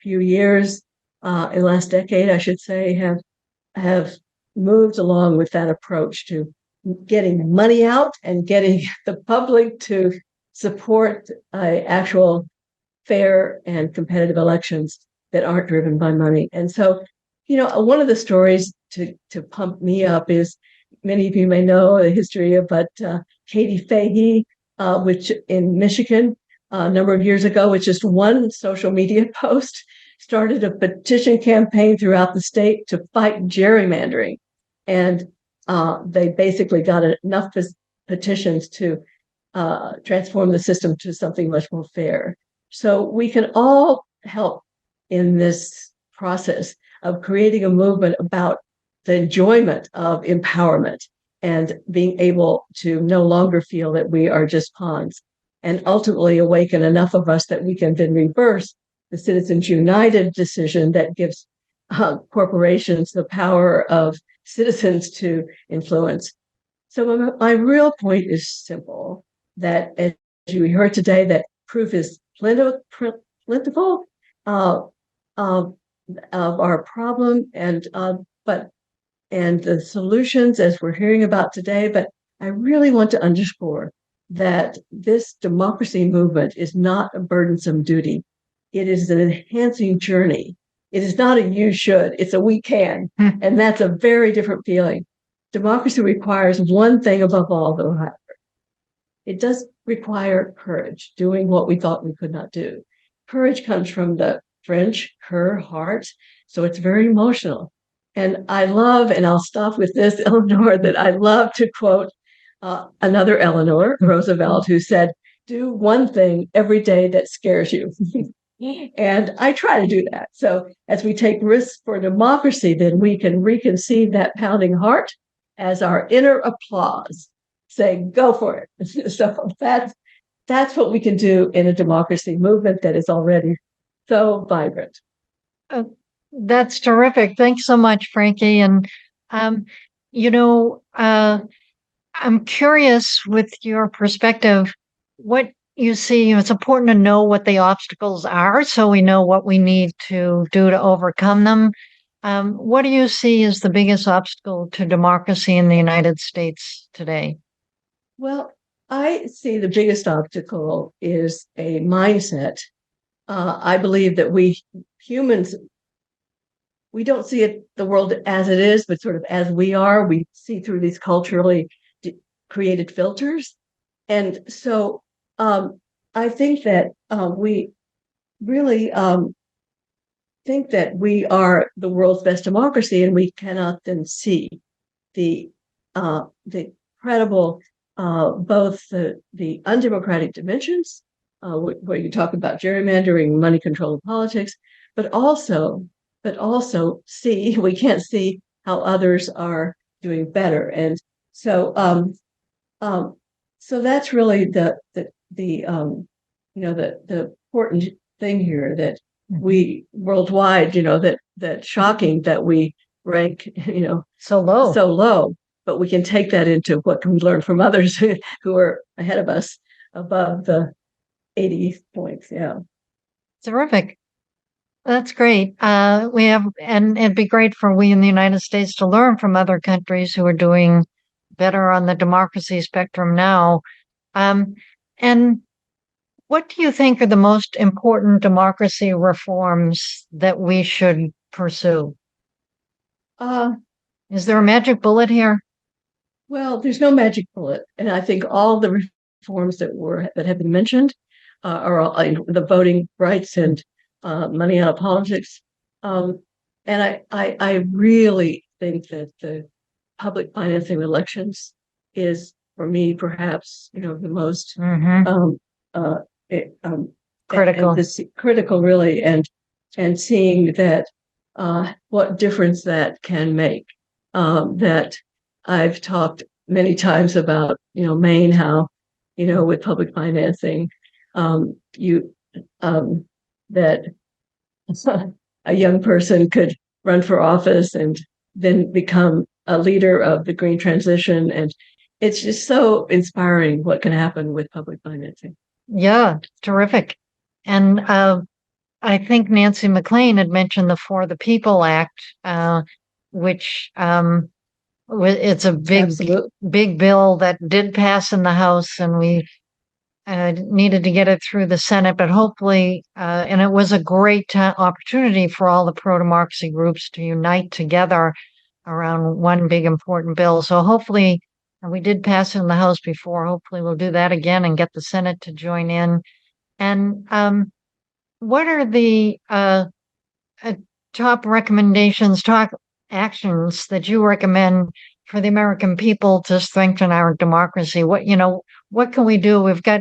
few years, in the last decade, I should say, have moved along with that approach to getting money out and getting the public to support actual fair and competitive elections that aren't driven by money. And so, one of the stories to pump me up is, many of you may know the history of, but Katie Fahey, which in Michigan a number of years ago, with just one social media post, started a petition campaign throughout the state to fight gerrymandering. And they basically got enough petitions to transform the system to something much more fair. So we can all help in this process of creating a movement about the enjoyment of empowerment and being able to no longer feel that we are just pawns, and ultimately awaken enough of us that we can then reverse the Citizens United decision that gives corporations the power of citizens to influence. So my real point is simple, that as you heard today, that proof is plentiful of our problem and the solutions as we're hearing about today. But I really want to underscore that this democracy movement is not a burdensome duty. It is an enhancing journey. It is not a you should, it's a we can. And that's a very different feeling. Democracy requires one thing above all, though, however. It does require courage, doing what we thought we could not do. Courage comes from the French cœur, heart, so it's very emotional. And I love, and I'll stop with this, Eleanor, that I love to quote another Eleanor, Roosevelt, who said, "Do one thing every day that scares you." And I try to do that. So as we take risks for democracy, then we can reconceive that pounding heart as our inner applause, saying, "Go for it." So that's what we can do in a democracy movement that is already so vibrant. That's terrific. Thanks so much, Frankie. And, I'm curious, with your perspective, what you see. It's important to know what the obstacles are so we know what we need to do to overcome them. What do you see as the biggest obstacle to democracy in the United States today? Well, I see the biggest obstacle is a mindset. I believe that we humans, we don't see the world as it is, but sort of as we are. We see through these culturally created filters. And so I think that we really think that we are the world's best democracy, and we cannot then see the incredible both the undemocratic dimensions, where you talk about gerrymandering, money control of politics, but also see, we can't see how others are doing better. And so so that's really the important thing here, that we worldwide, that shocking that we rank, So low. so low, but we can take that into what can we learn from others who are ahead of us above the 80 points. Yeah. Terrific. That's great. We have, and it'd be great for we in the United States to learn from other countries who are doing better on the democracy spectrum now. And what do you think are the most important democracy reforms that we should pursue? Is there a magic bullet here? Well, there's no magic bullet, and I think all the reforms that have been mentioned are all, the voting rights and money out of politics. And I really think that the public financing of elections is, for me, perhaps the most Critical. Critical, really, and seeing that what difference that can make. That I've talked many times about, Maine, how, with public financing, that a young person could run for office and then become a leader of the green transition. And it's just so inspiring what can happen with public financing. Yeah, terrific. And I think Nancy MacLean had mentioned the For the People Act, which it's a big bill that did pass in the House, and we needed to get it through the Senate, but hopefully, and it was a great opportunity for all the pro-democracy groups to unite together around one big important bill. So hopefully, and we did pass it in the House before, hopefully we'll do that again and get the Senate to join in. And what are the top recommendations, top actions that you recommend for the American people to strengthen our democracy? What can we do? We've got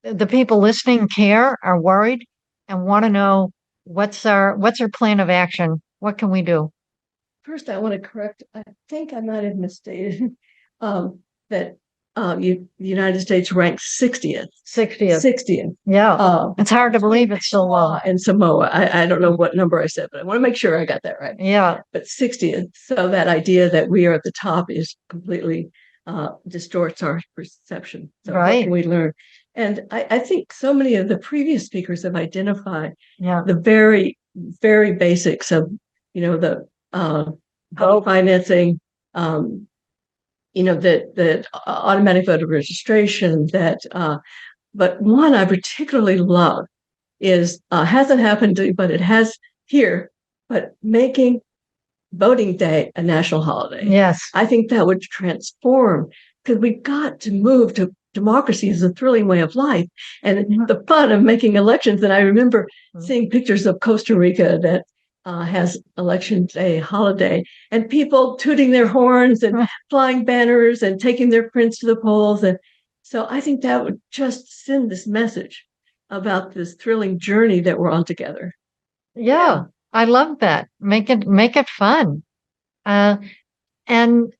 the people listening care, are worried, and want to know what's our plan of action? What can we do? First, I want to correct. I think I might have misstated that the United States ranks 60th. 60th. Yeah, it's hard to believe it's so low. And Samoa. I don't know what number I said, but I want to make sure I got that right. Yeah. But 60th. So that idea that we are at the top is completely distorts our perception. So right. What can we learn? And I think so many of the previous speakers have identified the very, very basics of, the public financing, that automatic voter registration, but one I particularly love is, hasn't happened, but it has here, but making voting day a national holiday. Yes. I think that would transform, because we've got to move to democracy as a thrilling way of life and the fun of making elections. And I remember seeing pictures of Costa Rica that has election day holiday, and people tooting their horns and flying banners and taking their friends to the polls. And so I think that would just send this message about this thrilling journey that we're on together. Yeah, I love that. Make it fun. And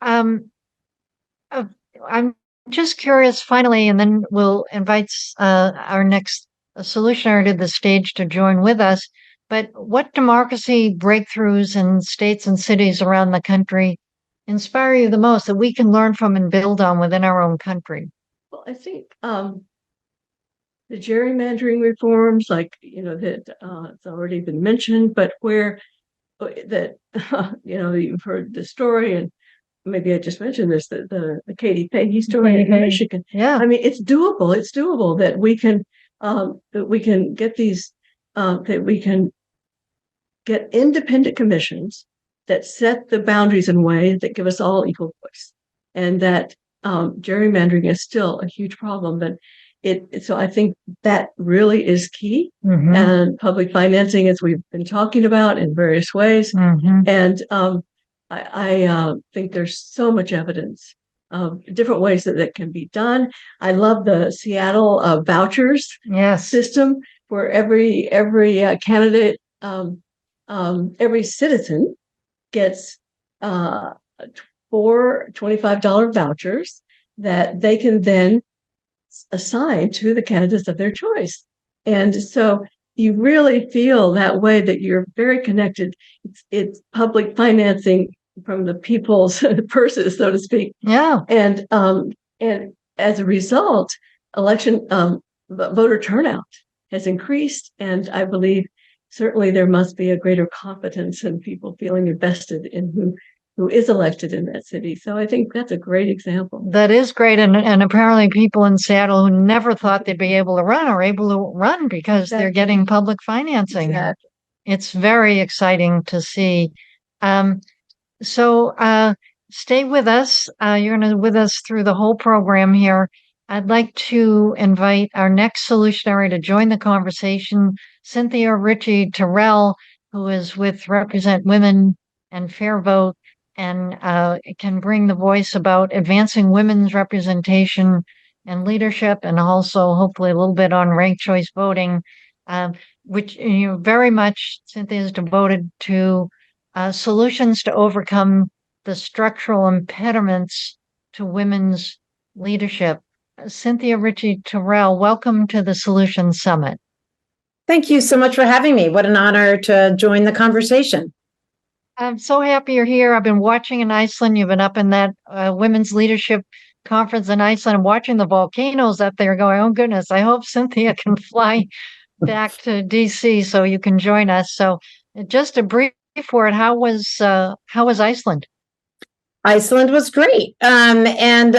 I'm just curious, finally, and then we'll invite our next solutioner to the stage to join with us. But what democracy breakthroughs in states and cities around the country inspire you the most that we can learn from and build on within our own country? Well, I think the gerrymandering reforms, like, that it's already been mentioned, but where that, you've heard the story, and maybe I just mentioned this, the Katie Pahey story in Michigan. Yeah. I mean, it's doable. It's doable that we can get these, that we can get independent commissions that set the boundaries in ways that give us all equal voice, and that gerrymandering is still a huge problem. But so I think that really is key. And public financing, as we've been talking about in various ways. And I think there's so much evidence of different ways that can be done. I love the Seattle vouchers system, where every candidate, every citizen gets 4 $25 vouchers that they can then assign to the candidates of their choice. And so you really feel that way, that you're very connected. It's public financing from the people's purses, so to speak. Yeah. And as a result, election voter turnout has increased, and I believe certainly there must be a greater confidence in people feeling invested in who is elected in that city. So I think that's a great example. That is great. And apparently people in Seattle who never thought they'd be able to run are able to run because they're Exactly. getting public financing. Exactly. It's very exciting to see. So stay with us. You're going to with us through the whole program here. I'd like to invite our next solutionary to join the conversation, Cynthia Ritchie Terrell, who is with Represent Women and Fair Vote, and can bring the voice about advancing women's representation and leadership, and also hopefully a little bit on ranked choice voting, which very much Cynthia is devoted to solutions to overcome the structural impediments to women's leadership. Cynthia Ritchie Terrell, welcome to the Solution Summit. Thank you so much for having me. What an honor to join the conversation. I'm so happy you're here. I've been watching in Iceland. You've been up in that women's leadership conference in Iceland and watching the volcanoes up there going, oh goodness, I hope Cynthia can fly back to DC so you can join us. So just a brief for it, how was Iceland? Iceland was great. This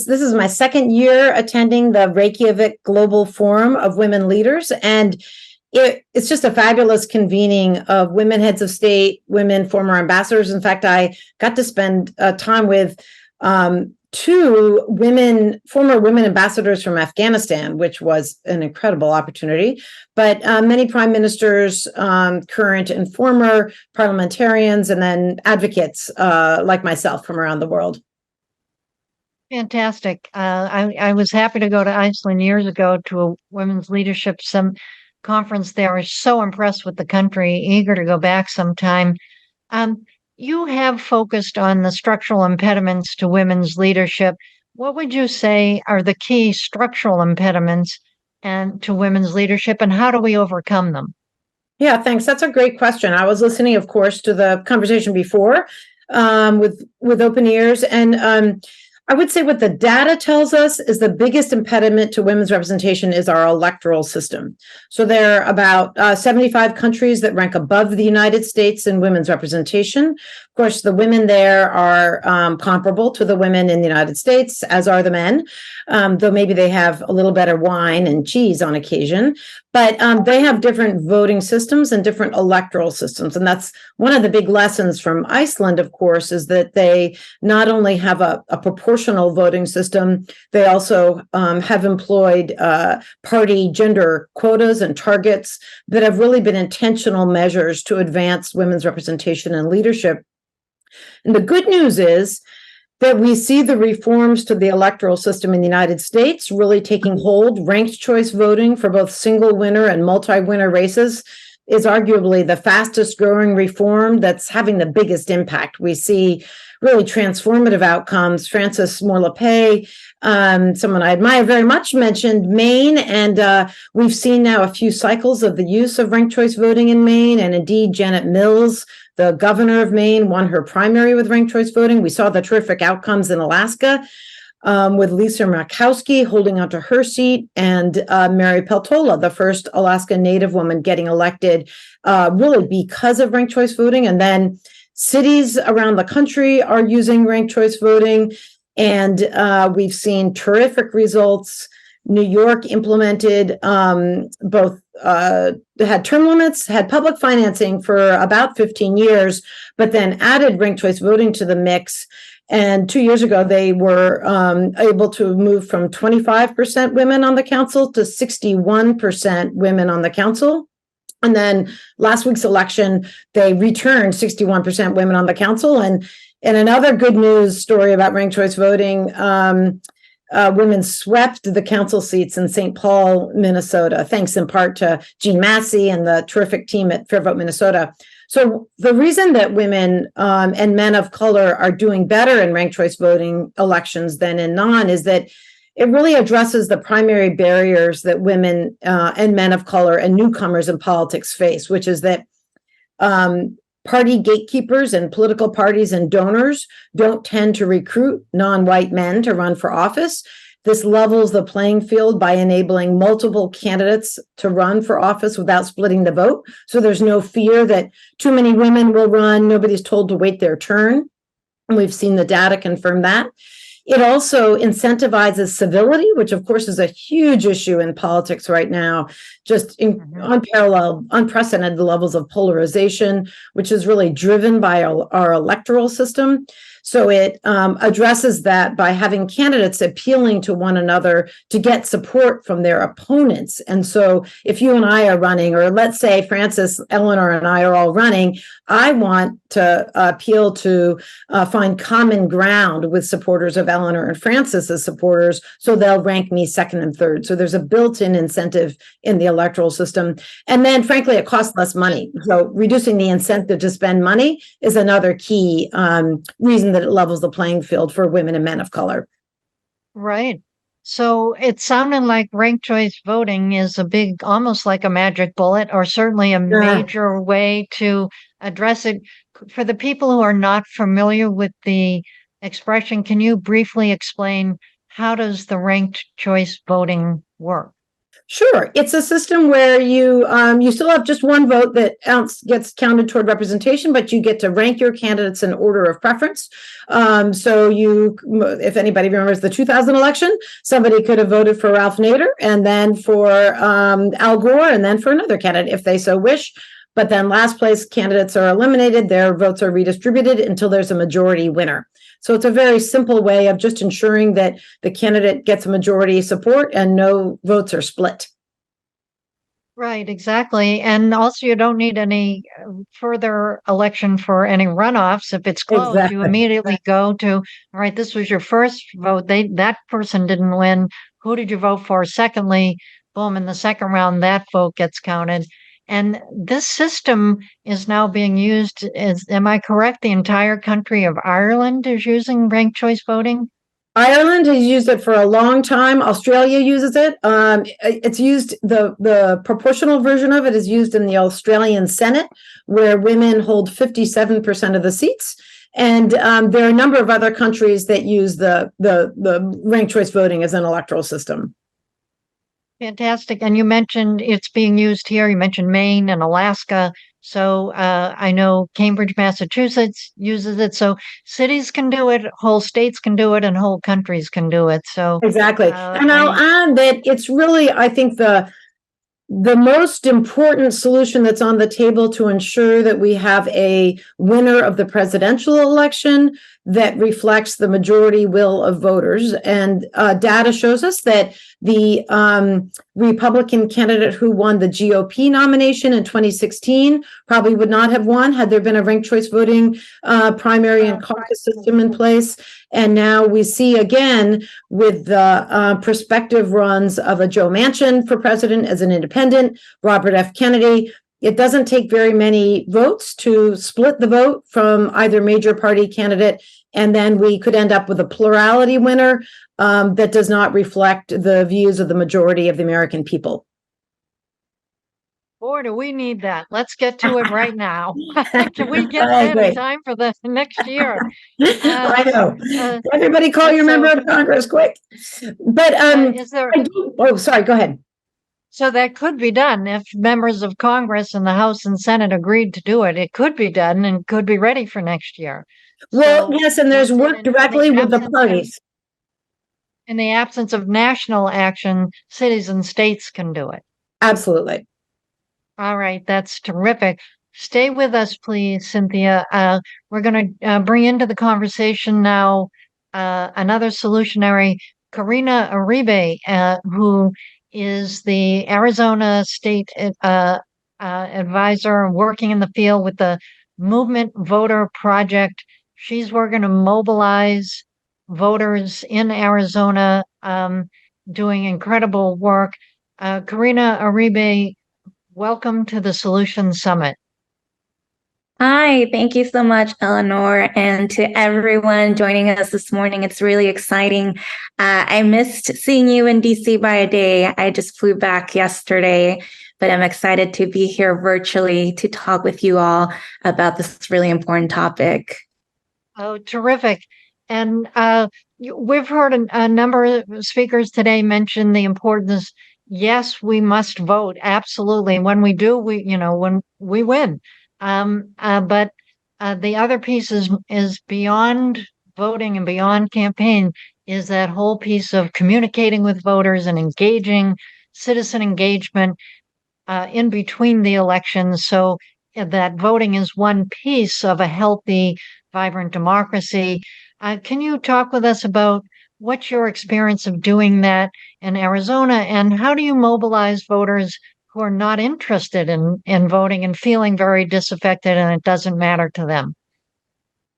is my second year attending the Reykjavik Global Forum of Women Leaders. And it's just a fabulous convening of women heads of state, women former ambassadors. In fact, I got to spend time with two former women ambassadors from Afghanistan, which was an incredible opportunity. But many prime ministers, current and former parliamentarians, and then advocates like myself from around the world. Fantastic. I was happy to go to Iceland years ago to a women's leadership conference there. I was so impressed with the country, eager to go back sometime. You have focused on the structural impediments to women's leadership. What would you say are the key structural impediments to women's leadership, and how do we overcome them? Yeah, thanks. That's a great question. I was listening, of course, to the conversation before with open ears. And I would say what the data tells us is the biggest impediment to women's representation is our electoral system. So there are about 75 countries that rank above the United States in women's representation. Of course, the women there are comparable to the women in the United States, as are the men, though maybe they have a little better wine and cheese on occasion. But they have different voting systems and different electoral systems. And that's one of the big lessons from Iceland, of course, is that they not only have a proportional voting system, they also have employed party gender quotas and targets that have really been intentional measures to advance women's representation and leadership. And the good news is that we see the reforms to the electoral system in the United States really taking hold. Ranked choice voting for both single winner and multi-winner races is arguably the fastest growing reform that's having the biggest impact. We see really transformative outcomes. Frances Moore LePay, someone I admire very much, mentioned Maine, and we've seen now a few cycles of the use of ranked choice voting in Maine, and indeed Janet Mills, the governor of Maine, won her primary with ranked choice voting. We saw the terrific outcomes in Alaska with Lisa Murkowski holding onto her seat, and Mary Peltola, the first Alaska Native woman getting elected really because of ranked choice voting. And then cities around the country are using ranked choice voting, and we've seen terrific results. New York implemented both had term limits, had public financing for about 15 years, but then added ranked choice voting to the mix. And 2 years ago, they were able to move from 25% women on the council to 61% women on the council. And then last week's election, they returned 61% women on the council. And another good news story about ranked choice voting, women swept the council seats in St. Paul, Minnesota, thanks in part to Jean Massey and the terrific team at Fair Vote Minnesota. So the reason that women and men of color are doing better in ranked choice voting elections than in non is that it really addresses the primary barriers that women and men of color and newcomers in politics face, which is that party gatekeepers and political parties and donors don't tend to recruit non-white men to run for office. This levels the playing field by enabling multiple candidates to run for office without splitting the vote. So there's no fear that too many women will run. Nobody's told to wait their turn. And we've seen the data confirm that. It also incentivizes civility, which of course is a huge issue in politics right now, just unparalleled, unprecedented levels of polarization, which is really driven by our electoral system. So it addresses that by having candidates appealing to one another to get support from their opponents. And so if you and I are running, or let's say Francis, Eleanor, and I are all running, I want to appeal to find common ground with supporters of Eleanor and Francis's supporters, so they'll rank me second and third. So there's a built-in incentive in the electoral system. And then, frankly, it costs less money. So reducing the incentive to spend money is another key reason that it levels the playing field for women and men of color. Right. So it sounded like ranked choice voting is a big, almost like a magic bullet, or certainly a major way to address it. For the people who are not familiar with the expression, can you briefly explain how does the ranked choice voting work? Sure. It's a system where you still have just one vote that gets counted toward representation, but you get to rank your candidates in order of preference. So if anybody remembers the 2000 election, somebody could have voted for Ralph Nader and then for Al Gore and then for another candidate if they so wish. But then last place candidates are eliminated, their votes are redistributed until there's a majority winner. So it's a very simple way of just ensuring that the candidate gets a majority support and no votes are split. Right, exactly. And also you don't need any further election for any runoffs. If it's close, Exactly. you immediately go to, all right, this was your first vote. That person didn't win. Who did you vote for? Secondly, boom, in the second round, that vote gets counted. And this system is now being used, am I correct? The entire country of Ireland is using ranked choice voting? Ireland has used it for a long time. Australia uses it. It's used, the proportional version of it is used in the Australian Senate, where women hold 57% of the seats. And there are a number of other countries that use the ranked choice voting as an electoral system. Fantastic. And you mentioned it's being used here. You mentioned Maine and Alaska. So I know Cambridge, Massachusetts uses it. So cities can do it, whole states can do it, and whole countries can do it. So exactly. And I'll add that it's really, I think, the most important solution that's on the table to ensure that we have a winner of the presidential election that reflects the majority will of voters. And data shows us that the Republican candidate who won the GOP nomination in 2016 probably would not have won had there been a ranked choice voting primary and caucus system in place. And now we see again with the prospective runs of a Joe Manchin for president as an independent, Robert F. Kennedy. It doesn't take very many votes to split the vote from either major party candidate, and then we could end up with a plurality winner that does not reflect the views of the majority of the American people. Boy, do we need that. Let's get to it right now. Can we get that in time for the next year? I know. Everybody call your member of Congress quick. But is there... oh, sorry, go ahead. So that could be done if members of Congress and the House and Senate agreed to do it. It could be done and could be ready for next year. Well, yes, and there's work directly with the parties. In the absence of national action, cities and states can do it. Absolutely. All right, that's terrific. Stay with us, please, Cynthia. We're going to bring into the conversation now another solutionary, Karina Uribe, who is the Arizona State advisor working in the field with the Movement Voter Project. She's working to mobilize voters in Arizona, doing incredible work. Karina Uribe, welcome to the Solution Summit. Hi, thank you so much, Eleanor, and to everyone joining us this morning. It's really exciting. I missed seeing you in DC by a day. I just flew back yesterday, but I'm excited to be here virtually to talk with you all about this really important topic. Oh, terrific. And we've heard a number of speakers today mention the importance. Yes, we must vote. Absolutely. When we do, when we win. But the other piece is beyond voting and beyond campaign is that whole piece of communicating with voters and engaging citizen engagement in between the elections. So that voting is one piece of a healthy, vibrant democracy. Can you talk with us about what's your experience of doing that in Arizona, and how do you mobilize voters who are not interested in voting and feeling very disaffected and it doesn't matter to them?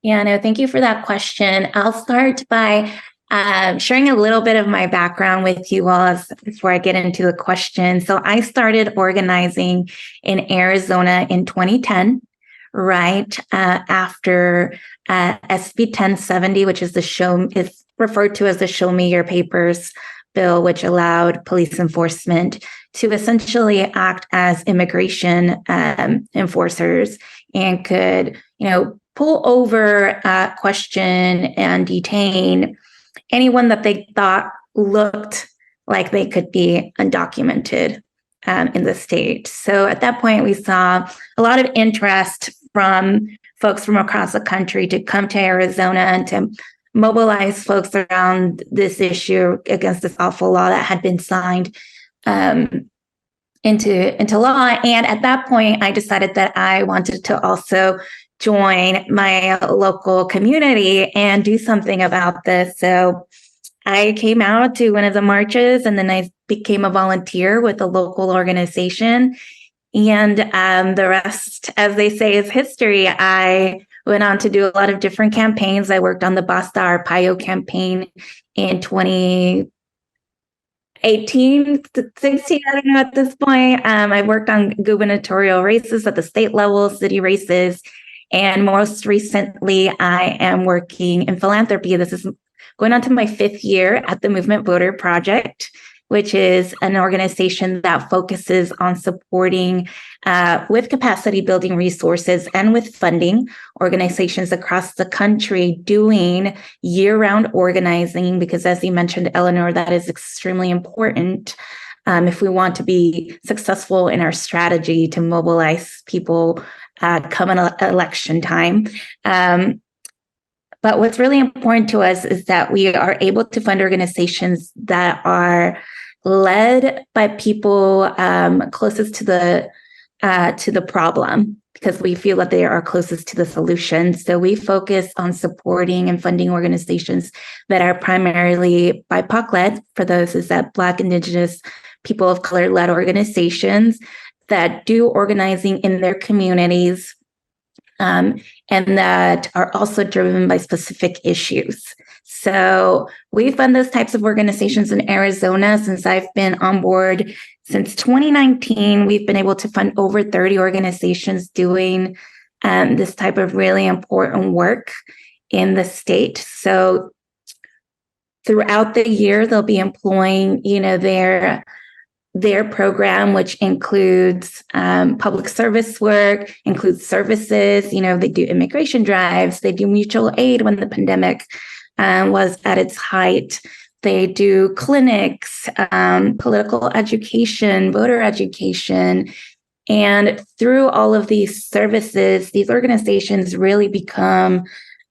Yeah, no, thank you for that question. I'll start by sharing a little bit of my background with you all before I get into the question. So I started organizing in Arizona in 2010, right after SB 1070, which is is referred to as the Show Me Your Papers bill, which allowed police enforcement to essentially act as immigration enforcers and could, pull over, question, and detain anyone that they thought looked like they could be undocumented in the state. So at that point, we saw a lot of interest from folks from across the country to come to Arizona and to mobilize folks around this issue against this awful law that had been signed into law. And at that point, I decided that I wanted to also join my local community and do something about this. So I came out to one of the marches, and then I became a volunteer with a local organization. And the rest, as they say, is history. I went on to do a lot of different campaigns. I worked on the Basta Arpaio campaign in 2018, 16, I don't know at this point. I worked on gubernatorial races at the state level, city races. And most recently, I am working in philanthropy. This is going on to my 5th year at the Movement Voter Project, which is an organization that focuses on supporting with capacity building resources and with funding organizations across the country doing year-round organizing, because as you mentioned, Eleanor, that is extremely important if we want to be successful in our strategy to mobilize people come in election time. But what's really important to us is that we are able to fund organizations that are led by people closest to the problem, because we feel that they are closest to the solution. So we focus on supporting and funding organizations that are primarily BIPOC-led. For those, is that Black, Indigenous, people of color-led organizations that do organizing in their communities, and that are also driven by specific issues. So we fund those types of organizations in Arizona. Since I've been on board since 2019, we've been able to fund over 30 organizations doing this type of really important work in the state. So throughout the year, they'll be employing, their program, which includes public service work, includes services. They do immigration drives, they do mutual aid when the pandemic was at its height. They do clinics, political education, voter education. And through all of these services, these organizations really become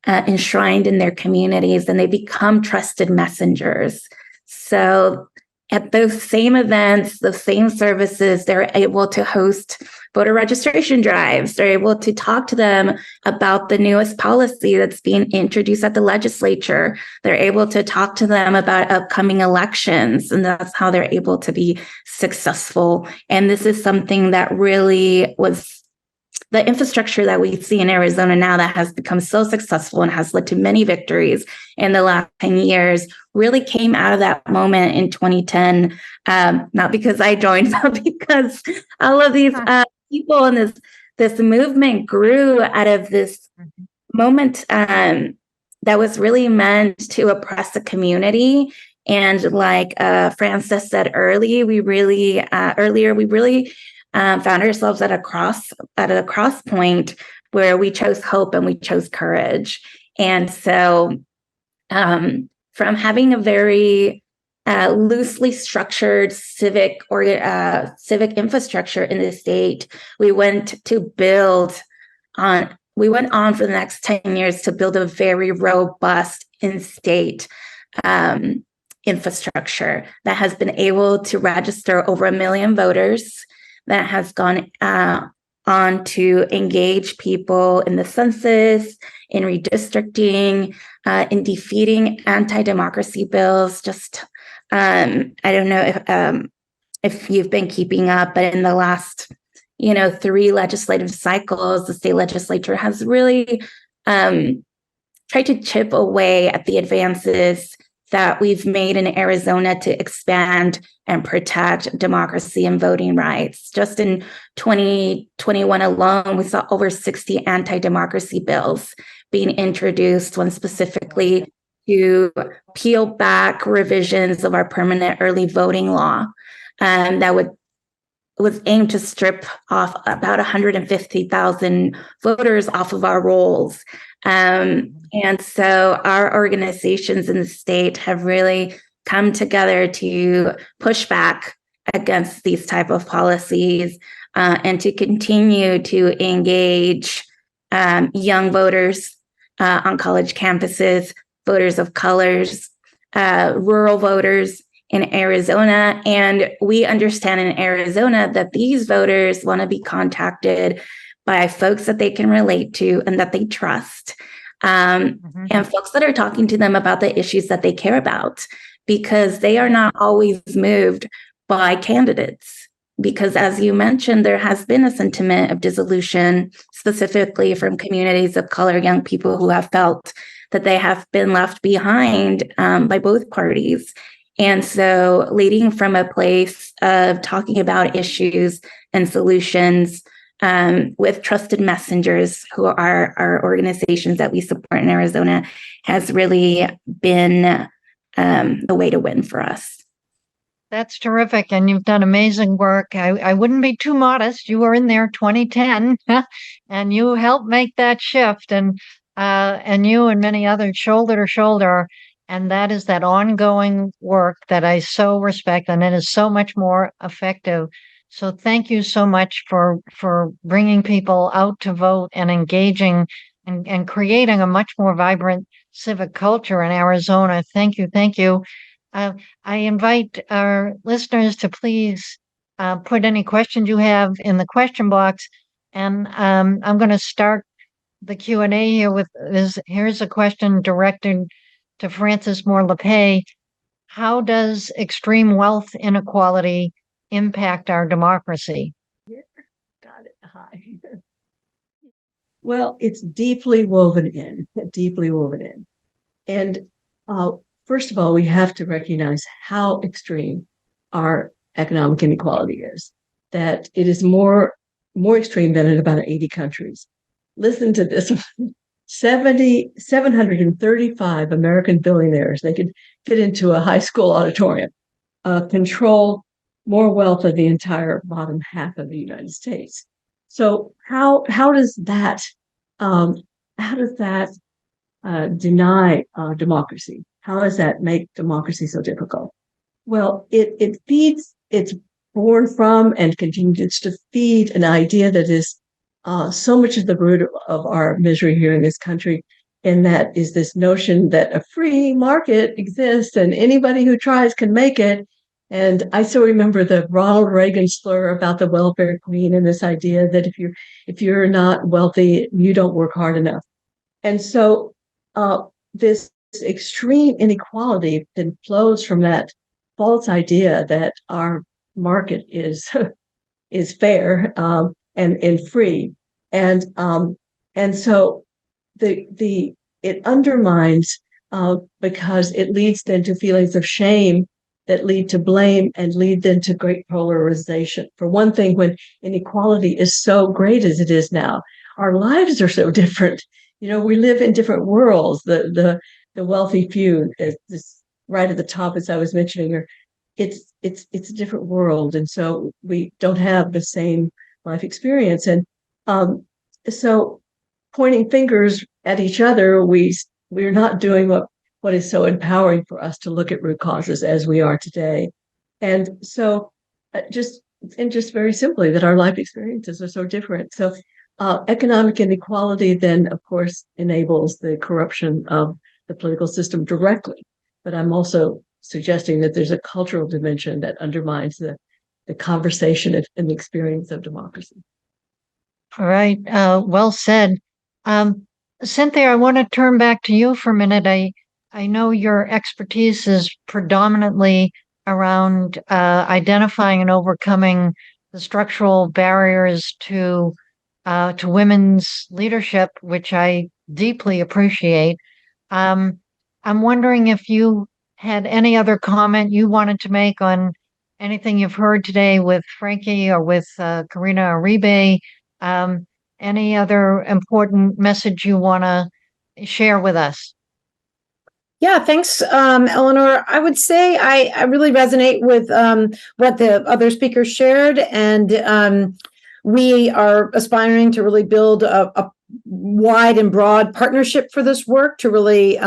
enshrined in their communities, and they become trusted messengers. So at those same events, the same services, they're able to host voter registration drives. They're able to talk to them about the newest policy that's being introduced at the legislature. They're able to talk to them about upcoming elections, and that's how they're able to be successful. And this is something that really was the infrastructure that we see in Arizona now that has become so successful and has led to many victories in the last 10 years really came out of that moment in 2010, not because I joined, but because all of these people in this this movement grew out of this moment that was really meant to oppress the community. And like Frances said earlier, we really found ourselves at a cross point where we chose hope and we chose courage. And so from having a very loosely structured civic infrastructure in the state, we went on for the next 10 years to build a very robust in-state infrastructure that has been able to register over 1 million voters, that has gone on to engage people in the census, in redistricting, in defeating anti-democracy bills. Just, I don't know if you've been keeping up, but in the last 3 legislative cycles, the state legislature has really tried to chip away at the advances that we've made in Arizona to expand and protect democracy and voting rights. Just in 2021 alone, we saw over 60 anti-democracy bills being introduced, one specifically to peel back revisions of our permanent early voting law that was aimed to strip off about 150,000 voters off of our rolls. And so our organizations in the state have really come together to push back against these type of policies and to continue to engage young voters on college campuses, voters of colors, rural voters in Arizona. And we understand in Arizona that these voters want to be contacted by folks that they can relate to and that they trust, and folks that are talking to them about the issues that they care about, because they are not always moved by candidates. Because as you mentioned, there has been a sentiment of dissolution, specifically from communities of color, young people who have felt that they have been left behind by both parties. And so leading from a place of talking about issues and solutions with trusted messengers who are our organizations that we support in Arizona has really been the way to win for us. That's terrific. And you've done amazing work. I wouldn't be too modest. You were in there 2010 and you helped make that shift, and you and many others shoulder to shoulder. And that is that ongoing work that I so respect, and it is so much more effective. So thank you so much for bringing people out to vote and engaging and creating a much more vibrant civic culture in Arizona. Thank you. Thank you. I invite our listeners to please put any questions you have in the question box. And I'm going to start the Q&A here with here's a question directed to Frances Moore Lepay. How does extreme wealth inequality impact our democracy? Got it. Hi. Well, it's deeply woven in. And first of all, we have to recognize how extreme our economic inequality is, that it is more extreme than in about 80 countries. Listen to this. 735 American billionaires, they could fit into a high school auditorium, control more wealth than the entire bottom half of the United States. So how does that deny democracy? How does that make democracy so difficult? Well, it's born from and continues to feed an idea that is so much of the root of our misery here in this country, and that is this notion that a free market exists and anybody who tries can make it. And I still remember the Ronald Reagan slur about the welfare queen, and this idea that if you're not wealthy, you don't work hard enough. And so this extreme inequality then flows from that false idea that our market is fair and free, and so it undermines because it leads then to feelings of shame that lead to blame and lead then to great polarization. For one thing, when inequality is so great as it is now, our lives are so different. We live in different worlds. The wealthy few, this right at the top, as I was mentioning, it's a different world, and so we don't have the same life experience. And so, pointing fingers at each other, we're not doing what is so empowering for us to look at root causes as we are today. And so, just very simply, that our life experiences are so different. So, economic inequality then, of course, enables the corruption of the political system directly. But I'm also suggesting that there's a cultural dimension that undermines the conversation and the experience of democracy. All right. Well said. Cynthia, I want to turn back to you for a minute. I know your expertise is predominantly around identifying and overcoming the structural barriers to women's leadership, which I deeply appreciate. I'm wondering if you had any other comment you wanted to make on anything you've heard today with Frankie or with Karina Uribe. Any other important message you want to share with us? Yeah, thanks, Eleanor. I would say I really resonate with what the other speakers shared, and we are aspiring to really build a wide and broad partnership for this work to really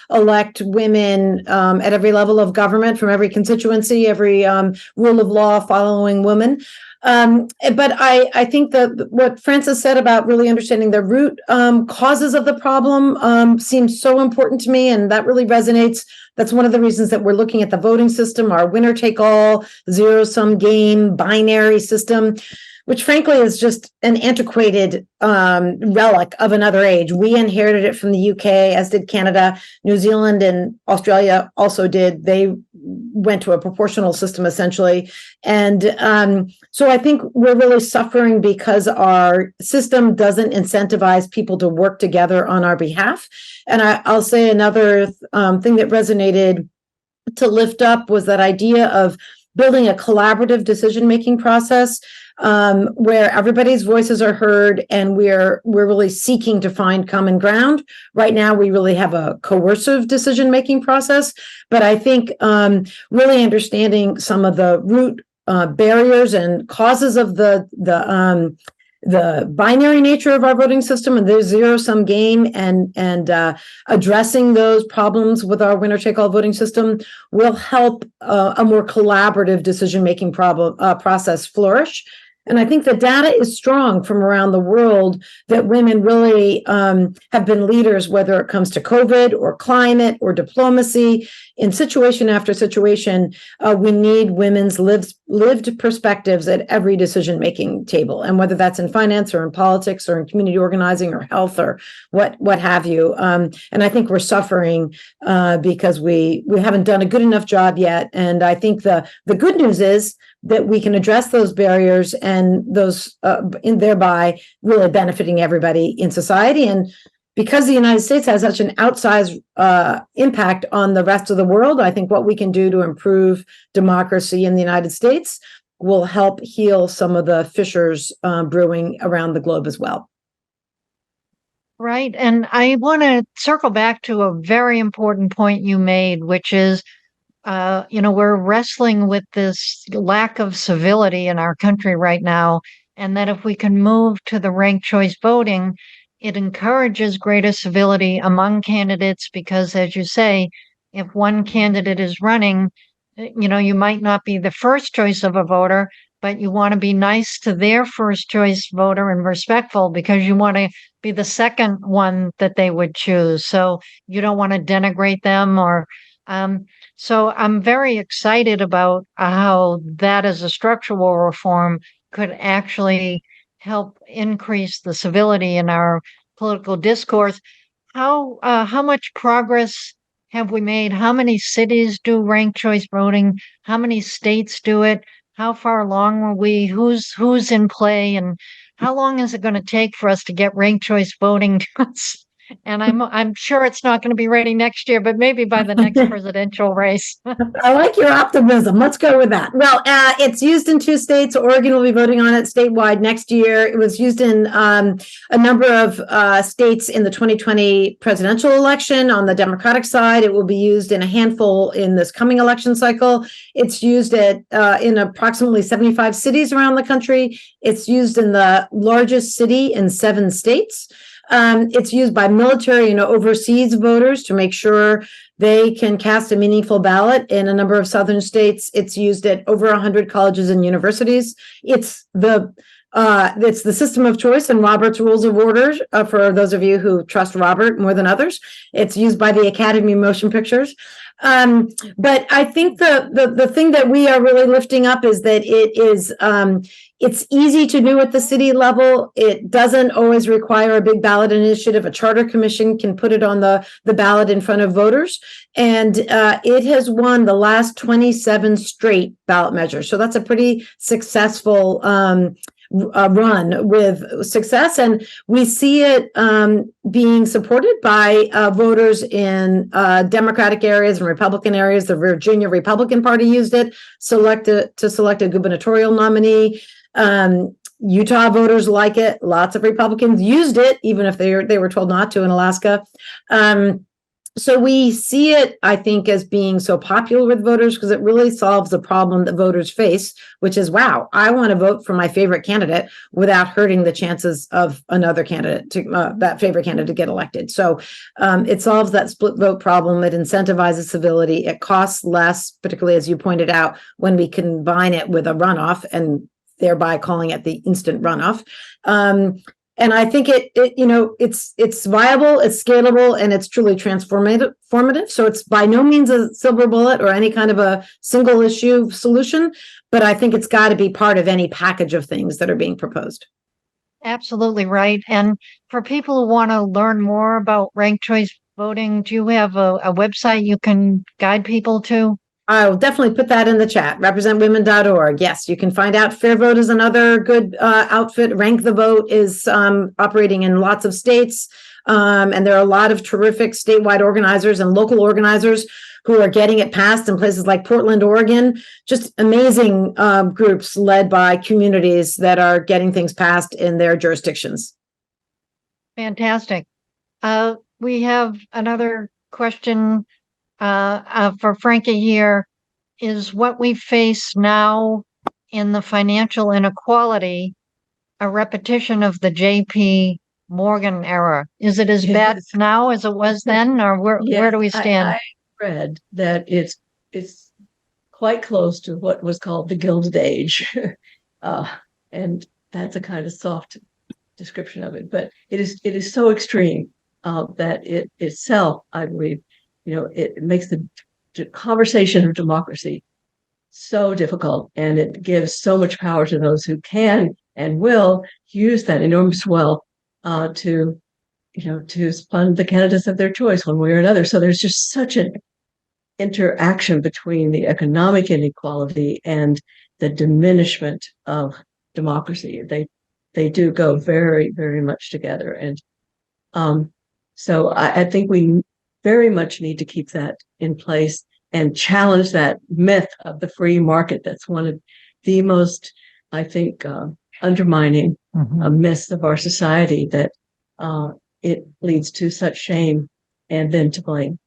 elect women at every level of government, from every constituency, every rule of law following woman. But I think that what Frances said about really understanding the root causes of the problem seems so important to me, and that really resonates. That's one of the reasons that we're looking at the voting system, our winner-take-all, zero-sum game, binary system, which frankly is just an antiquated relic of another age. We inherited it from the UK, as did Canada. New Zealand and Australia also did. They went to a proportional system, essentially. And so I think we're really suffering because our system doesn't incentivize people to work together on our behalf. And I'll say another thing that resonated to lift up was that idea of building a collaborative decision-making process where everybody's voices are heard, and we're really seeking to find common ground. Right now, we really have a coercive decision-making process, but I think really understanding some of the root barriers and causes of the binary nature of our voting system and the zero-sum game, and addressing those problems with our winner-take-all voting system will help a more collaborative decision-making process flourish. And I think the data is strong from around the world that women really have been leaders, whether it comes to COVID or climate or diplomacy. In situation after situation, we need women's lived perspectives at every decision-making table, and whether that's in finance or in politics or in community organizing or health or what have you. And I think we're suffering because we haven't done a good enough job yet. And I think the good news is that we can address those barriers, and those thereby really benefiting everybody in society. And because the United States has such an outsized impact on the rest of the world, I think what we can do to improve democracy in the United States will help heal some of the fissures brewing around the globe as well. Right. And I want to circle back to a very important point you made, which is, we're wrestling with this lack of civility in our country right now. And that if we can move to the ranked choice voting, it encourages greater civility among candidates, because, as you say, if one candidate is running, you might not be the first choice of a voter, but you want to be nice to their first choice voter and respectful, because you want to be the second one that they would choose. So you don't want to denigrate them or so I'm very excited about how that as a structural reform could actually help increase the civility in our political discourse. How much progress have we made? How many cities do ranked choice voting? How many states do it? How far along are we? Who's in play? And how long is it going to take for us to get ranked choice voting And I'm sure it's not going to be ready next year, but maybe by the next presidential race. I like your optimism. Let's go with that. Well, it's used in 2 states. Oregon will be voting on it statewide next year. It was used in a number of states in the 2020 presidential election. On the Democratic side, it will be used in a handful in this coming election cycle. It's used in approximately 75 cities around the country. It's used in the largest city in 7 states. It's used by military and overseas voters to make sure they can cast a meaningful ballot in a number of southern states. It's used at over 100 colleges and universities. It's the system of choice in Robert's Rules of Order, for those of you who trust Robert more than others. It's used by the Academy of Motion Pictures. But I think the thing that we are really lifting up is that it's easy to do at the city level. It doesn't always require a big ballot initiative. A charter commission can put it on the ballot in front of voters. And it has won the last 27 straight ballot measures. So that's a pretty successful run with success. And we see it being supported by voters in Democratic areas and Republican areas. The Virginia Republican Party used it to select a gubernatorial nominee. Utah voters like it. Lots of Republicans used it, even if they were told not to in Alaska. So we see it, I think, as being so popular with voters because it really solves the problem that voters face, which is, wow, I want to vote for my favorite candidate without hurting the chances of another candidate, that favorite candidate to get elected. So it solves that split vote problem. It incentivizes civility. It costs less, particularly as you pointed out, when we combine it with a runoff and thereby calling it the instant runoff. And I think it's viable, it's scalable, and it's truly transformative. So it's by no means a silver bullet or any kind of a single issue solution, but I think it's got to be part of any package of things that are being proposed. Absolutely right. And for people who want to learn more about ranked choice voting, do you have a website you can guide people to? I'll definitely put that in the chat, representwomen.org. Yes, you can find out. Fair Vote is another good outfit. Rank the Vote is operating in lots of states. And there are a lot of terrific statewide organizers and local organizers who are getting it passed in places like Portland, Oregon. Just amazing groups led by communities that are getting things passed in their jurisdictions. Fantastic. We have another question for Frankie here. Is what we face now in the financial inequality a repetition of the J.P. Morgan era? Is it as bad now as it was then, or where do we stand? I read that it's quite close to what was called the Gilded Age, and that's a kind of soft description of it. But it is so extreme that it itself, I believe, it makes the conversation of democracy so difficult, and it gives so much power to those who can and will use that enormous wealth to fund the candidates of their choice one way or another. So there's just such an interaction between the economic inequality and the diminishment of democracy. They do go very, very much together. And so I think we very much need to keep that in place and challenge that myth of the free market. That's one of the most, I think, undermining myths of our society, that it leads to such shame and then to blame.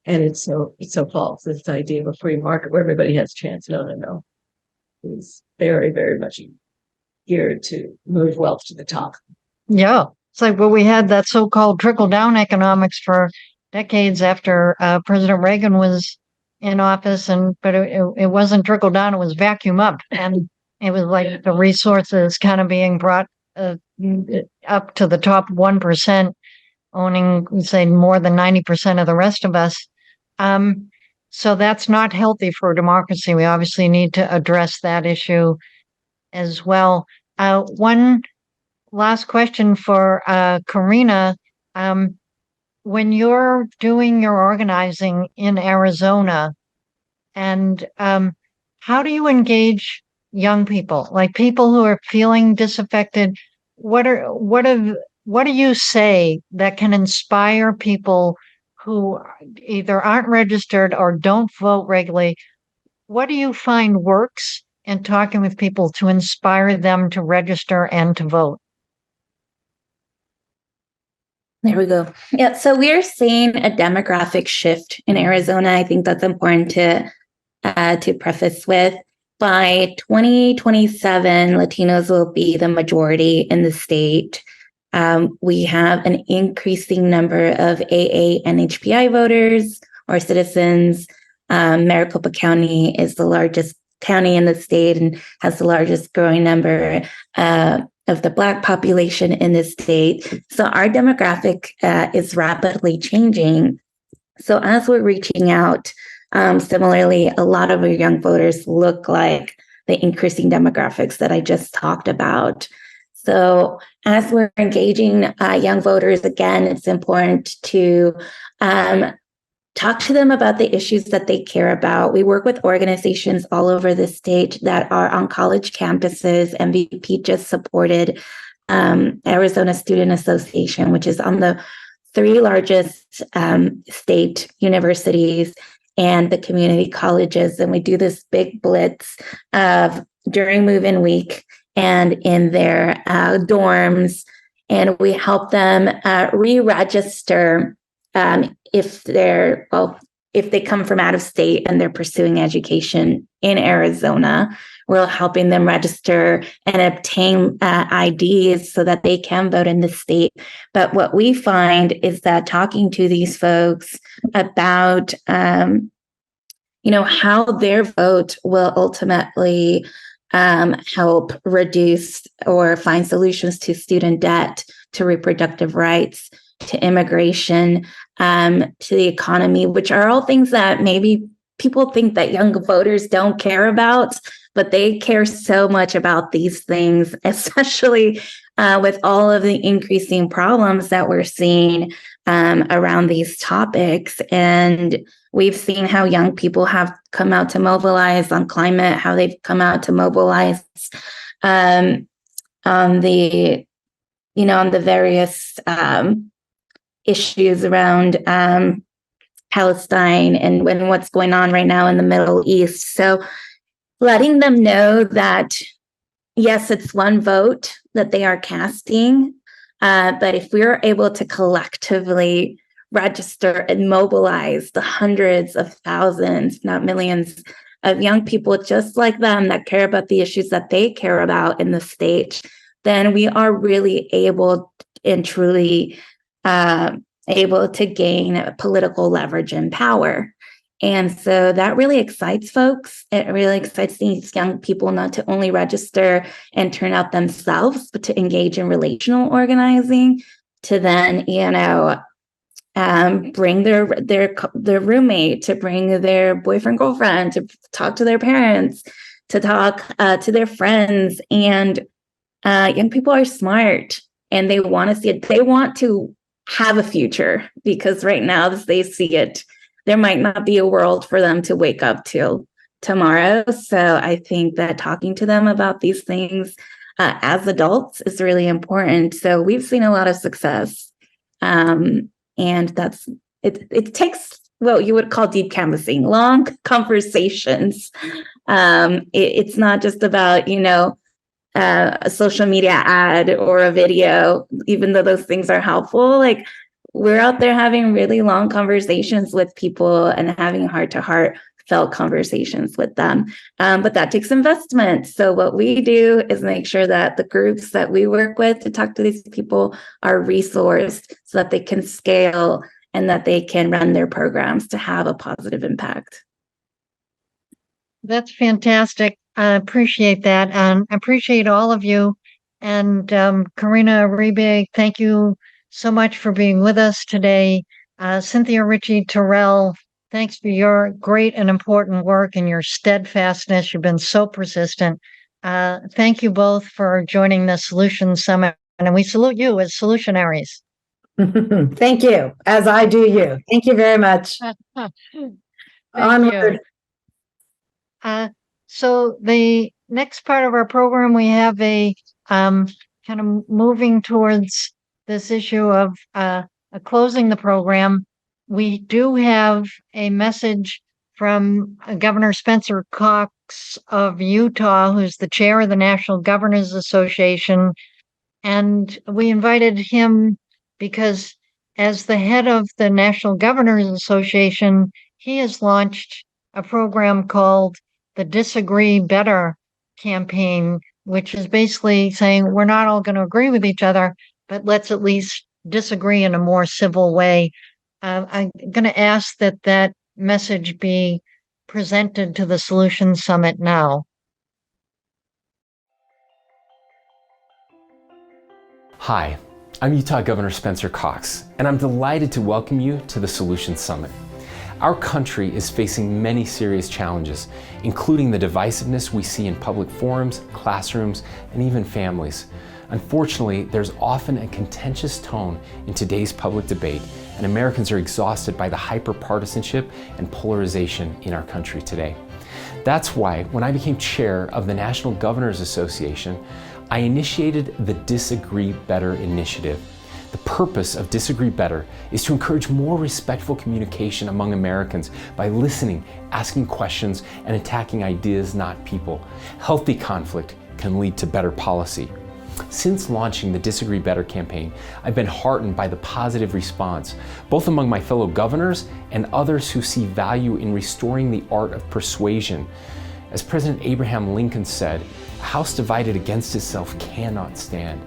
And it's so false. This idea of a free market where everybody has a chance. No. It's very, very much geared to move wealth to the top. Yeah. It's like, well, we had that so-called trickle-down economics for decades after President Reagan was in office, but it wasn't trickle down; it was vacuum up, and it was like the resources kind of being brought up to the top 1%, owning, say, more than 90% of the rest of us. So that's not healthy for democracy. We obviously need to address that issue as well. One last question for Karina. When you're doing your organizing in Arizona, and how do you engage young people, like people who are feeling disaffected? What are what do you say that can inspire people who either aren't registered or don't vote regularly? What do you find works in talking with people to inspire them to register and to vote? There we go. Yeah, so we're seeing a demographic shift in Arizona. I think that's important to preface with. By 2027, Latinos will be the majority in the state. We have an increasing number of AA and HPI voters or citizens. Maricopa County is the largest county in the state and has the largest growing number of the Black population in the state. So our demographic is rapidly changing. So as we're reaching out, similarly, a lot of our young voters look like the increasing demographics that I just talked about. So as we're engaging young voters, again, it's important to talk to them about the issues that they care about. We work with organizations all over the state that are on college campuses. MVP just supported Arizona Student Association, which is on the 3 largest state universities and the community colleges. And we do this big blitz during move-in week and in their dorms. And we help them re-register if they come from out of state and they're pursuing education in Arizona. We're helping them register and obtain IDs so that they can vote in the state. But what we find is that talking to these folks about, how their vote will ultimately help reduce or find solutions to student debt, to reproductive rights, to immigration, to the economy, which are all things that maybe people think that young voters don't care about, but they care so much about these things, especially with all of the increasing problems that we're seeing around these topics. And we've seen how young people have come out to mobilize on climate, how they've come out to mobilize on the various issues around Palestine and what's going on right now in the Middle East. So letting them know that, yes, it's one vote that they are casting, but if we're able to collectively register and mobilize the hundreds of thousands, if not millions, of young people just like them that care about the issues that they care about in the state, then we are really able and truly able to gain political leverage and power. And so that really excites folks. It really excites these young people not to only register and turn out themselves, but to engage in relational organizing, to then, bring their roommate, to bring their boyfriend, girlfriend, to talk to their parents, to talk to their friends. And young people are smart and they want to see it. They want to have a future, because right now, as they see it, there might not be a world for them to wake up to tomorrow. So I think that talking to them about these things as adults is really important. So we've seen a lot of success. And that's it takes what you would call deep canvassing, long conversations. It's not just about, a social media ad or a video, even though those things are helpful. Like, we're out there having really long conversations with people and having heart-to-heart felt conversations with them. But that takes investment. So what we do is make sure that the groups that we work with to talk to these people are resourced so that they can scale and that they can run their programs to have a positive impact. That's fantastic. I appreciate that. And I appreciate all of you. And Karina Uribe, thank you so much for being with us today. Cynthia Ritchie Terrell, thanks for your great and important work and your steadfastness. You've been so persistent. Thank you both for joining the Solution Summit. And we salute you as solutionaries. Thank you, as I do you. Thank you very much. Onward. So the next part of our program, we have a kind of moving towards the this issue of closing the program, we do have a message from Governor Spencer Cox of Utah, who's the chair of the National Governors Association. And we invited him because, as the head of the National Governors Association, he has launched a program called the Disagree Better campaign, which is basically saying we're not all going to agree with each other, but let's at least disagree in a more civil way. I'm going to ask that that message be presented to the Solution Summit now. Hi, I'm Utah Governor Spencer Cox, and I'm delighted to welcome you to the Solution Summit. Our country is facing many serious challenges, including the divisiveness we see in public forums, classrooms, and even families. Unfortunately, there's often a contentious tone in today's public debate, and Americans are exhausted by the hyper-partisanship and polarization in our country today. That's why, when I became chair of the National Governors Association, I initiated the Disagree Better initiative. The purpose of Disagree Better is to encourage more respectful communication among Americans by listening, asking questions, and attacking ideas, not people. Healthy conflict can lead to better policy. Since launching the Disagree Better campaign, I've been heartened by the positive response, both among my fellow governors and others who see value in restoring the art of persuasion. As President Abraham Lincoln said, "A house divided against itself cannot stand."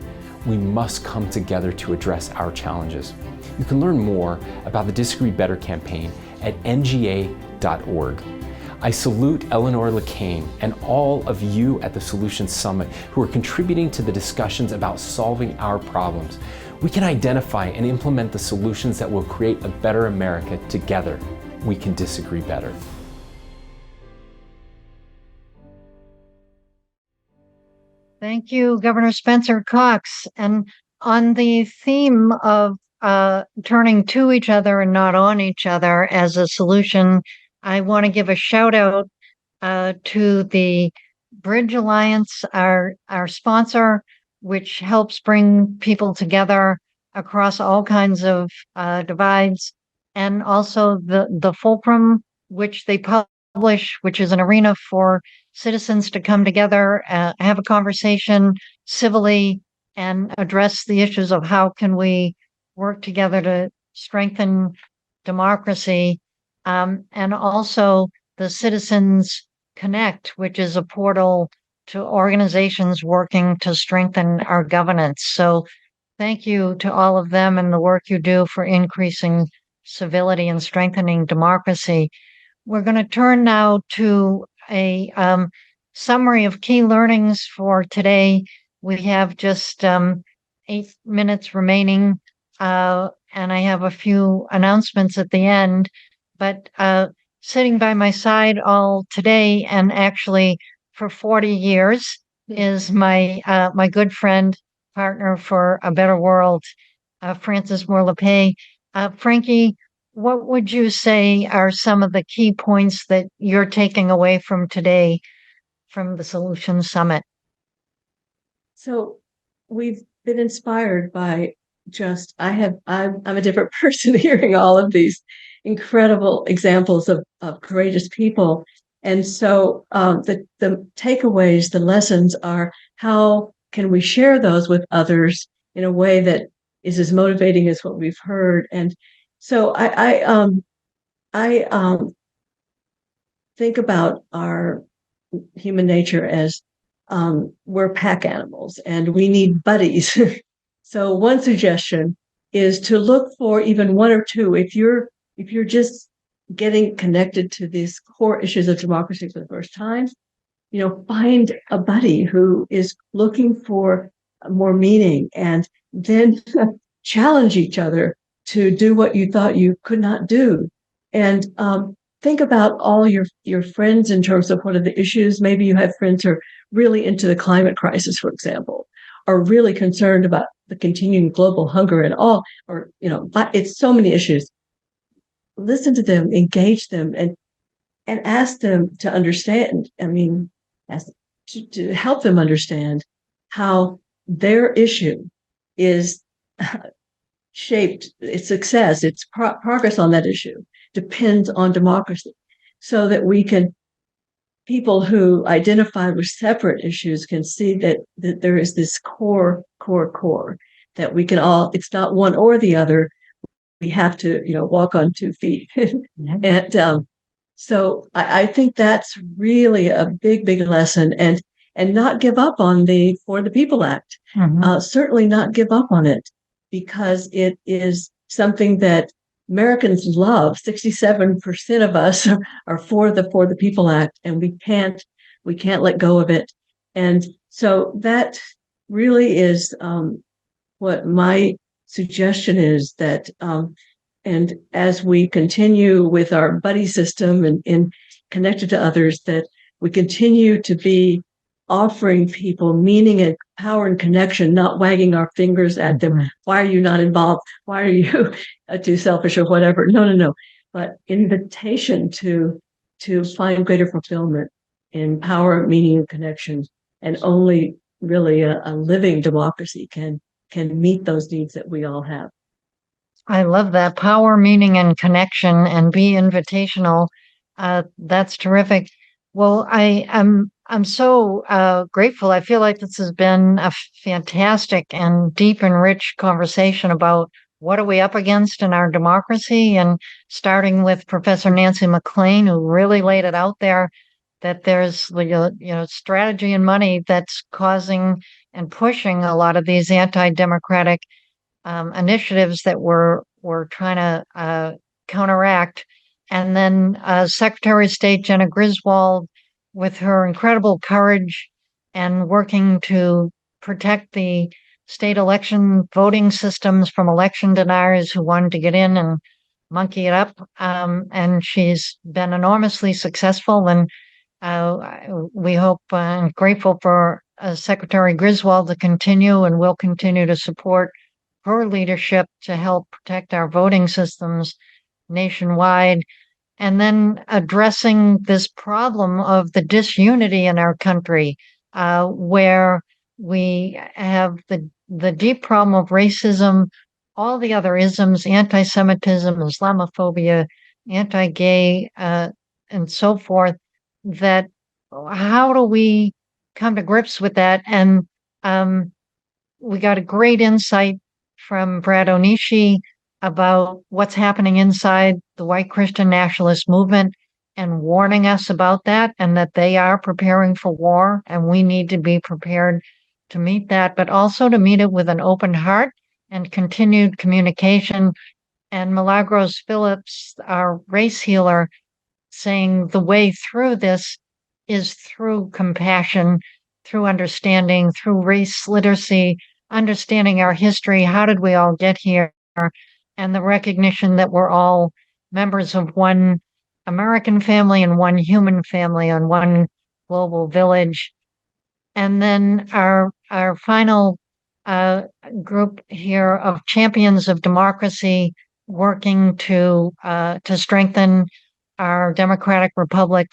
We must come together to address our challenges. You can learn more about the Disagree Better campaign at nga.org. I salute Eleanor, LeCain, and all of you at the Solution Summit who are contributing to the discussions about solving our problems. We can identify and implement the solutions that will create a better America together. We can disagree better. Thank you, Governor Spencer Cox. And on the theme of turning to each other and not on each other as a solution, I want to give a shout out to the Bridge Alliance, our sponsor, which helps bring people together across all kinds of divides, and also the Fulcrum, which they publish, which is an arena for citizens to come together, have a conversation civilly, and address the issues of how can we work together to strengthen democracy. And also the Citizens Connect, which is a portal to organizations working to strengthen our governance. So thank you to all of them and the work you do for increasing civility and strengthening democracy. We're going to turn now to a summary of key learnings for today. We have just 8 minutes remaining, and I have a few announcements at the end. But sitting by my side all today, and actually for 40 years, is my good friend, partner for a better world, Frances Moore LePay. Frankie, what would you say are some of the key points that you're taking away from today from the Solution Summit? So we've been inspired by I'm a different person hearing all of these incredible examples of courageous people. And so the takeaways, the lessons are, how can we share those with others in a way that is as motivating as what we've heard? And so I think about our human nature as we're pack animals and we need buddies. So one suggestion is to look for even one or two. If you're just getting connected to these core issues of democracy for the first time, find a buddy who is looking for more meaning, and then challenge each other to do what you thought you could not do. And think about all your friends in terms of what are the issues. Maybe you have friends who are really into the climate crisis, for example, are really concerned about the continuing global hunger and all, or, it's so many issues. Listen to them, engage them, and ask them to understand. To help them understand how their issue is shaped its success, its progress on that issue depends on democracy, so that people who identify with separate issues can see that there is this core that we can all, it's not one or the other. We have to, walk on 2 feet. And so I think that's really a big lesson, and not give up on the For the People Act. Certainly not give up on it, because it is something that Americans love. 67% of us are for the People Act, and we can't let go of it. And so that really is what my suggestion is, that and as we continue with our buddy system and connected to others, that we continue to be offering people meaning and power and connection, not wagging our fingers at them. Why are you not involved? Why are you too selfish or whatever? No. But invitation to find greater fulfillment in power, meaning, and connection. And only really a living democracy can meet those needs that we all have. I love that. Power, meaning, and connection, and be invitational. That's terrific. Well, I'm so grateful. I feel like this has been a fantastic and deep and rich conversation about what are we up against in our democracy, and starting with Professor Nancy MacLean, who really laid it out there, that there's strategy and money that's causing and pushing a lot of these anti-democratic initiatives that we're trying to counteract. And then Secretary of State Jena Griswold, with her incredible courage and working to protect the state election voting systems from election deniers who wanted to get in and monkey it up. And she's been enormously successful. And we hope and grateful for Secretary Griswold to continue, and will continue to support her leadership to help protect our voting systems nationwide. And then addressing this problem of the disunity in our country, where we have the deep problem of racism, all the other isms, anti-Semitism, Islamophobia, anti-gay, and so forth. That how do we come to grips with that? And we got a great insight from Brad Onishi about what's happening inside the white Christian nationalist movement, and warning us about that, and that they are preparing for war, and we need to be prepared to meet that, but also to meet it with an open heart and continued communication. And Milagros Phillips, our race healer, saying the way through this is through compassion, through understanding, through race literacy, understanding our history. How did we all get here? And the recognition that we're all members of one American family and one human family and one global village. And then our final group here of champions of democracy, working to strengthen our democratic republic.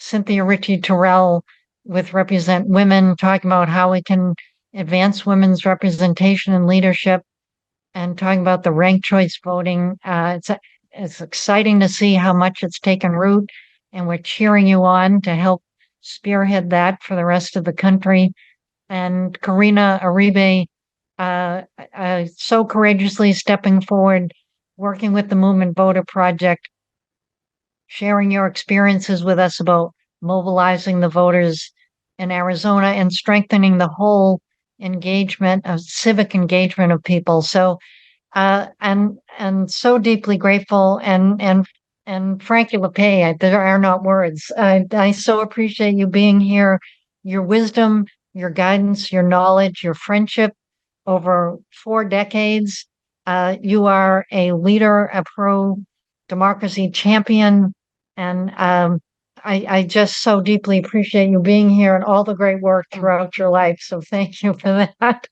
Cynthia Ritchie Terrell with Represent Women, talking about how we can advance women's representation and leadership, and talking about the ranked choice voting. It's exciting to see how much it's taken root, and we're cheering you on to help spearhead that for the rest of the country. And Karina Aribe, so courageously stepping forward, working with the Movement Voter Project, sharing your experiences with us about mobilizing the voters in Arizona and strengthening the whole engagement of civic engagement of people. So, and so deeply grateful, and frankly, LeCain, there are not words. I so appreciate you being here, your wisdom, your guidance, your knowledge, your friendship over 4 decades. You are a leader, a pro-democracy champion, and I just so deeply appreciate you being here and all the great work throughout your life. So thank you for that.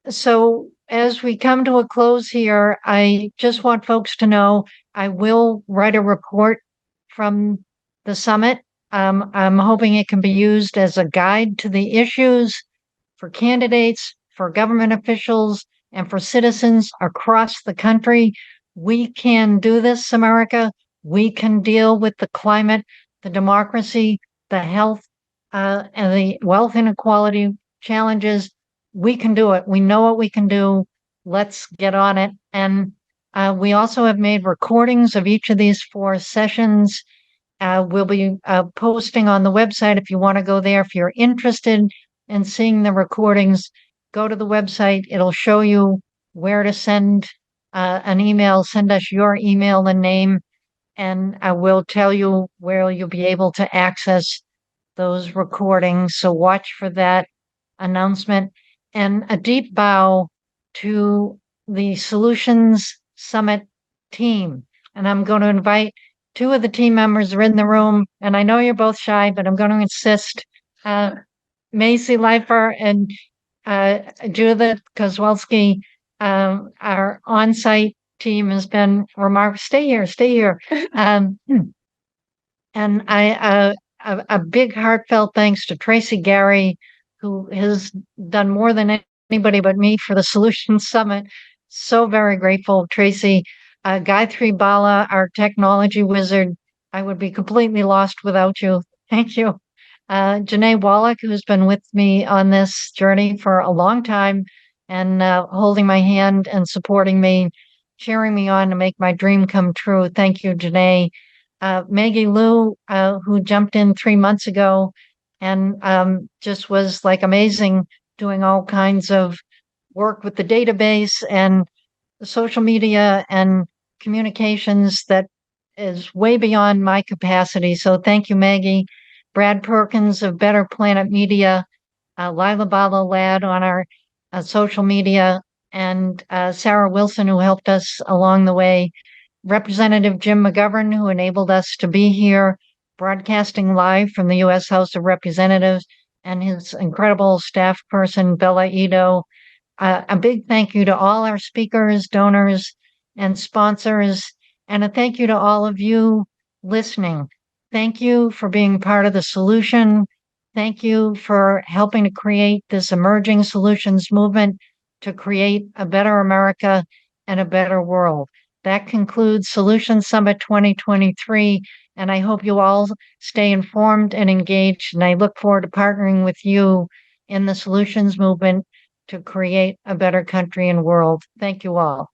So as we come to a close here, I just want folks to know I will write a report from the summit. I'm hoping it can be used as a guide to the issues for candidates, for government officials, and for citizens across the country. We can do this, America. We can deal with the climate, the democracy, the health, and the wealth inequality challenges. We can do it. We know what we can do. Let's get on it. And we also have made recordings of each of these 4 sessions. We'll be posting on the website if you want to go there. If you're interested in seeing the recordings, go to the website. It'll show you where to send an email. Send us your email and name, and I will tell you where you'll be able to access those recordings. So watch for that announcement. And a deep bow to the Solutions Summit team. And I'm going to invite 2 of the team members are in the room, and I know you're both shy, but I'm going to insist. Macy Leifer and Judith Kozłowski, our on-site team has been remarkable. Stay here. And a big heartfelt thanks to Tracy Gary, who has done more than anybody but me for the Solutions Summit. So very grateful, Tracy. Gayatri Bala, our technology wizard. I would be completely lost without you. Thank you. Janae Wallach, who's been with me on this journey for a long time and holding my hand and supporting me, cheering me on to make my dream come true. Thank you, Janae. Maggie Lou, who jumped in 3 months ago and just was like amazing, doing all kinds of work with the database and the social media and communications that is way beyond my capacity. So thank you, Maggie. Brad Perkins of Better Planet Media, Lila Bala Ladd on our social media, and Sarah Wilson, who helped us along the way. Representative Jim McGovern, who enabled us to be here broadcasting live from the U.S. House of Representatives, and his incredible staff person, Bella Ito. A big thank you to all our speakers, donors, and sponsors, and a thank you to all of you listening. Thank you for being part of the solution. Thank you for helping to create this emerging solutions movement to create a better America and a better world. That concludes Solutions Summit 2023, and I hope you all stay informed and engaged, and I look forward to partnering with you in the solutions movement to create a better country and world. Thank you all.